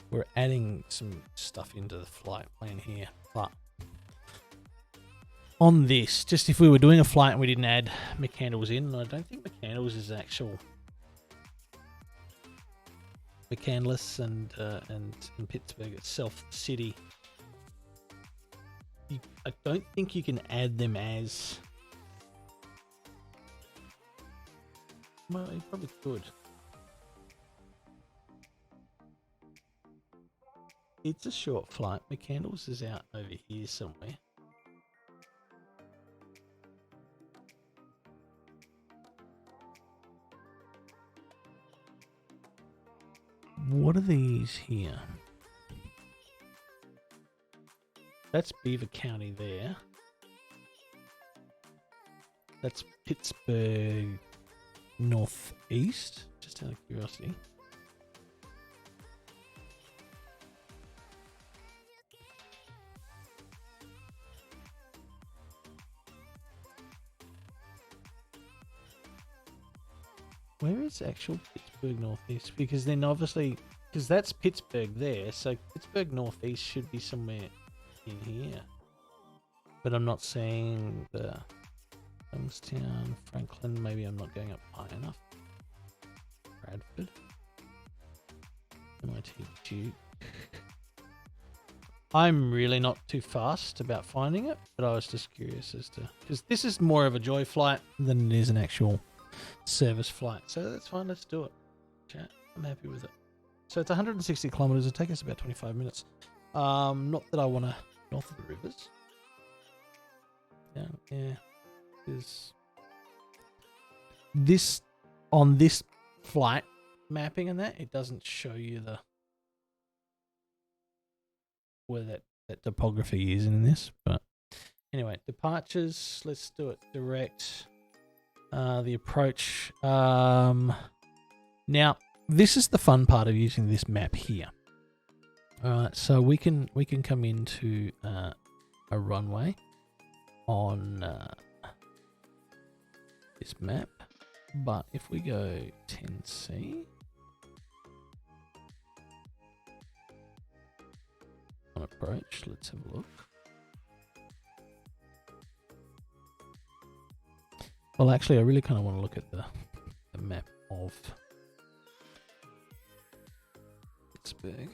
We're adding some stuff into the flight plan here, but on this, just if we were doing a flight and we didn't add McCandles in, I don't think McCandles is actual. McCandless and Pittsburgh itself, the city. I don't think you can add them as. Well, you probably could. It's a short flight. McCandles is out over here somewhere. What are these here? That's Beaver County there. That's Pittsburgh Northeast, just out of curiosity. Where is actual Pittsburgh Northeast? Because then obviously, because that's Pittsburgh there, so Pittsburgh Northeast should be somewhere in here. But I'm not seeing the Youngstown, Franklin. Maybe I'm not going up high enough. Bradford. MIT Duke. I'm really not too fast about finding it, but I was just curious as to, because this is more of a joy flight than it is an actual service flight. So that's fine, let's do it. Chat, I'm happy with it. So it's 160 kilometers, it'll take us about 25 minutes. Not that I want to north of the rivers. Yeah, is this on this flight mapping and that it doesn't show you the where that topography is in this, but anyway, departures, let's do it direct. The approach, now this is the fun part of using this map here. Alright, so we can come into a runway on this map, but if we go 10C on approach, let's have a look. Well, actually, I really kind of want to look at the map of Pittsburgh.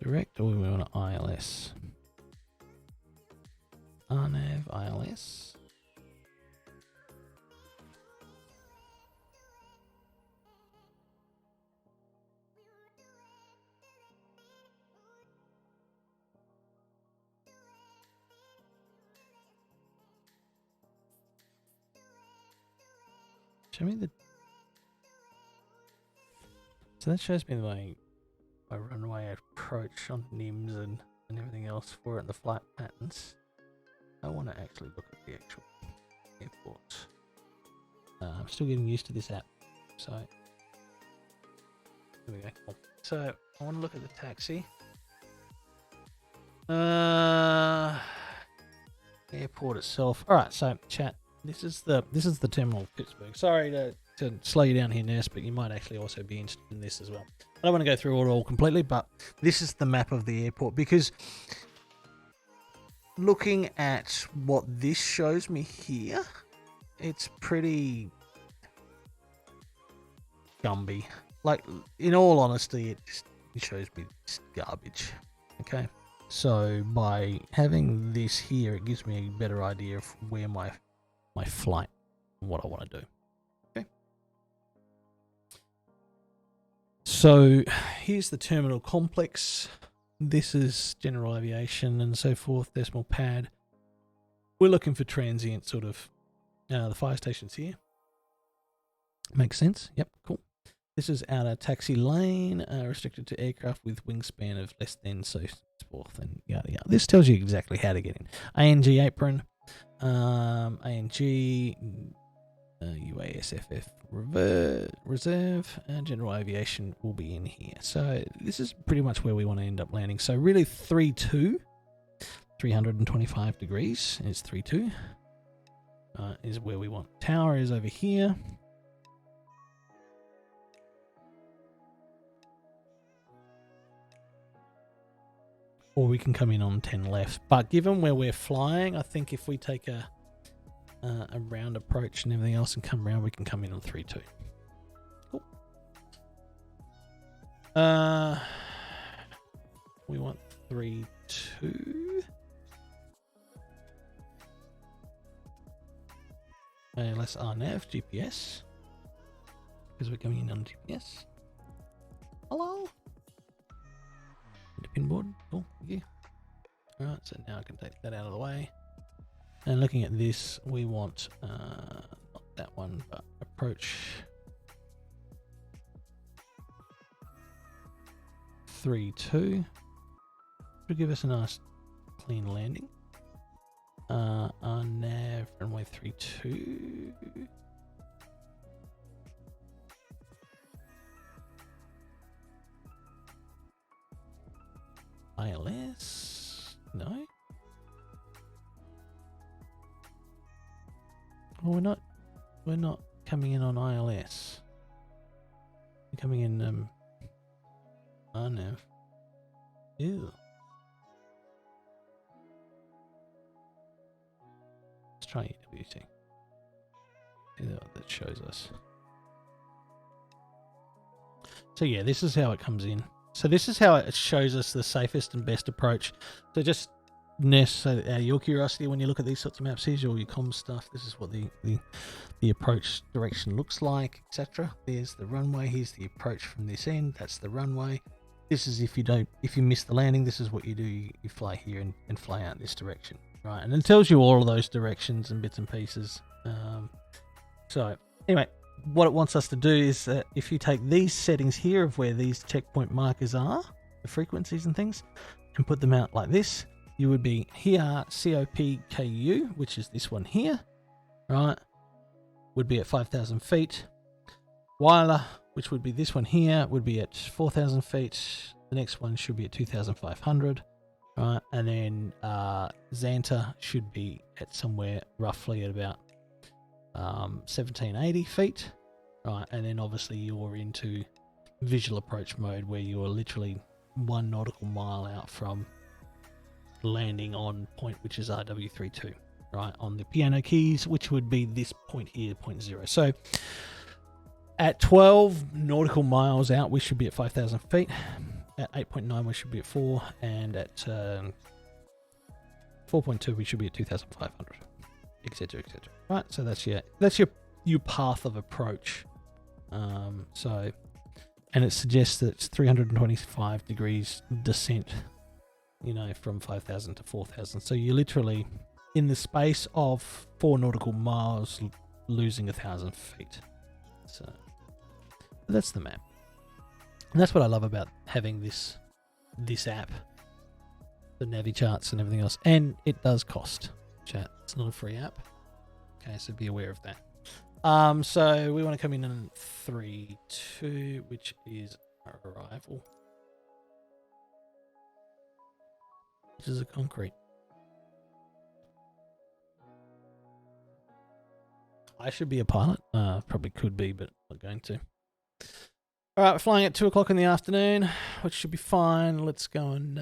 Direct, or we want to ILS? RNAV, ILS. Show me the. So that shows me my runway approach on NIMS and everything else for it, and the flight patterns. I want to actually look at the actual airport. I'm still getting used to this app, so There we go. Cool. So I want to look at the taxi. Airport itself. All right. So chat. This is the terminal of Pittsburgh. Sorry to slow you down here, Nurse, but you might actually also be interested in this as well. I don't want to go through it all completely, but this is the map of the airport, because looking at what this shows me here, it's pretty Gumby. Like, in all honesty, it shows me just garbage. Okay, so by having this here, it gives me a better idea of where my flight and what I want to do. Okay, so here's the terminal complex. This is general aviation and so forth. Decimal pad. We're looking for transient sort of. The fire station's here. Makes sense. Yep, cool. This is outer taxi lane, restricted to aircraft with wingspan of less than so forth and yada yada. This tells you exactly how to get in. ANG apron, ANG, UASFF reserve, general aviation will be in here. So this is pretty much where we want to end up landing. So really 325 degrees is 32. Is where we want. Tower is over here. Or we can come in on 10 left. But given where we're flying, I think if we take a round approach and everything else and come around, we can come in on 3-2. Cool. We want 3-2. Let's RNAV GPS, because we're coming in on GPS. Hello. The pin board. Cool. Thank you. Alright, so now I can take that out of the way. And looking at this, we want not that one, but approach 3-2. Should give us a nice clean landing. RNAV runway 32. ILS? No. Well, we're not coming in on ILS. We're coming in RNAV. Ew. Let's try EWT. See what that shows us. So yeah, this is how it comes in. So this is how it shows us the safest and best approach. So just so out of your curiosity, when you look at these sorts of maps, here's all your comms stuff. This is what the approach direction looks like, etc. There's the runway. Here's the approach from this end. That's the runway. This is if you miss the landing, this is what you do. You fly here and fly out this direction, right? And it tells you all of those directions and bits and pieces. So anyway, what it wants us to do is that if you take these settings here of where these checkpoint markers are, the frequencies and things, and put them out like this, you would be here, COPKU, which is this one here, right? Would be at 5,000 feet. Weiler, which would be this one here, would be at 4,000 feet. The next one should be at 2,500, right? And then Xanta should be at somewhere roughly at about 1780 feet, right? And then obviously you're into visual approach mode, where you are literally 1 nautical mile out from landing on point, which is RW32, right, on the piano keys, which would be this point here, point 0. So at 12 nautical miles out, we should be at 5,000 feet. At 8.9, we should be at 4, and at 4.2, we should be at 2,500, etc., etc. Right, so that's your path of approach. So, and it suggests that it's 325 degrees descent, you know, from 5,000 to 4,000. So you're literally in the space of 4 nautical miles losing 1,000 feet. So that's the map. And that's what I love about having this app, the Navi charts and everything else. And it does cost, chat. It's not a free app. Okay, so be aware of that. So we want to come in on 3-2, which is arrival. Pieces of concrete. I should be a pilot. Probably could be, but not going to. All right, we're flying at 2 o'clock in the afternoon, which should be fine. Let's go and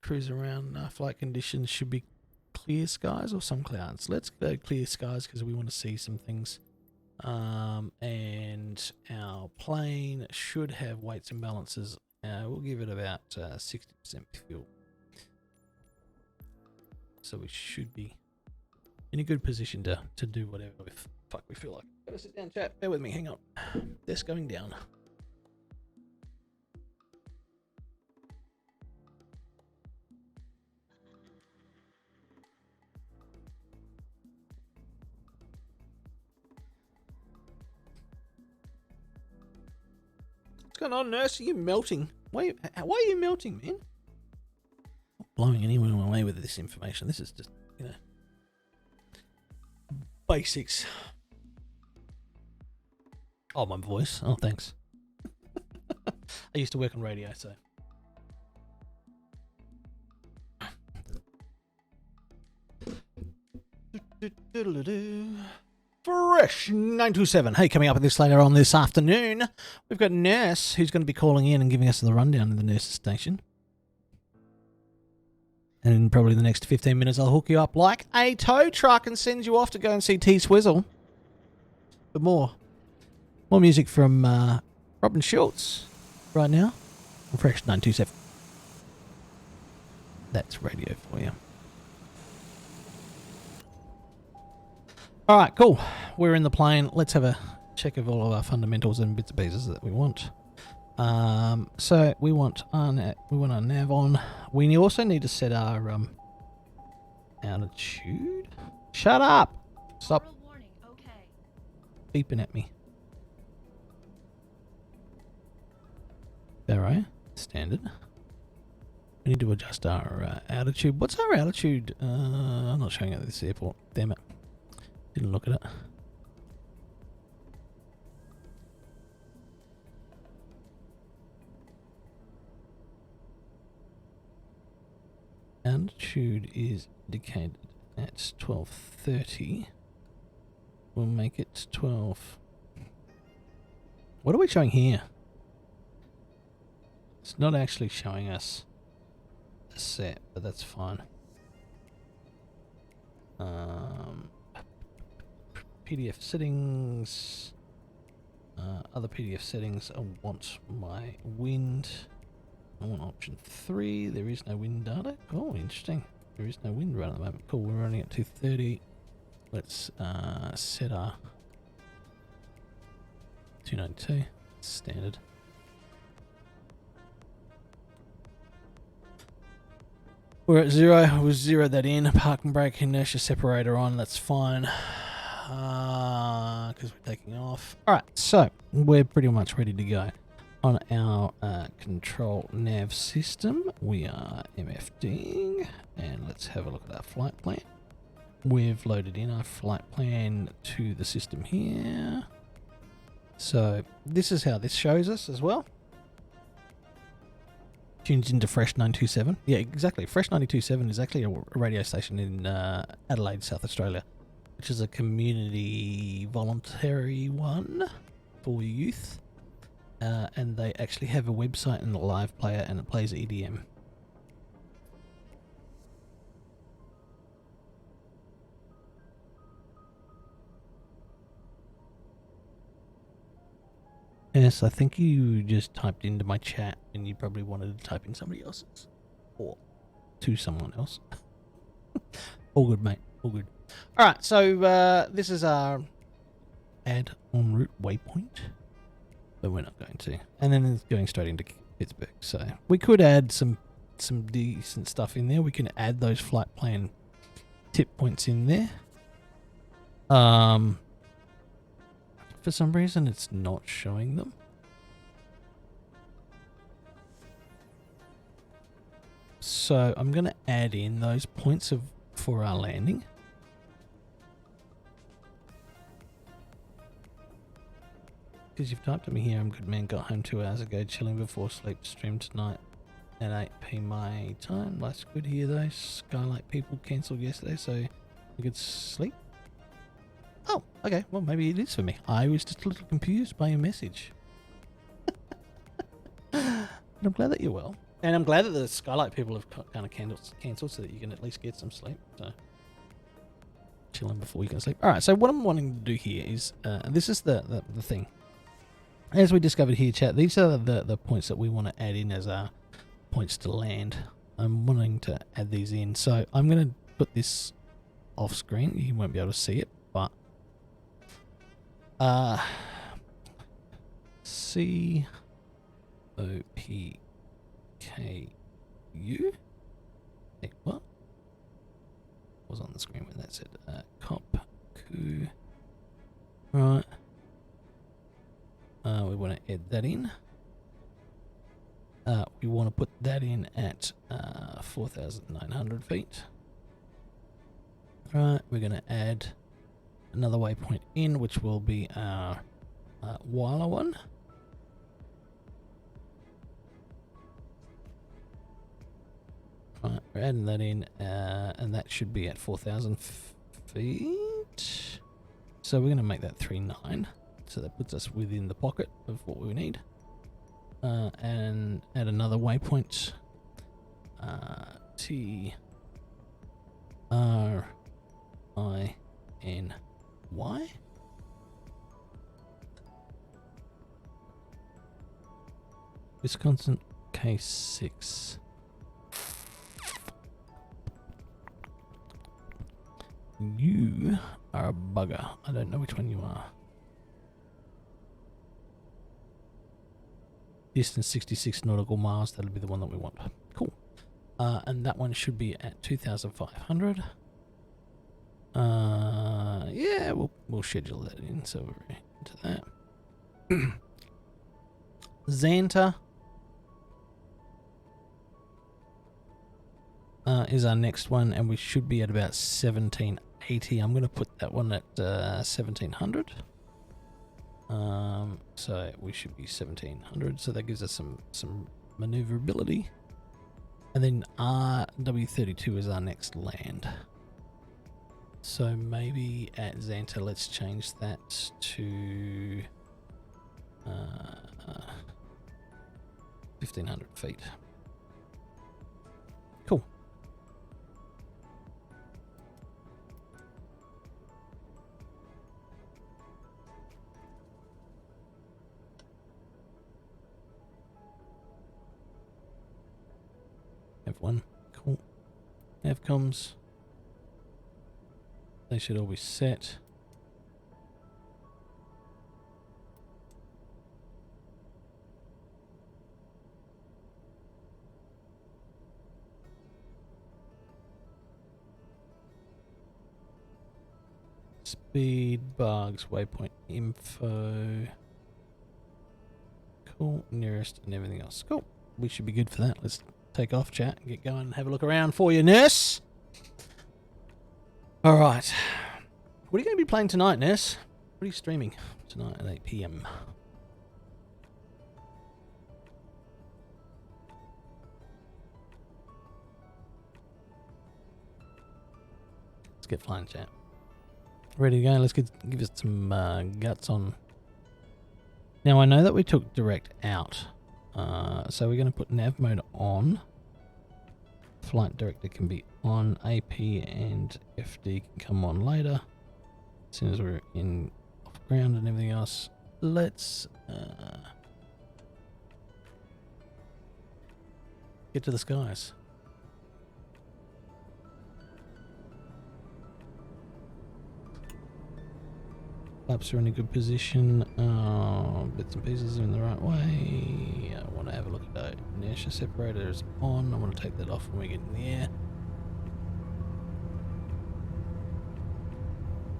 cruise around. Flight conditions should be clear skies or some clouds. Let's go clear skies because we want to see some things. And our plane should have weights and balances. We'll give it about 60% fuel. So we should be in a good position to do whatever the fuck we feel like. Gotta sit down, chat. Bear with me. Hang on. Desk going down. What's going on, nurse? Are you melting? Why are you melting, man? Not blowing anyone away with this information. This is just, you know, basics. Oh, my voice. Oh, thanks. I used to work on radio, so. Fresh 927. Hey, coming up with this later on this afternoon, we've got Nurse who's going to be calling in and giving us the rundown in the nurse's station. And in probably the next 15 minutes, I'll hook you up like a tow truck and send you off to go and see T Swizzle. But more music from Robin Schultz right now on Fresh 927. That's radio for you. All right, cool. We're in the plane. Let's have a check of all of our fundamentals and bits and pieces that we want. So we want our nav on. We also need to set our altitude. Shut up! Stop beeping at me. All right, standard. We need to adjust our altitude. What's our altitude? I'm not showing it at this airport. Damn it. Didn't look at it. Altitude is indicated at 1230. We'll make it 12. What are we showing here? It's not actually showing us a set, but that's fine. PDF settings. Other PDF settings. I want my wind. I want option 3. There is no wind data. Oh, interesting. There is no wind right at the moment. Cool. We're running at 230. Let's set our 292. Standard. We're at 0. We've zeroed that in. Park and brake inertia separator on. That's fine. Because we're taking off. Alright, so we're pretty much ready to go. On our control nav system, we are MFDing. And let's have a look at our flight plan. We've loaded in our flight plan to the system here. So this is how this shows us as well. Tunes into Fresh 927. Yeah, exactly. Fresh 927 is actually a radio station in Adelaide, South Australia, which is a community voluntary one for youth. And they actually have a website and a live player, and it plays EDM. Yes, I think you just typed into my chat and you probably wanted to type in somebody else's. Or to someone else. All good, mate. All good. Alright, so this is our add en route waypoint. But we're not going to. And then it's going straight into Pittsburgh. So we could add some decent stuff in there. We can add those flight plan tip points in there. For some reason, it's not showing them. So I'm going to add in those points for our landing. because you've typed to me here. I'm good, man. Got home 2 hours ago, chilling before sleep. Stream tonight at 8 p my time. Life's good here though. Skylight people cancelled yesterday, so you could sleep. Oh, okay. Well, maybe it is for me. I was just a little confused by your message. But I'm glad that you're well. And I'm glad that the Skylight people have kind of cancelled so that you can at least get some sleep. So, chilling before you can sleep. Alright, so what I'm wanting to do here is, this is the thing. As we discovered here, chat, these are the points that we want to add in as our points to land. I'm wanting to add these in. So, I'm going to put this off screen. You won't be able to see it, but COPKU. Hey, what? Was on the screen when that said COPKU. Right. We want to add that in. We want to put that in at 4,900 feet. Right, we're going to add another waypoint in, which will be our Weiler one. Right, we're adding that in, and that should be at 4,000 feet. So we're going to make that 3.9. So that puts us within the pocket of what we need. And add another waypoint. TRINY. Wisconsin K6. You are a bugger. I don't know which one you are. Distance 66 nautical miles. That'll be the one that we want. Cool. And that one should be at 2,500. Yeah, we'll schedule that in. So we're into that. Xanta is our next one, and we should be at about 1780. I'm going to put that one at 1700. So we should be 1700. So that gives us some maneuverability. And then RW32 is our next land. So maybe at Xanta, let's change that to 1,500 feet. Cool. F1. Cool. Avcoms. They should all be set. Speed, bugs, waypoint info. Cool. Nearest and everything else. Cool. We should be good for that. Let's take off, chat, and get going and have a look around for you, nurse. All right. What are you going to be playing tonight, nurse? What are you streaming tonight at 8 p.m? Let's get flying, chat. Ready to go? Let's give us some guts on. Now, I know that we took direct out. So we're going to put nav mode on. Flight director can be on. AP and FD can come on later. As soon as we're in off ground and everything else. Let's get to the skies. Flaps are in a good position. Bits and pieces are in the right way. I want to have a look at the inertia separator is on. I want to take that off when we get in the air.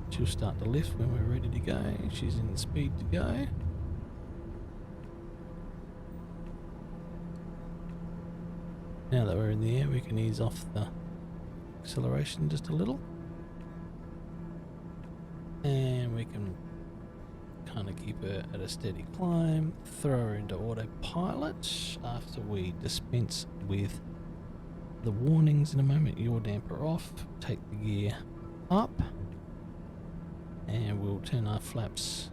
She'll start to lift when we're ready to go. She's in speed to go. Now that we're in the air, we can ease off the acceleration just a little. And we can kind of keep her at a steady climb, throw her into autopilot after we dispense with the warnings in a moment. Yaw damper off, take the gear up, and we'll turn our flaps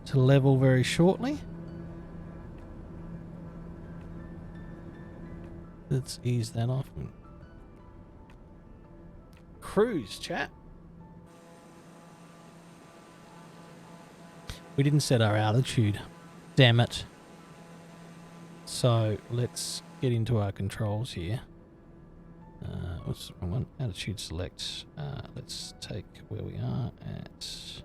to level very shortly. Let's ease that off. Cruise, chat. We didn't set our altitude. Damn it. So let's get into our controls here. What's the wrong one? Altitude select. Let's take where we are at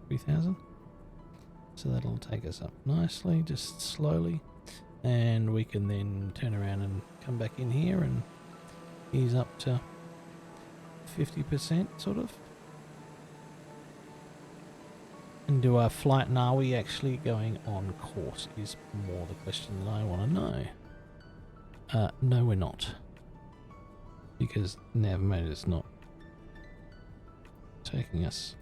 3,000. So that'll take us up nicely, just slowly. And we can then turn around and come back in here and ease up to 50% sort of. And do our flight, and are we actually going on course is more the question that I want to know. No, we're not. Because nav mode is not taking us.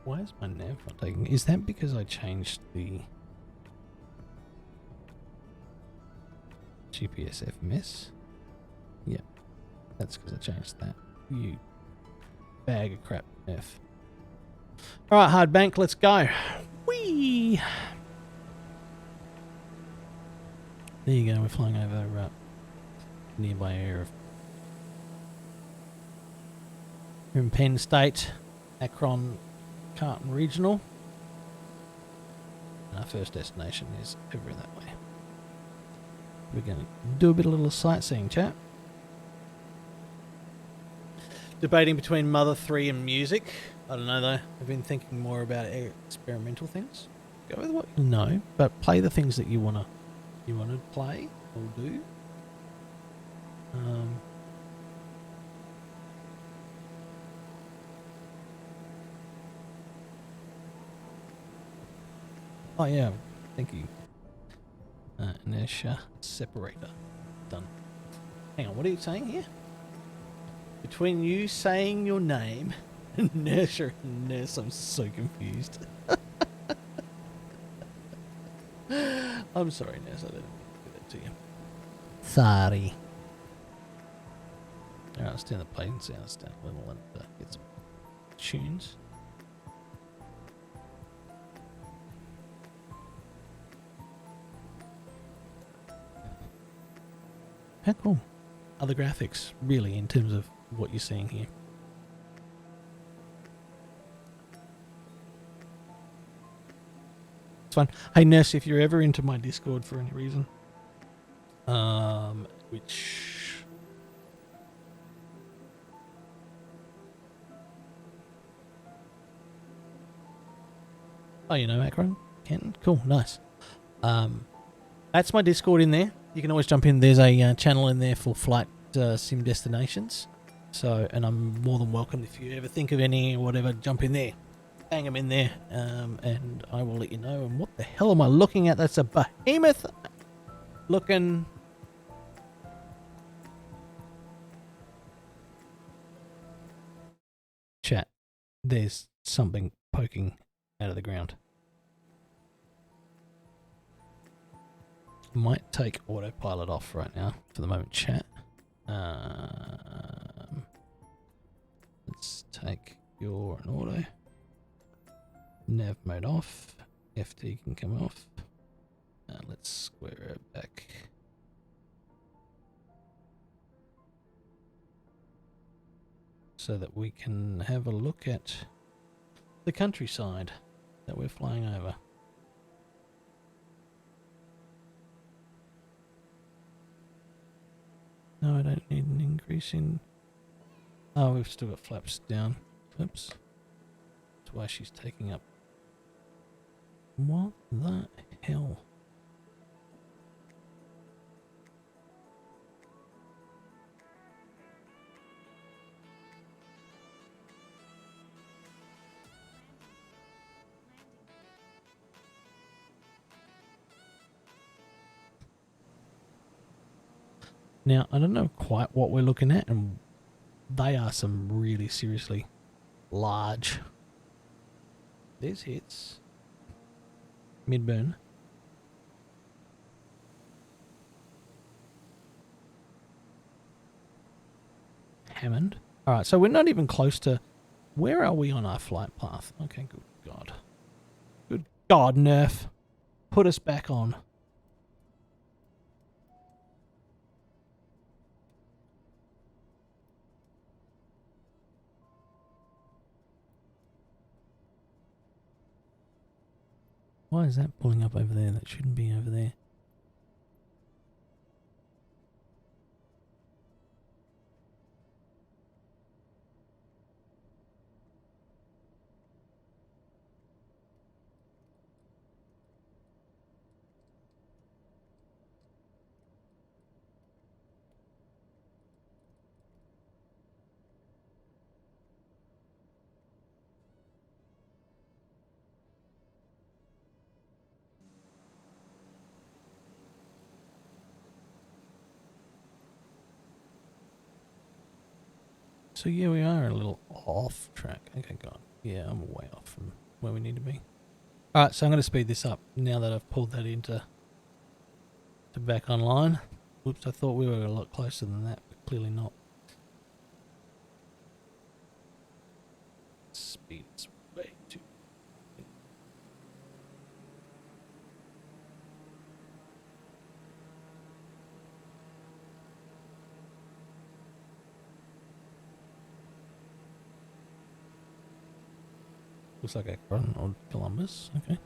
Why is my nav not taking? Is that because I changed the GPS FMS? Yeah, that's because I changed that. You bag of crap, F. Alright, hard bank, let's go. Whee! There you go, we're flying over nearby area of. We're in Penn State, Akron, Carlton Regional. And our first destination is over that way. We're going to do a bit of little sightseeing, chat. Debating between Mother 3 and music. I don't know though. I've been thinking more about experimental things. Go with what you know, but play the things that you wanna play or do. Oh yeah, thank you. Inertia separator. Done. Hang on, what are you saying here? Between you saying your name and inertia and nurse, I'm so confused. I'm sorry, nurse, I didn't do that to you. Sorry. Alright, let's turn the plane sounds down a little and get some tunes. How cool. Other graphics, really, in terms of what you're seeing here. It's fun. Hey, Ness, if you're ever into my Discord for any reason, which... Oh, you know Akron? Kenton? Cool, nice. That's my Discord in there. You can always jump in. There's a channel in there for flight sim destinations. So, and I'm more than welcome if you ever think of any or whatever, jump in there. Bang them in there, and I will let you know. And what the hell am I looking at? That's a behemoth looking... Chat. There's something poking out of the ground. Might take autopilot off right now for the moment, chat. Let's take your and auto. Nav mode off. FT can come off. Let's square it back. So that we can have a look at the countryside that we're flying over. No, I don't need an increase in... Oh, we've still got flaps down. Oops. That's why she's taking up... What the hell? Now, I don't know quite what we're looking at, and they are some really seriously large. There's hits. Midburn. Hammond. Alright, so we're not even close to... Where are we on our flight path? Okay, good God. Good God, Nerf. Put us back on. Why is that pulling up over there? That shouldn't be over there. So yeah, we are a little off track. Okay, God. Yeah, I'm way off from where we need to be. Alright, so I'm going to speed this up now that I've pulled that into back online. Whoops, I thought we were a lot closer than that, but clearly not. Speed is way too... Looks like Akron or Columbus. Okay.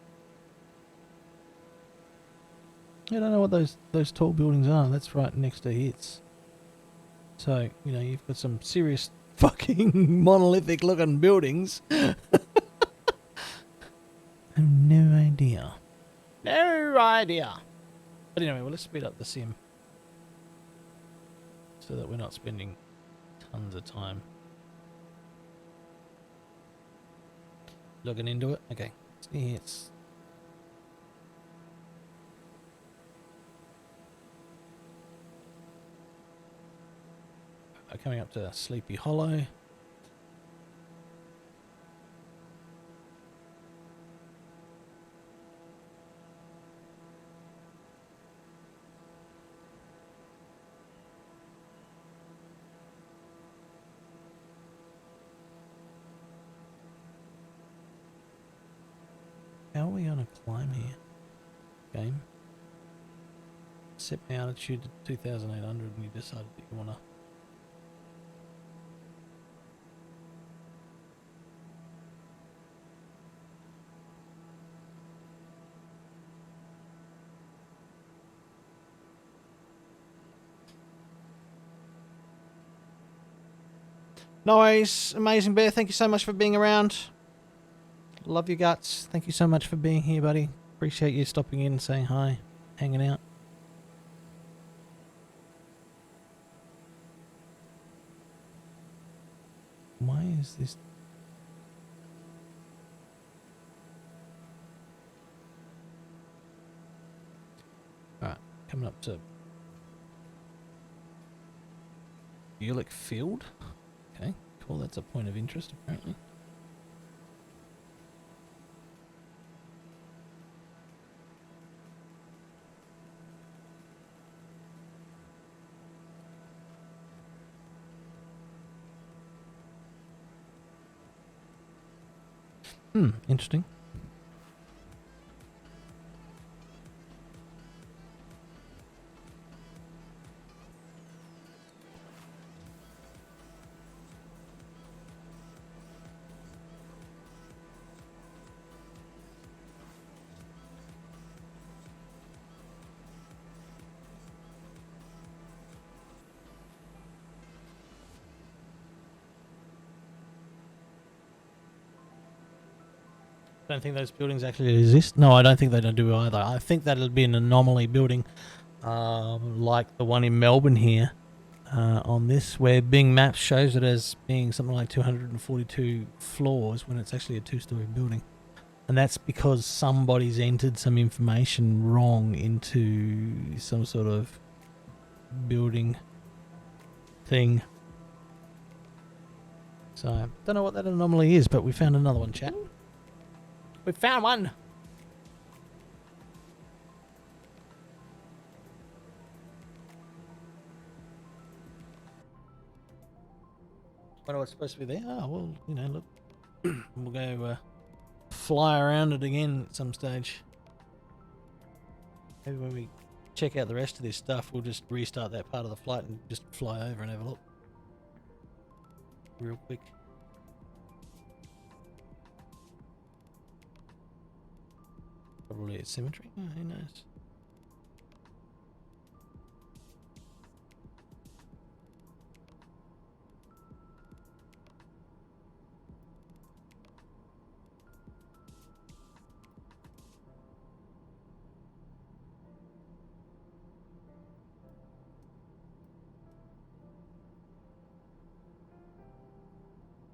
I don't know what those tall buildings are. That's right next to hits. So, you know, you've got some serious fucking monolithic looking buildings. I have no idea. No idea. But anyway, well, let's speed up the sim. So that we're not spending tons of time looking into it. Okay. It's coming up to Sleepy Hollow. How are we on a climb here? Game. Set my altitude to 2,800 and you decided that you want to... No worries, Amazing Bear, thank you so much for being around. Love your guts. Thank you so much for being here, buddy. Appreciate you stopping in and saying hi, hanging out. Why is this... Alright, coming up to Bulick Field. Okay, cool, that's a point of interest apparently. Interesting. Don't think those buildings actually exist. No, I don't think they don't do either. I think that'll be an anomaly building, like the one in Melbourne here, on this, where Bing Maps shows it as being something like 242 floors when it's actually a two-story building. And that's because somebody's entered some information wrong into some sort of building thing. So, don't know what that anomaly is, but we found another one, chat. We found one! Wonder what's supposed to be there? Oh, well, you know, look. We'll go fly around it again at some stage. Maybe when we check out the rest of this stuff, we'll just restart that part of the flight and just fly over and have a look. Real quick. Probably at symmetry. Oh, who knows?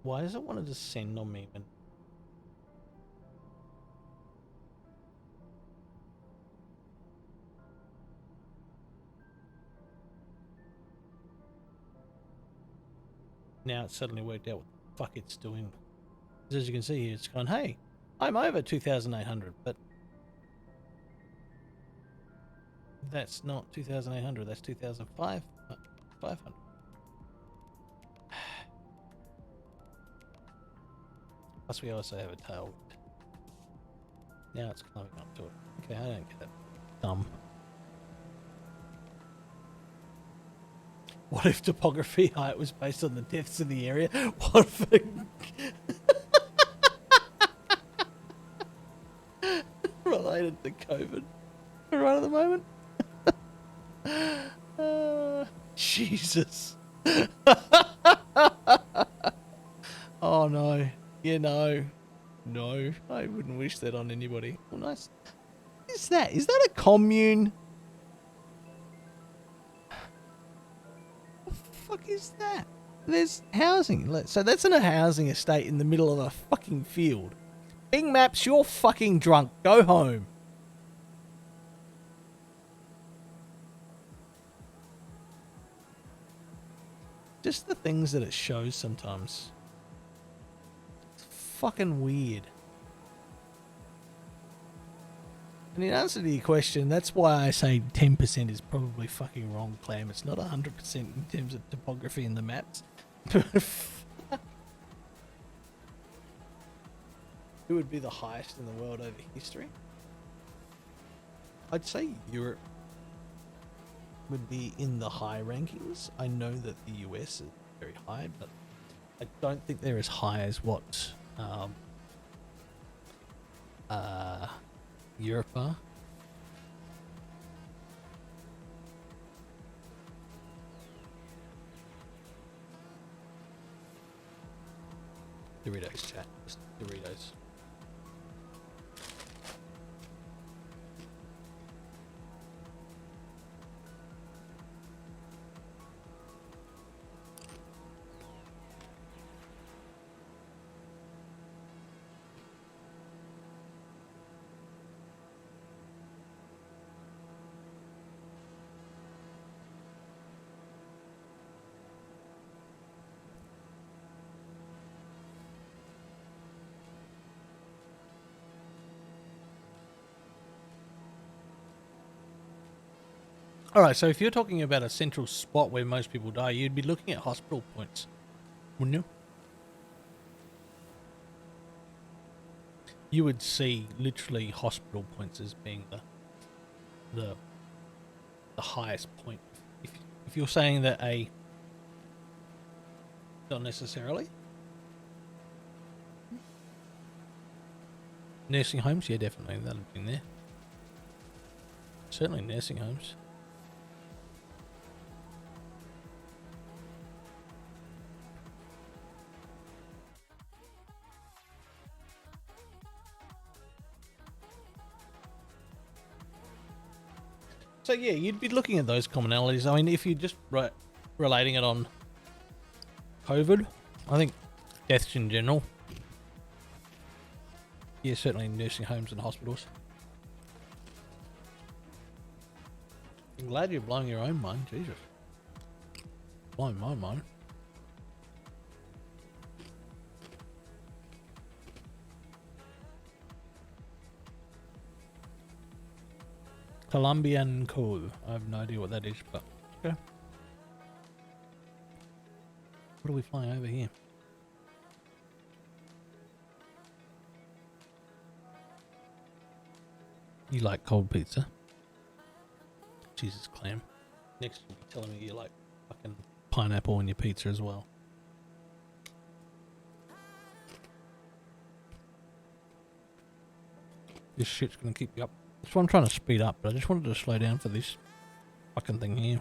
Why does it want to descend on me when... Now it's suddenly worked out what the fuck it's doing. As you can see here, it's gone, hey, I'm over 2,800, but... That's not 2,800, that's 2,500. Plus we also have a tailwind. Now it's climbing up to it. Okay, I don't get that. Dumb. What if topography height was based on the depths of the area? What if it... related to COVID right at the moment? Jesus. Oh no. Yeah, no. No. I wouldn't wish that on anybody. Oh, nice. What is that? Is that a commune? What the fuck is that? There's housing. So that's in a housing estate in the middle of a fucking field. Bing Maps, you're fucking drunk. Go home. Just the things that it shows sometimes. It's fucking weird. And in answer to your question, that's why I say 10% is probably fucking wrong, Clam. It's not 100% in terms of topography in the maps. Who would be the highest in the world over history? I'd say Europe would be in the high rankings. I know that the US is very high, but I don't think they're as high as what Europe are. Doritos, chat. Just Doritos. Alright, so if you're talking about a central spot where most people die, you'd be looking at hospital points, wouldn't you? You would see literally hospital points as being the highest point. If you're saying that not necessarily. Nursing homes, yeah, definitely, that'd have been there. Certainly nursing homes. So yeah, you'd be looking at those commonalities. I mean, if you're just relating it on COVID, I think deaths in general. Yeah, certainly in nursing homes and hospitals. I'm glad you're blowing your own mind, Jesus. Blowing my mind. Colombian code. I have no idea what that is, but okay. What are we flying over here? You like cold pizza? Jesus, Clam. Next you'll be telling me you like fucking pineapple on your pizza as well. This shit's gonna keep you up. That's why I'm trying to speed up, but I just wanted to slow down for this fucking thing here.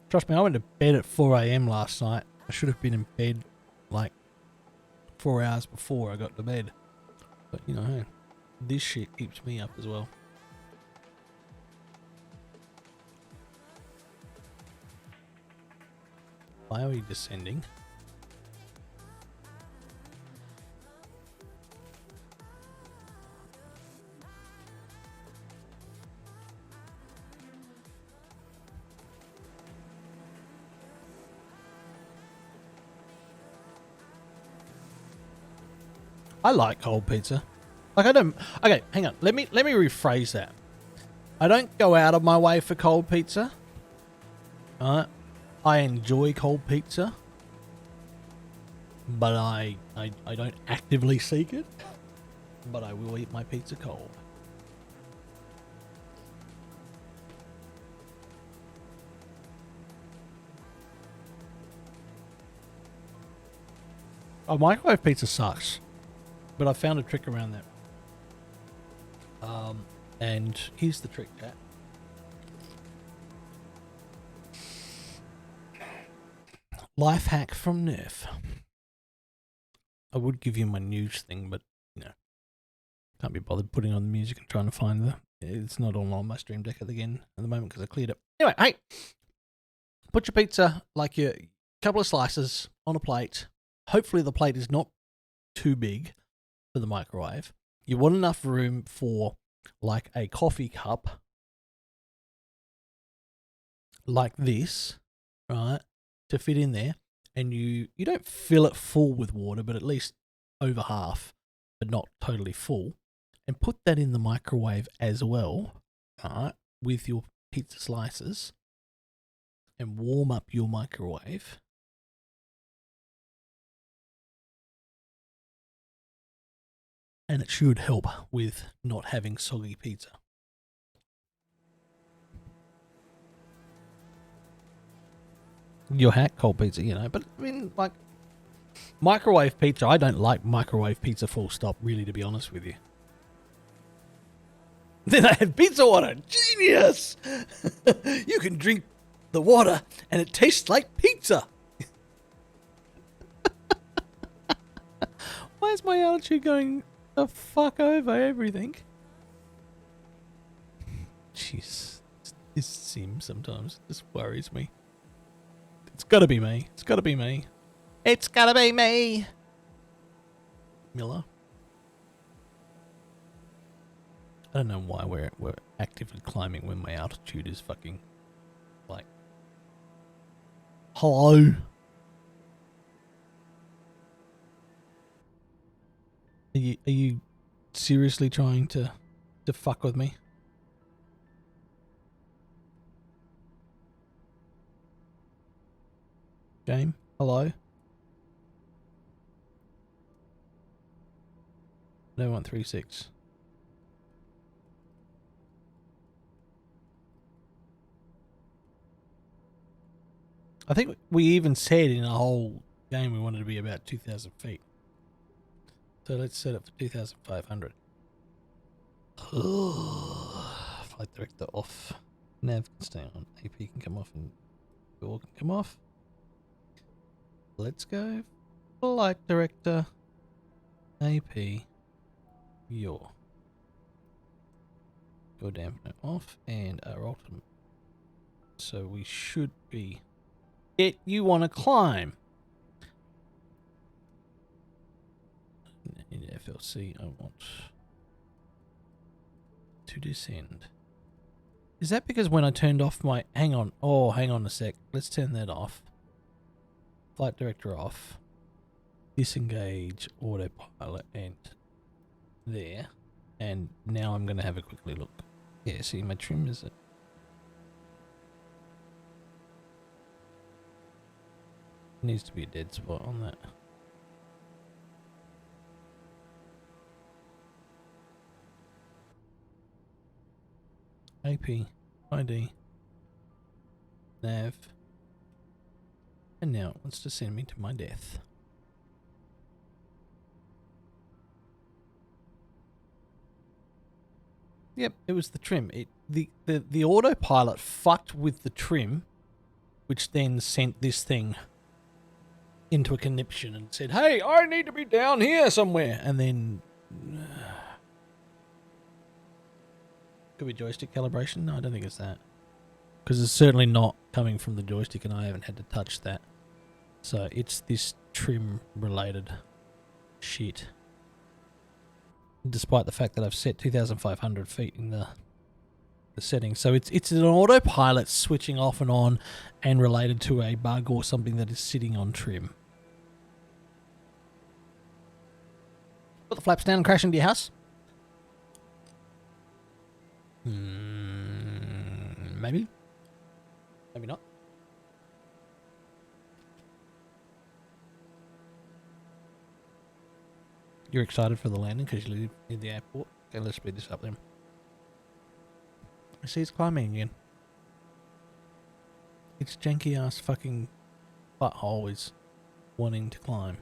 Trust me, I went to bed at 4 AM last night. I should have been in bed like 4 hours before I got to bed. But you know, hey, this shit keeps me up as well. Why are we descending? I like cold pizza. Like I don't. Okay, hang on. Let me rephrase that. I don't go out of my way for cold pizza. Alright. I enjoy cold pizza, but I don't actively seek it. But I will eat my pizza cold. Oh, microwave pizza sucks. But I found a trick around that. And here's the trick, chat. Life hack from Nerf. I would give you my news thing, but, you know, can't be bothered putting on the music and trying to find the... It's not all on my Stream Deck again at the moment because I cleared it. Anyway, hey, put your pizza, like your couple of slices, on a plate. Hopefully the plate is not too big for the microwave. You want enough room for like a coffee cup like this, right, to fit in there, and you don't fill it full with water, but at least over half, but not totally full, and put that in the microwave as well, right, with your pizza slices, and warm up your microwave. And it should help with not having soggy pizza. Your hack cold pizza, you know, but I mean, like, microwave pizza, I don't like microwave pizza full stop, really, to be honest with you. Then I had pizza water. Genius! You can drink the water and it tastes like pizza. Why is my altitude going the fuck over everything? Jeez, this sim sometimes just worries me. It's gotta be me. It's gotta be me. It's gotta be me. Miller. I don't know why we're actively climbing when my altitude is fucking like. Hello. Are you seriously trying to fuck with me? Game? Hello? No 136. I think we even said in a whole game we wanted to be about 2,000 feet. So let's set it for 2,500. Flight director off. Nav can stay on. AP can come off and door can come off. Let's go. Flight director. AP. Your. Go dampener off and our ultimate. So we should be. You want to climb. In FLC, I want to descend. Is that because when I turned off my... Hang on. Oh, hang on a sec. Let's turn that off. Flight director off. Disengage autopilot and there. And now I'm going to have a quickly look. Yeah, see my trim is it? Needs to be a dead spot on that. AP, ID, nav, and now it wants to send me to my death. Yep, it was the trim. The autopilot fucked with the trim, which then sent this thing into a conniption and said, "Hey, I need to be down here somewhere," and then. Could be joystick calibration? No, I don't think it's that. Because it's certainly not coming from the joystick and I haven't had to touch that. So it's this trim related shit. Despite the fact that I've set 2,500 feet in the settings. So it's an autopilot switching off and on and related to a bug or something that is sitting on trim. Put the flaps down and crash into your house? Maybe. Maybe not. You're excited for the landing because you live in the airport? Okay, let's speed this up then. I see it's climbing again. Its janky ass fucking butthole is wanting to climb.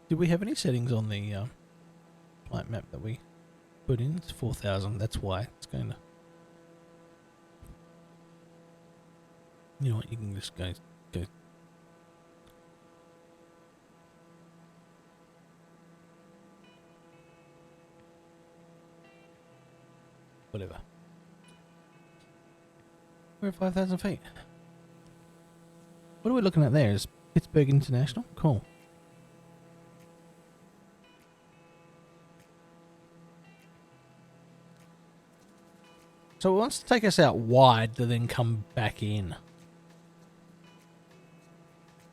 Do we have any settings on the flight map that we put in? It's 4,000. That's why it's going to. You know what? You can just go. Whatever. We're at 5,000 feet. What are we looking at there? Is Pittsburgh International? Cool. So it wants to take us out wide to then come back in.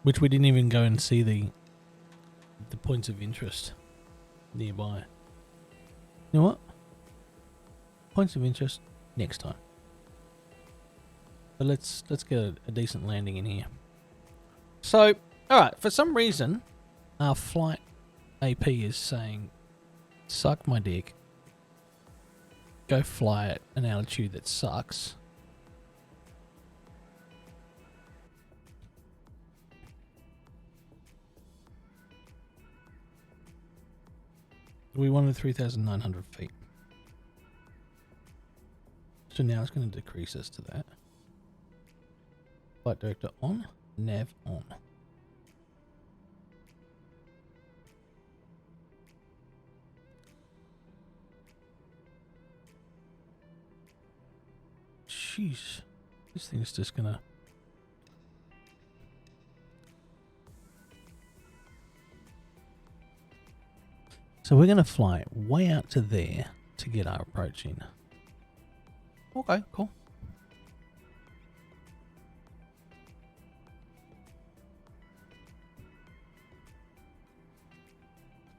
Which we didn't even go and see the points of interest nearby. You know what? Points of interest next time. But let's get a decent landing in here. So, alright, for some reason, our flight AP is saying, suck my dick. Go fly at an altitude that sucks. We wanted 3,900 feet. So now it's going to decrease us to that. Flight director on, nav on. Jeez, this thing's just gonna. So we're gonna fly way out to there to get our approach in. Okay, cool.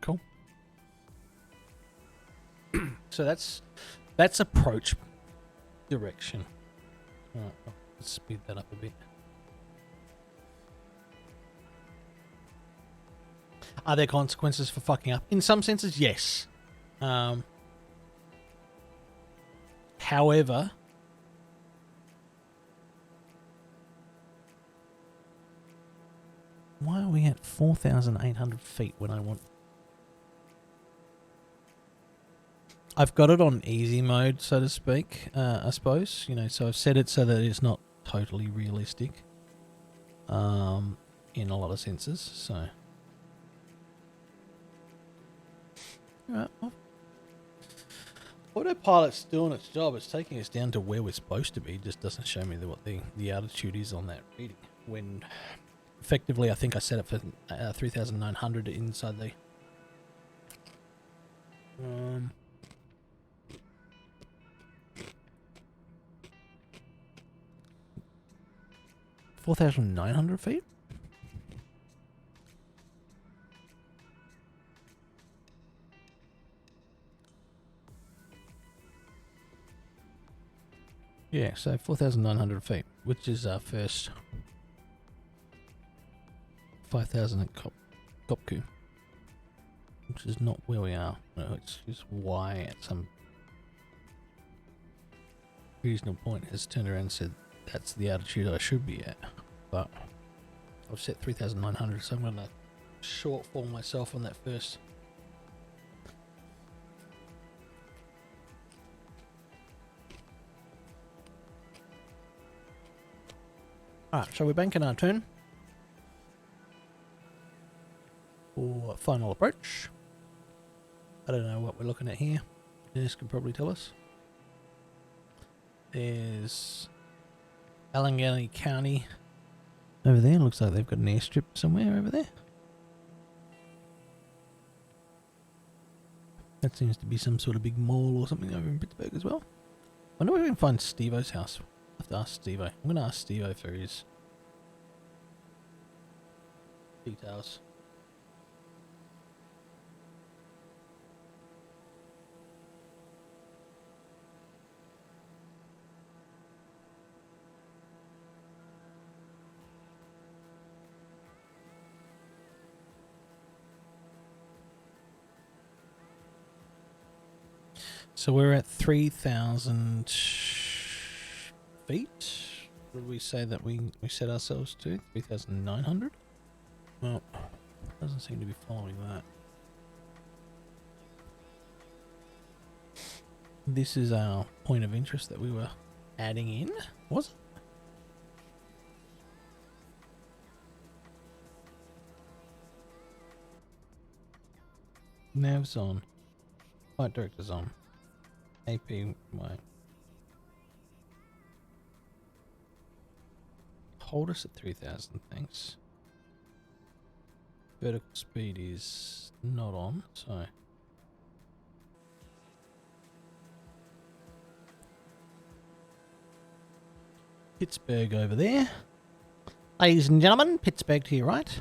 Cool. So that's approach direction. Alright, let's speed that up a bit. Are there consequences for fucking up? In some senses, yes. However, why are we at 4,800 feet when I want... I've got it on easy mode, so to speak, I suppose. You know, so I've set it so that it's not totally realistic in a lot of senses, so... Alright, well, autopilot's doing its job. It's taking us down to where we're supposed to be. It just doesn't show me what the altitude is on that reading. When effectively, I think I set it for 3,900 inside the... 4,900 feet? Yeah, so 4,900 feet, which is our first 5,000 at Kopku, which is not where we are. No, it's just why at some reasonable point has turned around and said that's the altitude I should be at. But I've set 3,900, so I'm going to shortfall myself on that first. Alright, so we're banking our turn for final approach. I don't know what we're looking at here. Dennis can probably tell us. There's Allegheny County over there. Looks like they've got an airstrip somewhere over there. That seems to be some sort of big mall or something over in Pittsburgh as well. I wonder if we can find Steve-O's house. I have to ask Steve-O. I'm going to ask Steve-O for his details. So we're at 3,000 feet. What did we say that we set ourselves to? 3,900? Well, doesn't seem to be following that. This is our point of interest that we were adding in, was it? Nav's on. Flight director's on. APY. Hold us at 3,000, thanks. Vertical speed is not on, so. Pittsburgh over there. Ladies and gentlemen, Pittsburgh to your right.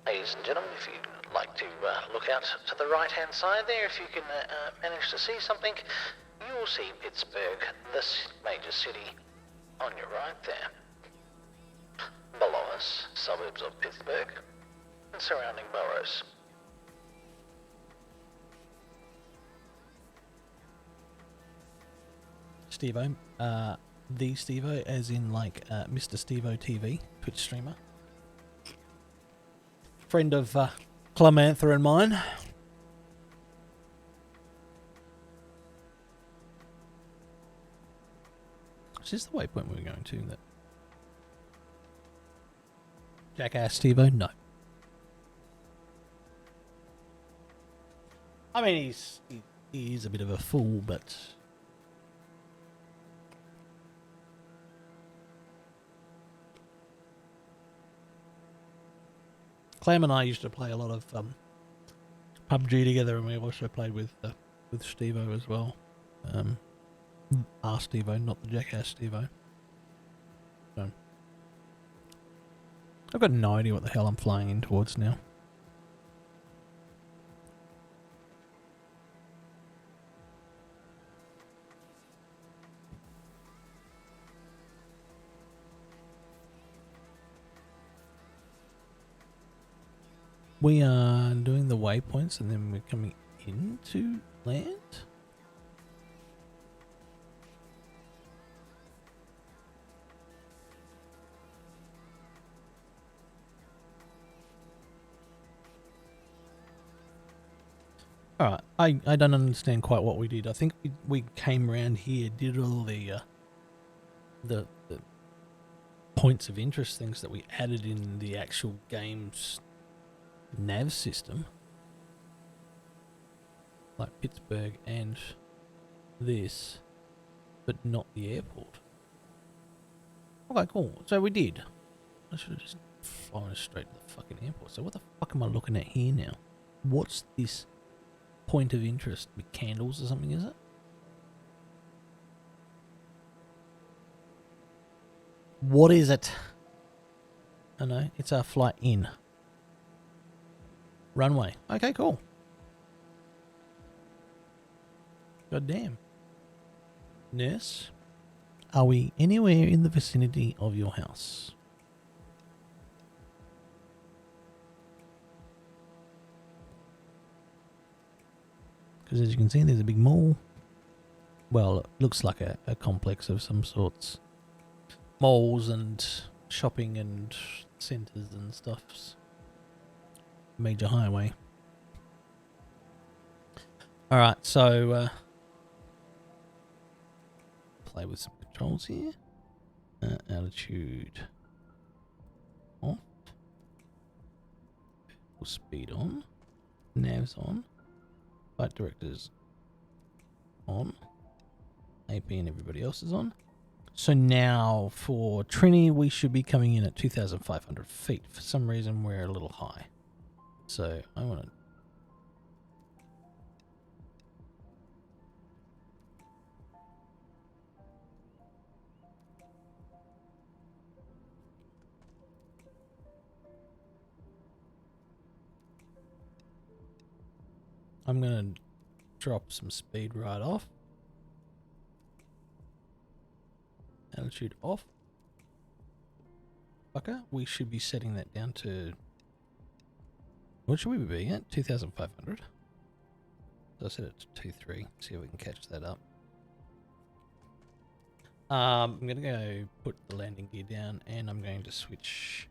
Ladies and gentlemen, if you'd like to look out to the right-hand side there, if you can manage to see something, you will see Pittsburgh, this major city, on your right there. Below us, suburbs of Pittsburgh and surrounding boroughs. Steve-O, the Steve-O, as in like Mr. Steve-O TV, Twitch streamer. Friend of Clemantha and mine. Is this the waypoint we were going to? That Jackass Steve-O? No. I mean, he is a bit of a fool, but Clam and I used to play a lot of PUBG together, and we also played with Steve-O as well. Our Steve-O, not the Jackass Steve-O. So I've got no idea what the hell I'm flying in towards now. We are doing the waypoints and then we're coming into land. Alright, I don't understand quite what we did. I think we came around here, did all the points of interest things that we added in the actual game's nav system, like Pittsburgh and this, but not the airport. Okay, cool. So we did. I should have just flown straight to the fucking airport. So what the fuck am I looking at here now? What's this point of interest with candles or something, is it? What is it? Oh no, it's our flight in. Runway. Okay, cool. God damn. Nurse, are we anywhere in the vicinity of your house? Because as you can see, there's a big mall. Well, it looks like a complex of some sorts. Malls and shopping and centres and stuffs. Major highway. Alright, so play with some controls here. Altitude off. Full speed on. Navs on. Flight directors on. AP and everybody else is on. So now for Trini, we should be coming in at 2,500 feet. For some reason, we're a little high. So I want to... I'm going to drop some speed right off. Altitude off. Fucker, we should be setting that down to... What should we be at? 2,500. So I set it to 2.3. See if we can catch that up. I'm going to go put the landing gear down and I'm going to switch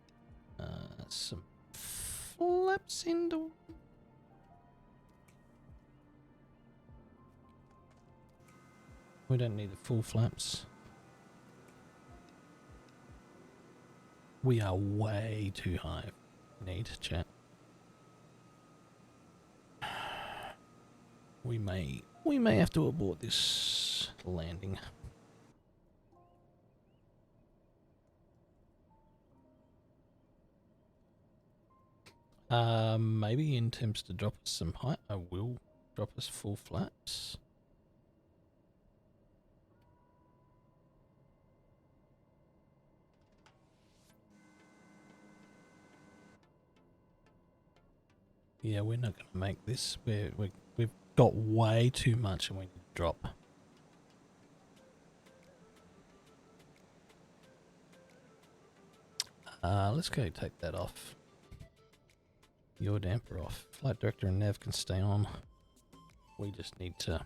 some flaps into... We don't need the full flaps. We are way too high. Need chat. We may have to abort this landing. Maybe in terms to drop us some height, I will drop us full flaps. Yeah, we're not going to make this. We've got way too much and we need to drop. Let's go take that off. Your damper off. Flight director and nav can stay on. We just need to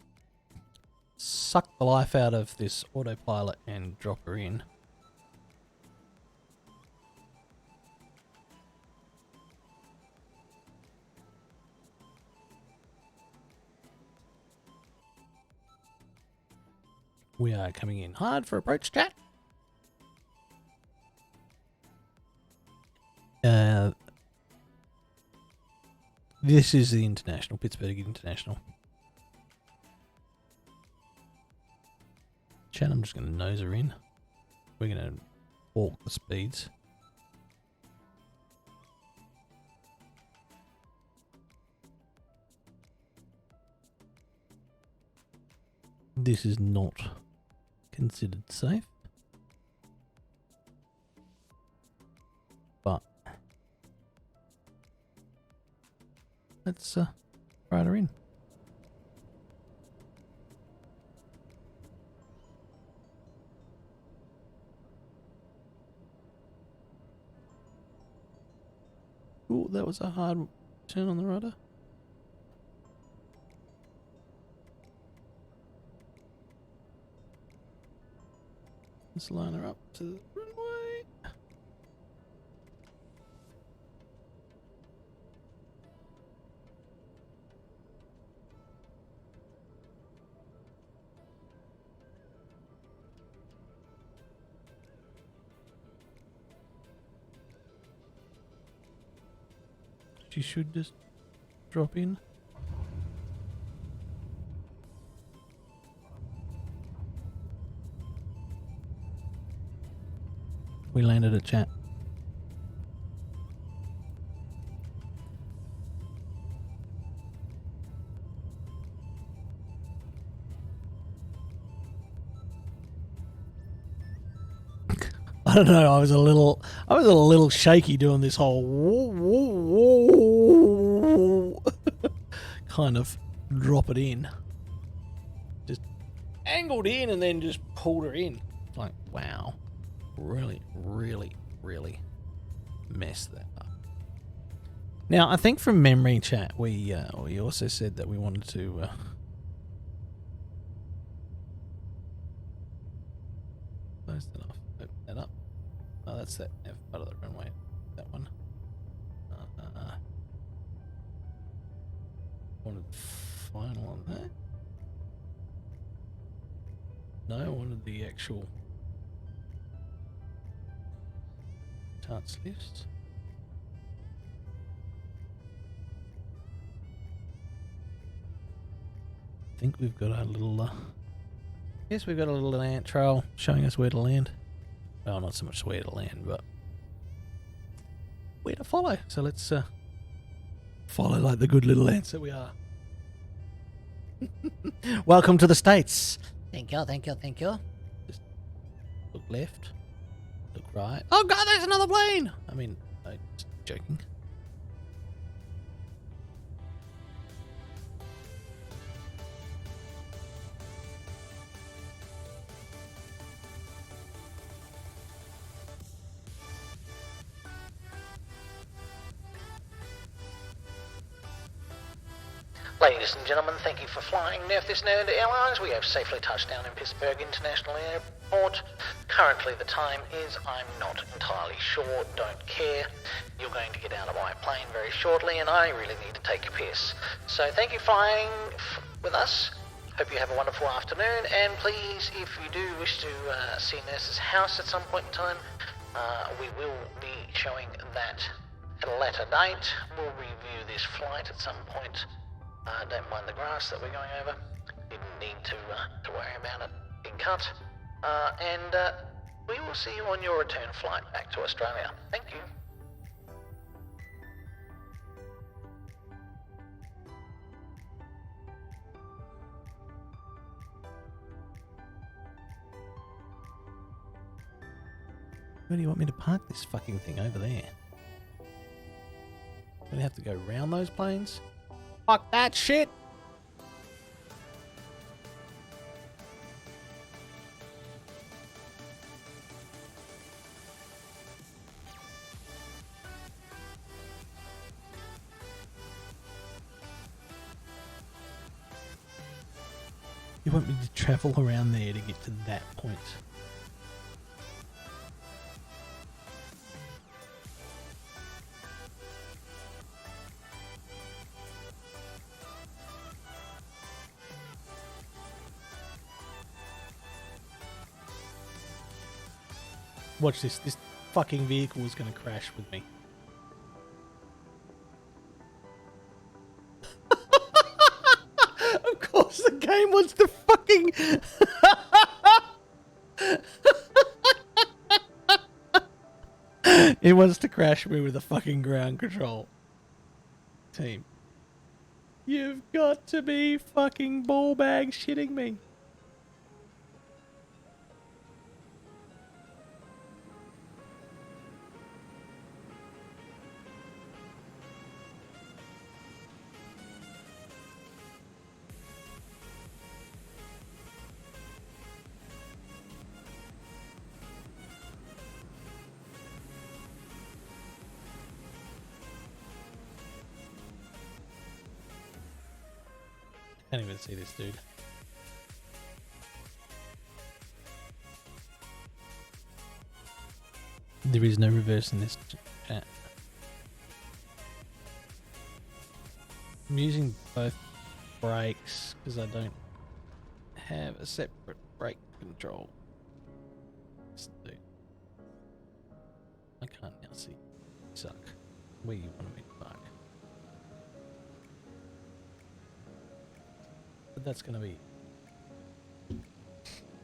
suck the life out of this autopilot and drop her in. We are coming in hard for approach, chat. This is the International, Pittsburgh International. Chat, I'm just going to nose her in. We're going to walk the speeds. This is not considered safe, but let's ride her in. Oh, that was a hard turn on the rudder. Let's line her up to the runway. She should just drop in. We landed at chat. I don't know. I was a little shaky doing this whole kind of drop it in, just angled in and then just pulled her in. Like, wow, really messed that up. Now, I think from memory, chat, we also said that we wanted to. Close that off. Open that up. Oh, that's that part of the runway. That one. Wanted final on that. No, I wanted the actual tarts list. I think we've got our little. Yes, we've got a little ant trail showing us where to land. Well, not so much where to land, but where to follow. So let's follow like the good little ants that we are. Welcome to the States. Thank you. Just look left, look right. Oh God, there's another plane. I mean, I'm just joking. Ladies and gentlemen, thank you for flying Northwest Airlines. We have safely touched down in Pittsburgh International Airport. Currently the time is, I'm not entirely sure, don't care. You're going to get out of my plane very shortly and I really need to take a piss. So thank you for flying with us. Hope you have a wonderful afternoon, and please, if you do wish to see Nurse's house at some point in time, we will be showing that at a later date. We'll review this flight at some point. Don't mind the grass that we're going over. Didn't need to worry about it being cut. And we will see you on your return flight back to Australia. Thank you. Where do you want me to park this fucking thing over there? Gonna have to go round those planes? Fuck that shit! You want me to travel around there to get to that point? Watch this. This fucking vehicle is going to crash with me. Of course the game wants to fucking... It wants to crash me with a fucking ground control team. You've got to be fucking ball bag shitting me. Can't even see this dude. There is no reverse in this chat. I'm using both brakes because I don't have a separate brake control. This dude. I can't now see. Suck. Where you want me to park? But that's going to be...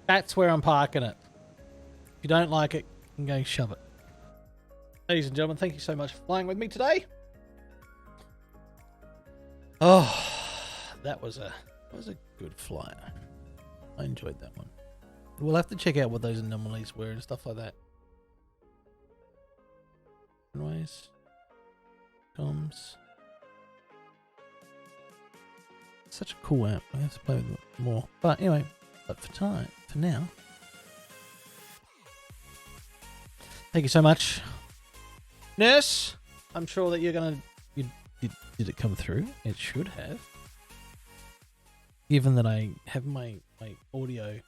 That's where I'm parking it. If you don't like it, you can go shove it. Ladies and gentlemen, thank you so much for flying with me today. Oh, that was a good flight. I enjoyed that one. We'll have to check out what those anomalies were and stuff like that. Ways. Comms. Such a cool app. I have to play with it more. But anyway, for now. Thank you so much. Nurse, I'm sure that you're gonna... Did it come through? It should have. Given that I have my audio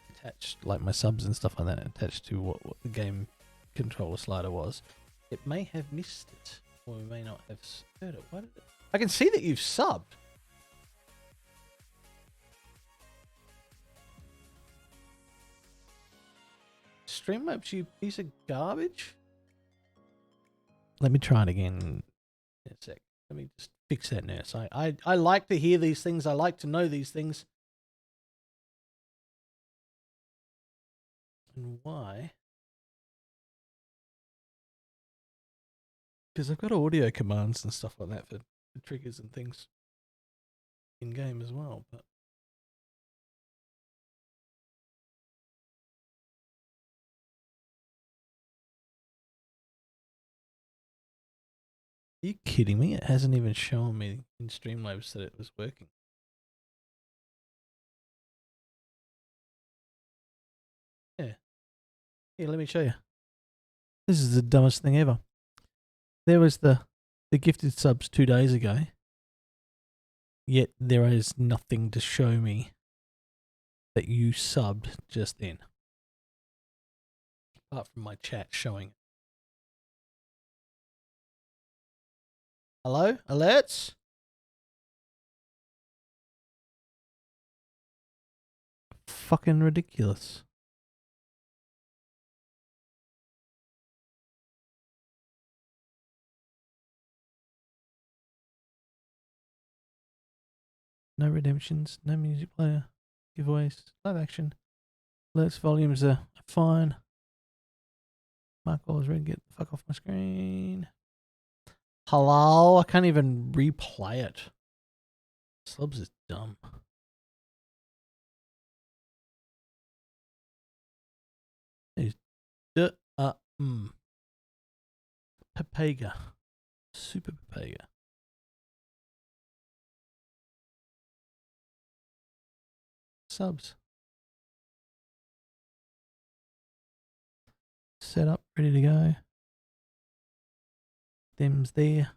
attached, like my subs and stuff like that, attached to what the game controller slider was, it may have missed it. Or we may not have heard it. Why did it? I can see that you've subbed. Streamlabs, you piece of garbage. Let me try it again in a sec. Let me just fix that, Nurse. I like to hear these things. I like to know these things. And why? Because I've got audio commands and stuff like that for triggers and things in game as well. But are you kidding me? It hasn't even shown me in Streamlabs that it was working. Yeah. Here, let me show you. This is the dumbest thing ever. There was the gifted subs 2 days ago. Yet there is nothing to show me that you subbed just then. Apart from my chat showing it. Hello? Alerts? Fucking ridiculous. No redemptions, no music player, giveaways, live action. Alerts volumes are fine. Mark always red, get the fuck off my screen. Hello? I can't even replay it. Slubs is dumb. He's Papega. Super Papega. Subs. Set up, ready to go. Them's there.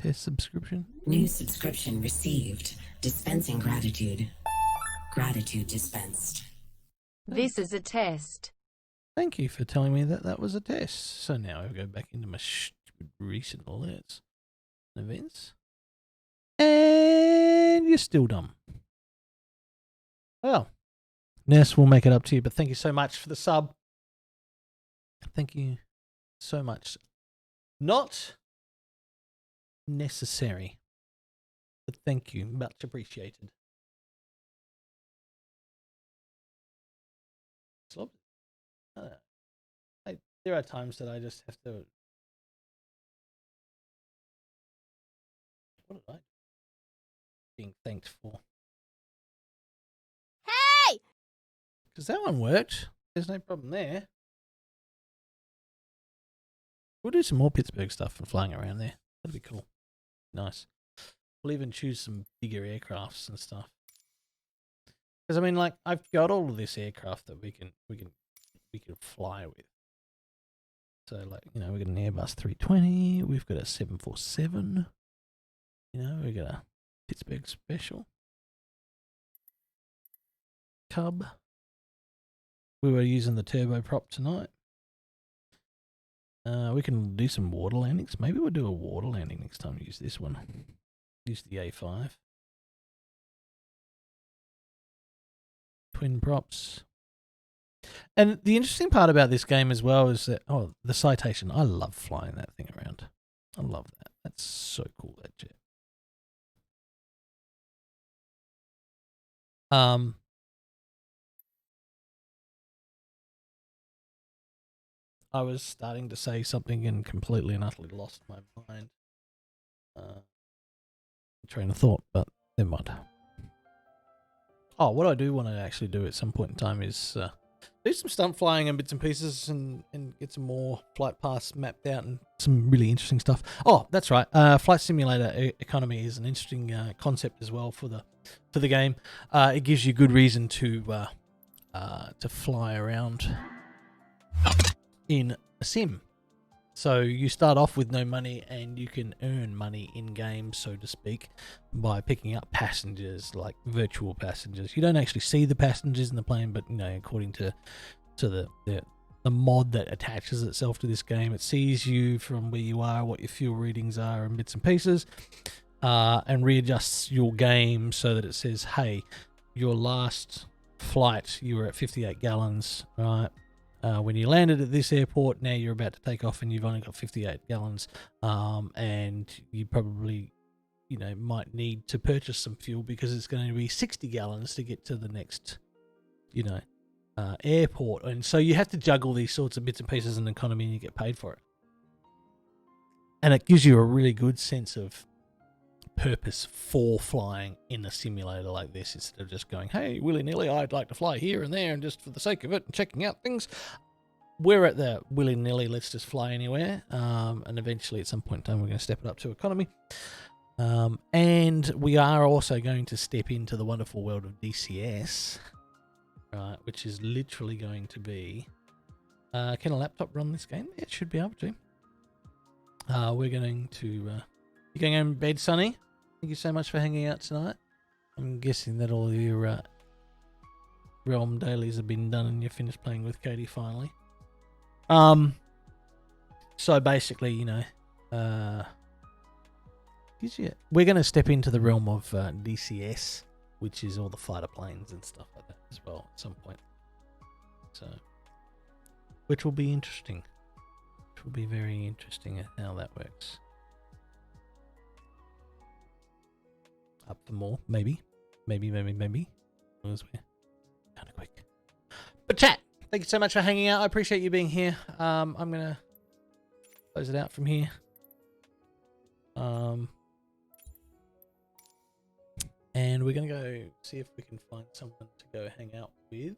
Test subscription. New subscription received. Dispensing gratitude. Gratitude dispensed. This is a test. Thank you for telling me that that was a test. So now I go back into my stupid recent alerts and events. And you're still dumb. Well, Ness will make it up to you, but thank you so much for the sub. Thank you so much. Not necessary, but thank you. Much appreciated. Slob. There are times that I just have to... What did I... being thanked for? Hey! Because that one worked. There's no problem there. We'll do some more Pittsburgh stuff and flying around there. That'd be cool. Nice. We'll even choose some bigger aircrafts and stuff. Because I mean, like, I've got all of this aircraft that we can fly with. So, like, you know, we've got an Airbus 320. We've got a 747. You know, we've got a Pittsburgh Special. Cub. We were using the turboprop tonight. We can do some water landings. Maybe we'll do a water landing next time. Use this one. Use the A5. Twin props. And the interesting part about this game as well is that, oh, the citation. I love flying that thing around. I love that. That's so cool, that jet. I was starting to say something and completely and utterly lost my mind. Train of thought, but never mind. Oh, what I do want to actually do at some point in time is do some stunt flying and bits and pieces and get some more flight paths mapped out and some really interesting stuff. Oh, that's right. Flight simulator economy is an interesting concept as well for the game. It gives you good reason to fly around in a sim. So you start off with no money and you can earn money in game, so to speak, by picking up passengers, like virtual passengers. You don't actually see the passengers in the plane, but you know, according to the mod that attaches itself to this game, it sees you from where you are, what your fuel readings are, and bits and pieces, and readjusts your game so that it says, hey, your last flight you were at 58 gallons, right? When you landed at this airport, now you're about to take off and you've only got 58 gallons, and you probably, you know, might need to purchase some fuel because it's going to be 60 gallons to get to the next, you know, airport. And so you have to juggle these sorts of bits and pieces in the economy and you get paid for it. And it gives you a really good sense of purpose for flying in a simulator like this, instead of just going, hey, willy-nilly, I'd like to fly here and there and just for the sake of it and checking out things. We're at the willy-nilly, let's just fly anywhere, and eventually at some point in time we're going to step it up to economy, and we are also going to step into the wonderful world of DCS, right, which is literally going to be can a laptop run this game? It should be able to. We're going to you're going home to bed, Sonny. Thank you so much for hanging out tonight. I'm guessing that all of your Realm dailies have been done and you're finished playing with Katie finally. So basically, you know, we're going to step into the realm of DCS, which is all the fighter planes and stuff like that as well at some point. So, which will be interesting. Which will be very interesting at how that works. Up for more, maybe. Because we're kind of quick. But chat, thank you so much for hanging out. I appreciate you being here. I'm going to close it out from here. And we're going to go see if we can find someone to go hang out with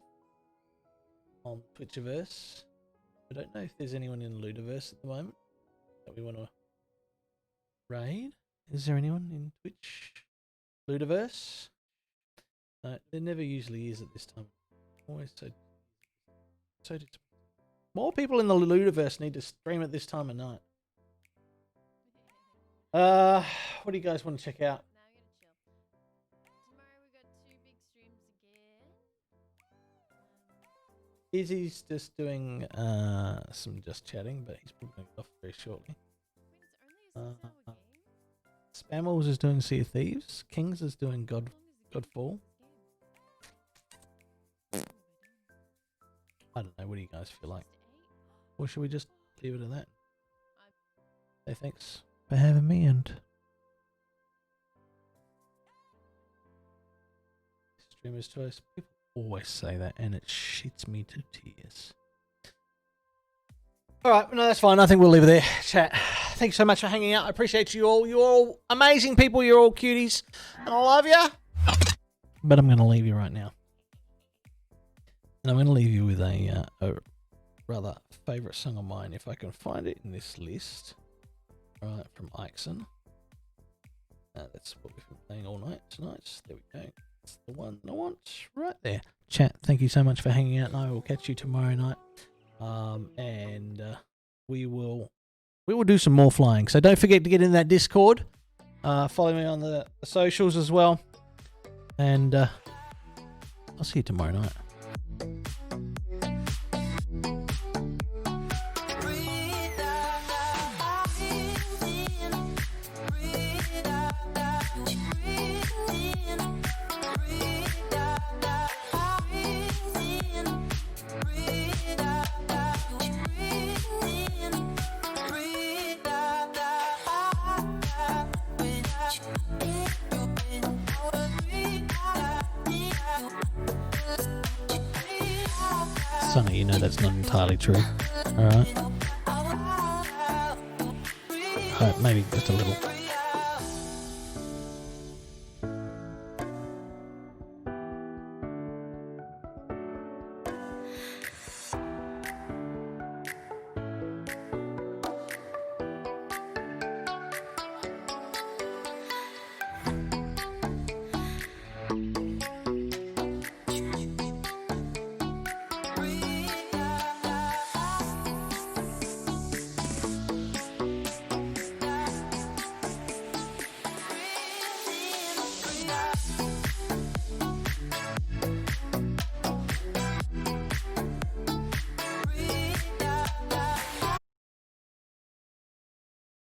on Twitchiverse. I don't know if there's anyone in Ludiverse at the moment that we want to raid. Is there anyone in Twitch? Ludiverse? No, there never usually is at this time. Always so more people in the Ludiverse need to stream at this time of night. What do you guys want to check out? Izzy's just doing some just chatting, but he's probably going to go off very shortly. Spammels is doing Sea of Thieves. Kings is doing Godfall. I don't know. What do you guys feel like? Or should we just leave it at that? Say thanks for having me, and streamer's choice. People always say that, and it shits me to tears. Alright, no, that's fine. I think we'll leave it there. Chat, thanks so much for hanging out. I appreciate you all. You're all amazing people. You're all cuties. And I love you. But I'm going to leave you right now. And I'm going to leave you with a rather favourite song of mine, if I can find it in this list. Alright, from Ixon. That's what we've been playing all night tonight. There we go. That's the one I want right there. Chat, thank you so much for hanging out, and I will catch you tomorrow night. And we will do some more flying. So don't forget to get in that Discord. Follow me on the socials as well. And I'll see you tomorrow night. Sonny, you know that's not entirely true. Alright? Maybe just a little.